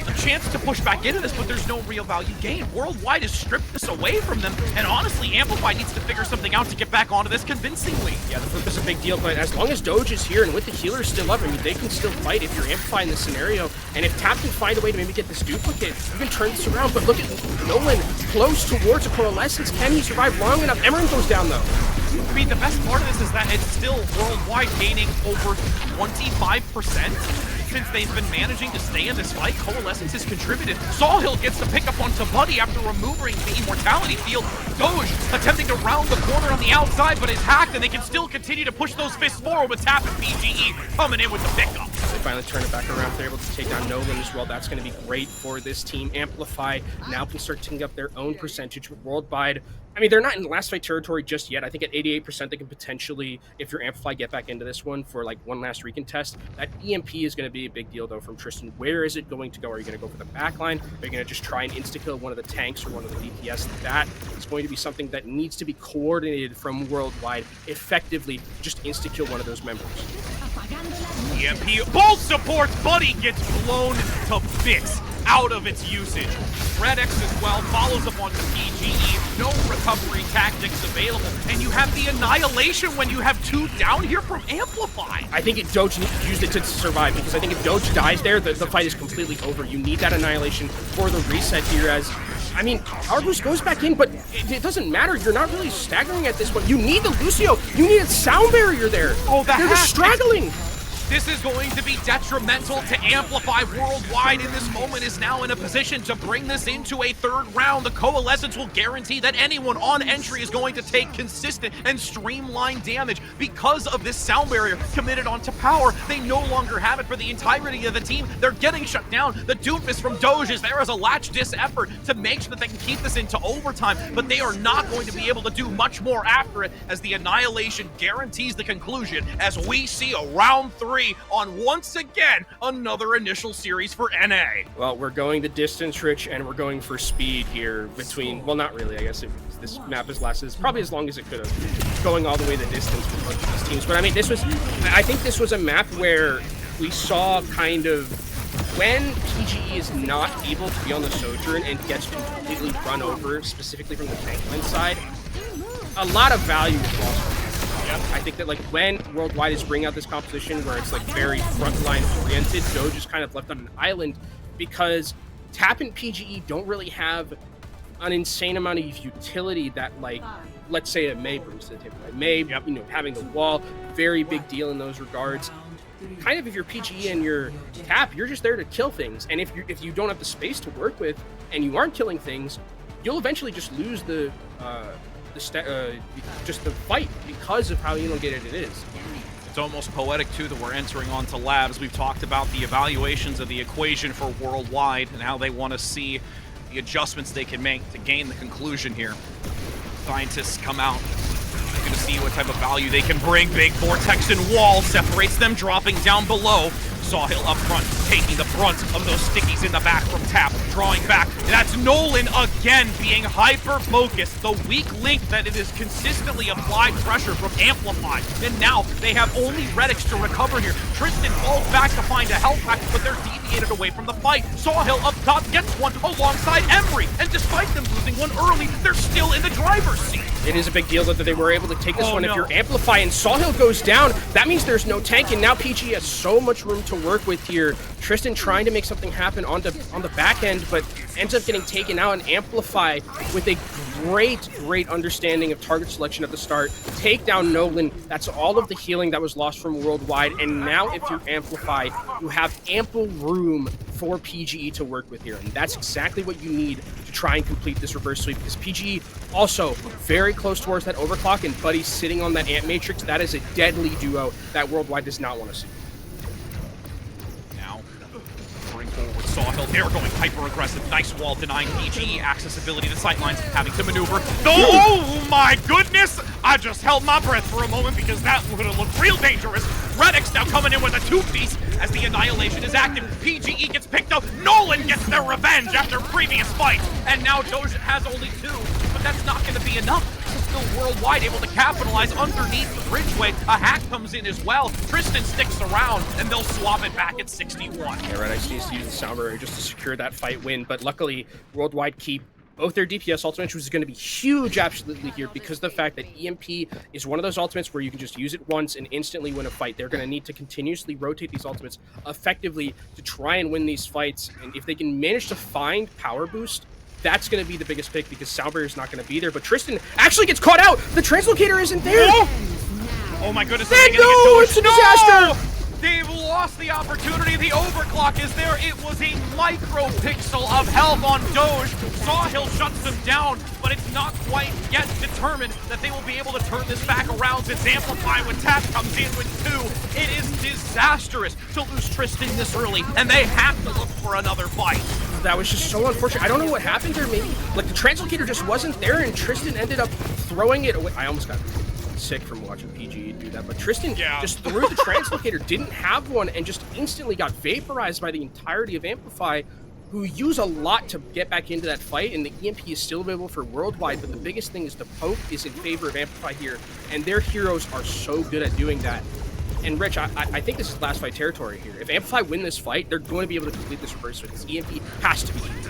a chance to push back into this, but there's no real value gain. Worldwide has stripped this away from them, and honestly, Amplify needs to figure something out to get back onto this convincingly. Yeah, the flip is a big deal, but as long as Doge is here and with the healer still up, I mean, they can still fight if you're Amplify in this scenario, and if Tap can find a way to maybe get this duplicate, you can turn this around. But look at Nolan close towards a coalescence. Can he survive long enough? Emerin goes down, though. I mean, the best part of this is that it's still Worldwide gaining over 25% since they've been managing to stay in this fight, Coalescence has contributed. Sawhill gets to pick up onto Buddy after removing the Immortality Field. Doge attempting to round the corner on the outside, but is hacked, and they can still continue to push those fists forward with Tap and PGE coming in with the pickup. They finally turn it back around. They're able to take down Nolan as well. That's going to be great for this team. Amplify now can start taking up their own percentage with Worldwide. I mean, they're not in the last fight territory just yet. I think at 88%, they can potentially, if you're Amplify, get back into this one for like one last recontest. That EMP is going to be a big deal, though, from Tristan. Where is it going to go? Are you going to go for the backline? Are you going to just try and insta-kill one of the tanks or one of the DPS? That is going to be something that needs to be coordinated from Worldwide effectively. Just insta-kill one of those members. EMP both supports. Buddy gets blown to bits out of its usage. Red X as well follows up onto PGE. No recovery tactics available. And you have the Annihilation when you have 2 down here from Amplify. I think Doge used it to survive, because I think if Doge dies there, the fight is completely over. You need that Annihilation for the reset here, as I mean, Power Boost goes back in, but it doesn't matter. You're not really staggering at this point. You need the Lucio. You need a sound barrier there. Oh, they're just straggling. This is going to be detrimental to Amplify. Worldwide in this moment is now in a position to bring this into a 3rd round. The Coalescence will guarantee that anyone on entry is going to take consistent and streamlined damage because of this sound barrier committed onto Power. They no longer have it for the entirety of the team. They're getting shut down. The Doomfist from Doge is there as a latch-dis effort to make sure that they can keep this into overtime, but they are not going to be able to do much more after it, as the Annihilation guarantees the conclusion as we see a round 3 on once again another initial series for NA. Well, we're going the distance, Rich, and we're going for speed here between, well, not really, I guess this map has lasted probably as long as it could have, going all the way the distance with both of these teams. But I mean, I think this was a map where we saw kind of when PGE is not able to be on the Sojourn and gets completely run over, specifically from the tankline side, a lot of value is lost. I think that like when Worldwide is bringing out this composition where it's like very frontline oriented, Doge is kind of left on an island because Tap and PGE don't really have an insane amount of utility that, like, let's say a May brings to the table. Right? May, you know, having the wall, very big deal in those regards. Kind of if you're PGE and you're Tap, you're just there to kill things. And if you don't have the space to work with and you aren't killing things, you'll eventually just lose just the fight because of how elongated it is. It's almost poetic, too, that we're entering onto labs. We've talked about the evaluations of the equation for Worldwide and how they want to see the adjustments they can make to gain the conclusion here. Scientists come out. They're going to see what type of value they can bring. Big Vortex and Wall separates them, dropping down below. Sawhill up front, taking the brunt of those stickies in the back from Tap, drawing back. That's Nolan again being hyper-focused. The weak link that it is consistently applied pressure from Amplify. And now they have only Redix to recover here. Tristan falls back to find a health pack, but they're deviated away from the fight. Sawhill up top gets one alongside Emery. And despite them losing one early, they're still in the driver's seat. It is a big deal that they were able to take this one. No. If you're Amplify and Sawhill goes down, that means there's no tank, and now PG has so much room to work with here. Tristan trying to make something happen on the back end, but ends up getting taken out, and Amplify with a great understanding of target selection at the start. Take down Nolan. That's all of the healing that was lost from Worldwide, and now if you Amplify, you have ample room for PGE to work with here, and that's exactly what you need to try and complete this reverse sweep, because PGE also very close towards that overclock, and Buddy sitting on that Ant Matrix. That is a deadly duo that Worldwide does not want to see. Forward Sawhill, they're going hyper-aggressive. Nice wall denying PGE accessibility to sightlines, having to maneuver. Oh my goodness! I just held my breath for a moment because that would have looked real dangerous. Redix now coming in with a 2-piece as the Annihilation is active. PGE gets picked up. Nolan gets their revenge after previous fight. And now Doge has only 2, but that's not going to be enough. Still Worldwide able to capitalize underneath the bridgeway. A hack comes in as well. Tristan sticks around, and they'll swap it back at 61. Yeah, Redix needs to use the sound barrier just to secure that fight win, but luckily Worldwide keep both their DPS ultimates, which is going to be huge absolutely here because of the fact that EMP is one of those ultimates where you can just use it once and instantly win a fight. They're going to need to continuously rotate these ultimates effectively to try and win these fights, and if they can manage to find Power Boost, that's going to be the biggest pick because sound barrier is not going to be there. But Tristan actually gets caught out. The translocator isn't there. Oh my goodness! No, it's a disaster. They've lost the opportunity. The overclock is there. It was a micro pixel of health on Doge. Sawhill shuts them down, but it's not quite yet determined that they will be able to turn this back around since Amplify when Tap comes in with 2. It is disastrous to lose Tristan this early, and they have to look for another fight. That was just so unfortunate. I don't know what happened there. Maybe like the translocator just wasn't there, and Tristan ended up throwing it away. I almost got sick from watching PGE do that, but Tristan just threw the translocator, didn't have one, and just instantly got vaporized by the entirety of Amplify, who use a lot to get back into that fight, and the EMP is still available for Worldwide, but the biggest thing is the poke is in favor of Amplify here, and their heroes are so good at doing that. And Rich, I think this is last fight territory here. If Amplify win this fight, they're going to be able to complete this reverse, so this EMP has to be easy.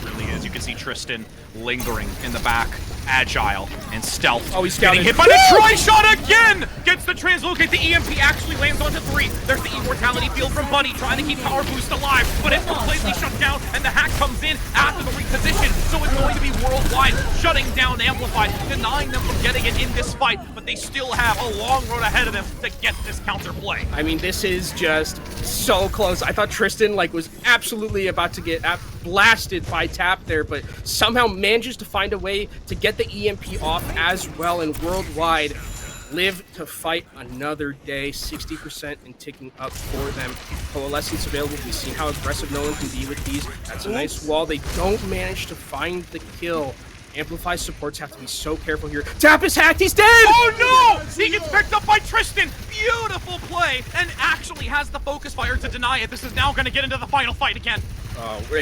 Really is. You can see Tristan lingering in the back, agile and stealth. Oh, he's scouting. Getting hit by the tri-shot again! Gets the translocate. The EMP actually lands onto 3. There's the immortality field from Bunny trying to keep Power Boost alive, but it's completely shut down, and the hack comes in after the reposition, so it's going to be Worldwide shutting down Amplify, denying them from getting it in this fight, but they still have a long road ahead of them to get this counterplay. I mean, this is just so close. I thought Tristan was absolutely about to get blasted by Tap there, but somehow manages to find a way to get the EMP off as well, and Worldwide live to fight another day. 60% and ticking up for them. Coalescence available. We've seen how aggressive Nolan can be with these. That's a nice wall. They don't manage to find the kill. Amplify supports have to be so careful here. Tap is hacked. He's dead! Oh no! He gets picked up by Tristan. Beautiful play, and actually has the focus fire to deny it. This is now going to get into the final fight again.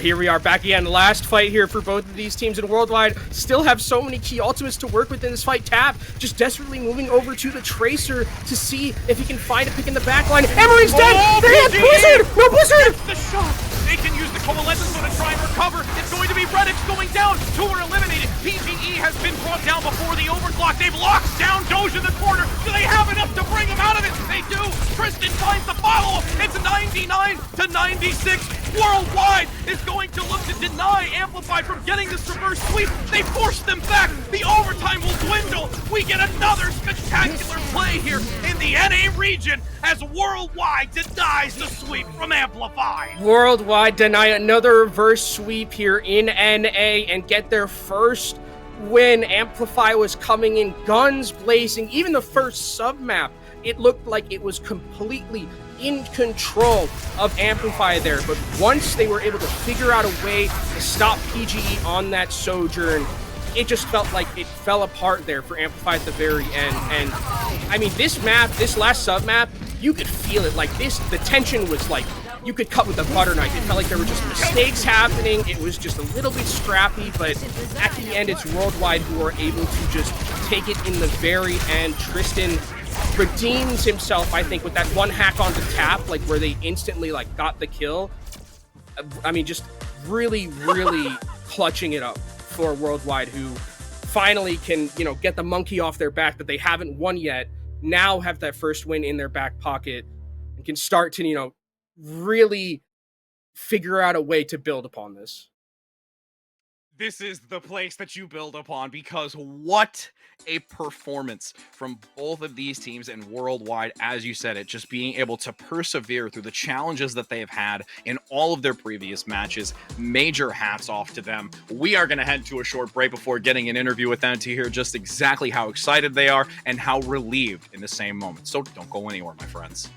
Here we are back again. Last fight here for both of these teams in Worldwide. Still have so many key ultimates to work with in this fight. Tap just desperately moving over to the Tracer to see if he can find a pick in the backline. Emery's dead! They have Blizzard! No Blizzard! The shot! They can use the Coalescence to try and recover. It's going to be Redix going down. 2 are eliminated. PGE has been brought down before the overclock. They've locked down Doge in the corner. Do they have enough to bring him out of it? They do. Tristan finds the follow-up. It's 99 to 96. Worldwide is going to look to deny Amplify from getting this reverse sweep. They force them back. The overtime will dwindle. We get another spectacular play here in the NA region as Worldwide denies the sweep from Amplify. Worldwide deny another reverse sweep here in NA and get their first win. Amplify was coming in guns blazing. Even the first sub-map, it looked like it was completely in control of Amplify there, but once they were able to figure out a way to stop PGE on that Sojourn, it just felt like it fell apart there for Amplify at the very end. And I mean, this map, this last sub-map, you could feel it. Like this, the tension was like, you could cut with a butter knife. It felt like there were just mistakes happening. It was just a little bit scrappy, but at the end, it's Worldwide who are able to just take it in the very end. Tristan redeems himself, I think, with that one hack onto Tap, like where they instantly like got the kill. I mean, just really, really clutching it up for Worldwide, who finally can, you know, get the monkey off their back that they haven't won yet. Now have that first win in their back pocket and can start to, you know, really figure out a way to build upon this. This is the place that you build upon, because what a performance from both of these teams and Worldwide, as you said it, just being able to persevere through the challenges that they have had in all of their previous matches. Major hats off to them. We are going to head to a short break before getting an interview with them to hear just exactly how excited they are and how relieved in the same moment. So don't go anywhere, my friends.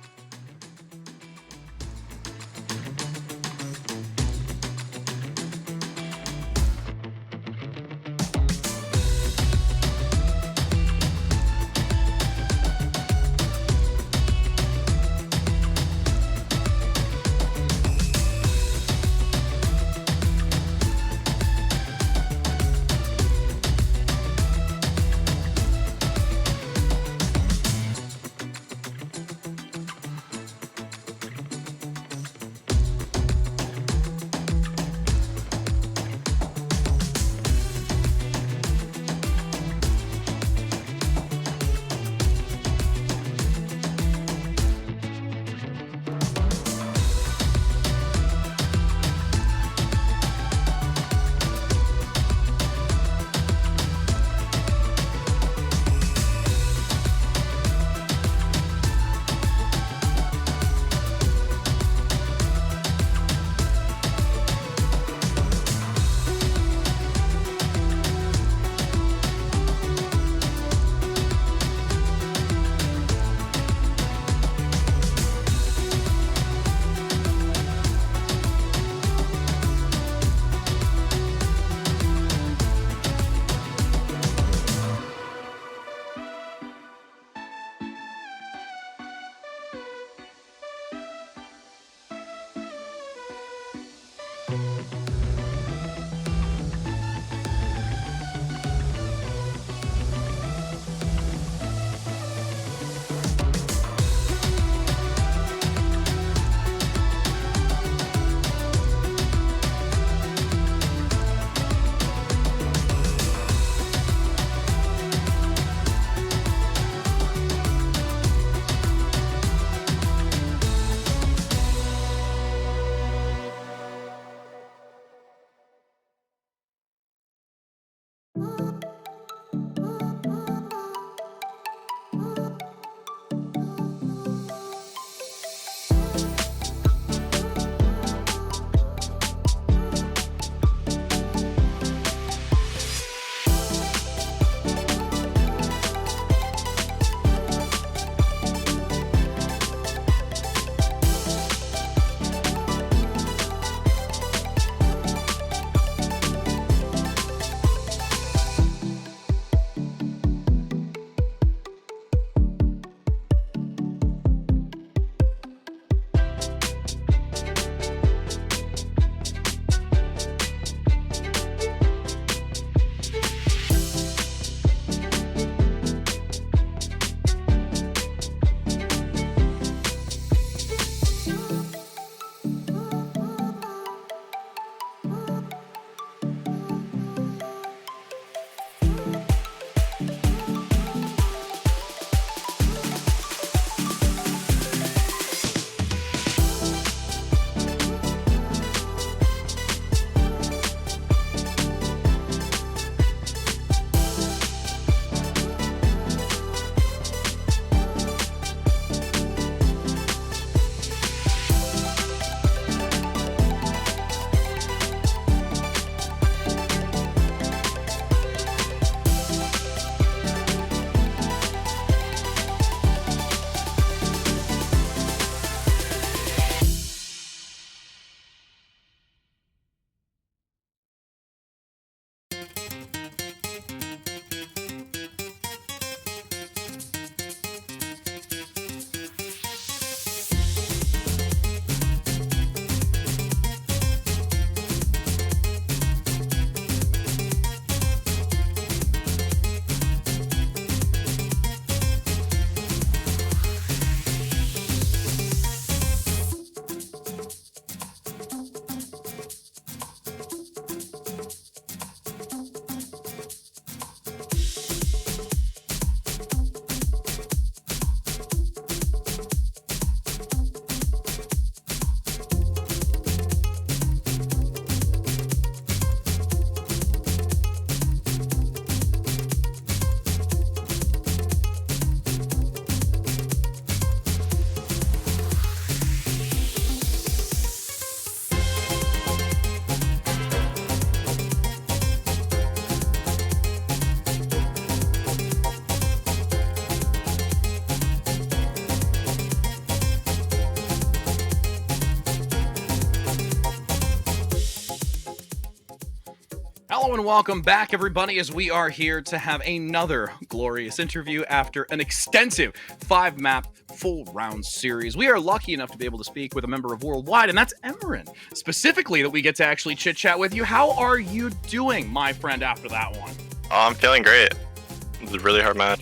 Hello and welcome back, everybody, as we are here to have another glorious interview after an extensive 5-map full round series. We are lucky enough to be able to speak with a member of Worldwide, and that's Emran, specifically, that we get to actually chit-chat with you. How are you doing, my friend, after that one? I'm feeling great. It was a really hard match.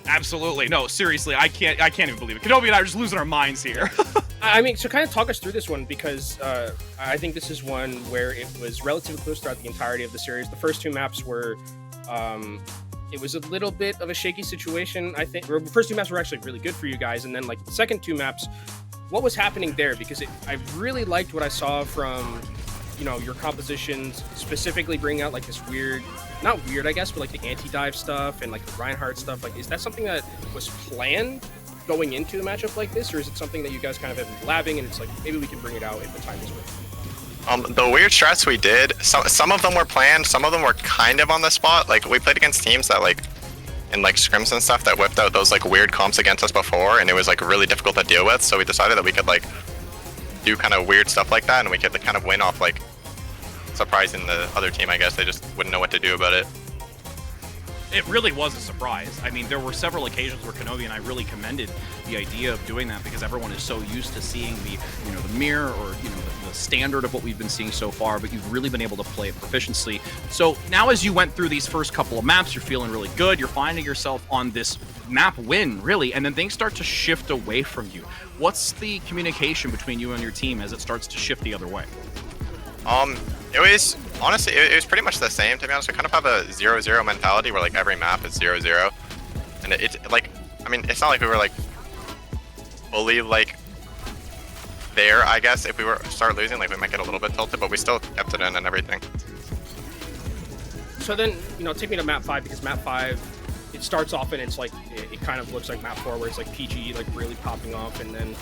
Absolutely. No, seriously, I can't even believe it. Kenobi and I are just losing our minds here. I mean, so kind of talk us through this one, because I think this is one where it was relatively close throughout the entirety of the series. The first 2 maps were, it was a little bit of a shaky situation, I think. The first 2 maps were actually really good for you guys, and then like the second 2 maps, what was happening there? Because I really liked what I saw from, you know, your compositions, specifically bringing out like this weird, not weird, I guess, but like the anti-dive stuff and like the Reinhardt stuff. Like, is that something that was planned going into a matchup like this, or is it something that you guys kind of have been labbing and it's like maybe we can bring it out if the time is right? The weird strats we did, some of them were planned, some of them were kind of on the spot. Like, we played against teams that like in like scrims and stuff that whipped out those like weird comps against us before, and it was like really difficult to deal with. So we decided that we could like do kind of weird stuff like that, and we could like, kind of win off like surprising the other team. I guess they just wouldn't know what to do about it. It really was a surprise. I mean, there were several occasions where Kenobi and I really commended the idea of doing that, because everyone is so used to seeing the, you know, the mirror or, you know, the standard of what we've been seeing so far, but you've really been able to play it proficiently. So now as you went through these first couple of maps, you're feeling really good. You're finding yourself on this map win, really, and then things start to shift away from you. What's the communication between you and your team as it starts to shift the other way? It was honestly, it was pretty much the same, to be honest. We kind of have a 0-0 mentality where like every map is 0-0, and it's like, I mean, it's not like we were like fully like there. I guess if we were start losing, like we might get a little bit tilted, but we still kept it in and everything. So then, you know, take me to map 5, because map 5, it starts off and it's like it kind of looks like map 4 where it's like PG like really popping off, and then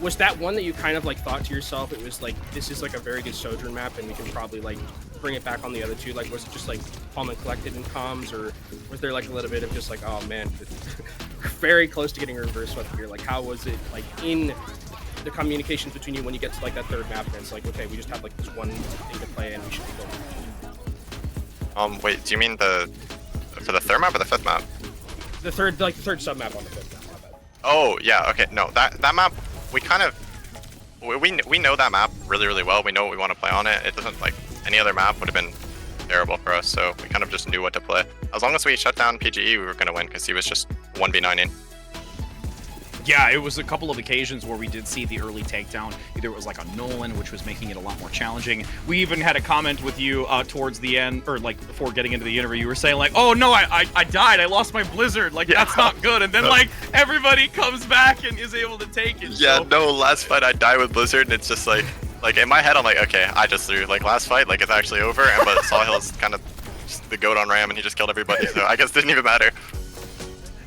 was that one that you kind of like thought to yourself it was like, this is like a very good Sojourn map and we can probably like bring it back on the other 2? Like, was it just like calm and collected in comms, or was there like a little bit of just like, oh man, very close to getting a reverse swept here? Like, how was it like in the communications between you when you get to like that 3rd map and it's like, okay, we just have like this one thing to play and we should be going? Wait, do you mean for the 3rd map or the 5th map? The 3rd, like the 3rd sub map on the 5th map. Oh yeah, okay. No, that map, we kind of we know that map really well. We know what we want to play on it. It doesn't, like, any other map would have been terrible for us, so we kind of just knew what to play. As long as we shut down PGE, we were gonna win, because he was just 1v9ing. Yeah, it was a couple of occasions where we did see the early takedown. Either it was like on Nolan, which was making it a lot more challenging. We even had a comment with you towards the end, or like before getting into the interview, you were saying like, oh no, I died, I lost my Blizzard, like, yeah, that's not good. And then like everybody comes back and is able to take it. Yeah, so. No, last fight I died with Blizzard, and it's just like in my head I'm like, okay, I just threw, like, last fight, like, it's actually over, and but Sawhill's kind of just the goat on Ram, and he just killed everybody, so I guess it didn't even matter.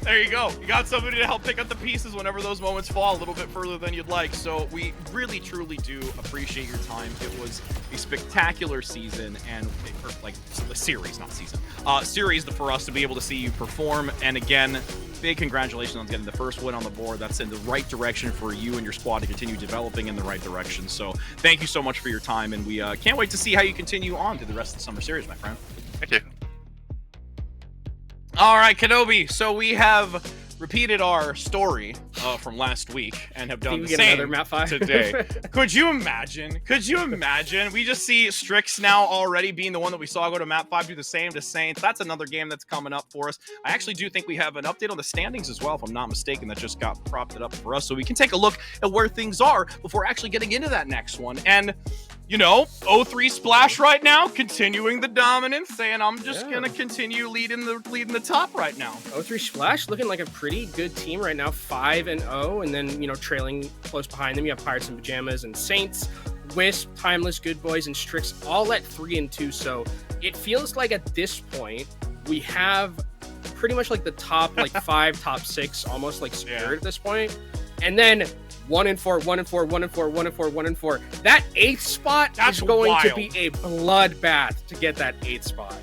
There you go. You got somebody to help pick up the pieces whenever those moments fall a little bit further than you'd like. So we really, truly do appreciate your time. It was a spectacular season, and like the series, not season, series for us to be able to see you perform. And again, big congratulations on getting the first win on the board. That's in the right direction for you and your squad to continue developing in the right direction. So thank you so much for your time, and we can't wait to see how you continue on through the rest of the summer series, my friend. Thank you. All right, Kenobi. So we have repeated our story from last week and have done the same another map 5 today. Could you imagine? Could you imagine? We just see Strix now already being the one that we saw go to map 5, do the same to Saints. That's another game that's coming up for us. I actually do think we have an update on the standings as well, if I'm not mistaken, that just got propped up for us, so we can take a look at where things are before actually getting into that next one. And you know, 0-3 Splash right now, continuing the dominance, saying I'm just gonna continue leading the top right now. 0-3 Splash looking like a pretty good team right now, 5-0, and then, you know, trailing close behind them, you have Pirates and Pajamas and Saints, Wisp, Timeless, Good Boys, and Strix all at 3-2. So it feels like at this point we have pretty much like the top like 5, top 6 almost like secured at this point, and then 1-4, 1-4, 1-4, 1-4, 1-4. That 8th spot is going to be a bloodbath to get that 8th spot.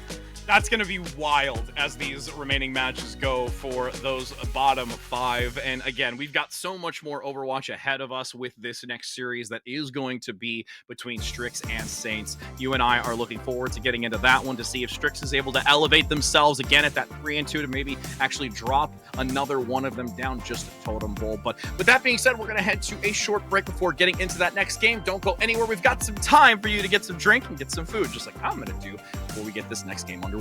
That's going to be wild as these remaining matches go for those bottom 5. And again, we've got so much more Overwatch ahead of us with this next series that is going to be between Strix and Saints. You and I are looking forward to getting into that one to see if Strix is able to elevate themselves again at that 3-2 to maybe actually drop another one of them down just a totem pole. But with that being said, we're going to head to a short break before getting into that next game. Don't go anywhere. We've got some time for you to get some drink and get some food, just like I'm going to do before we get this next game underway.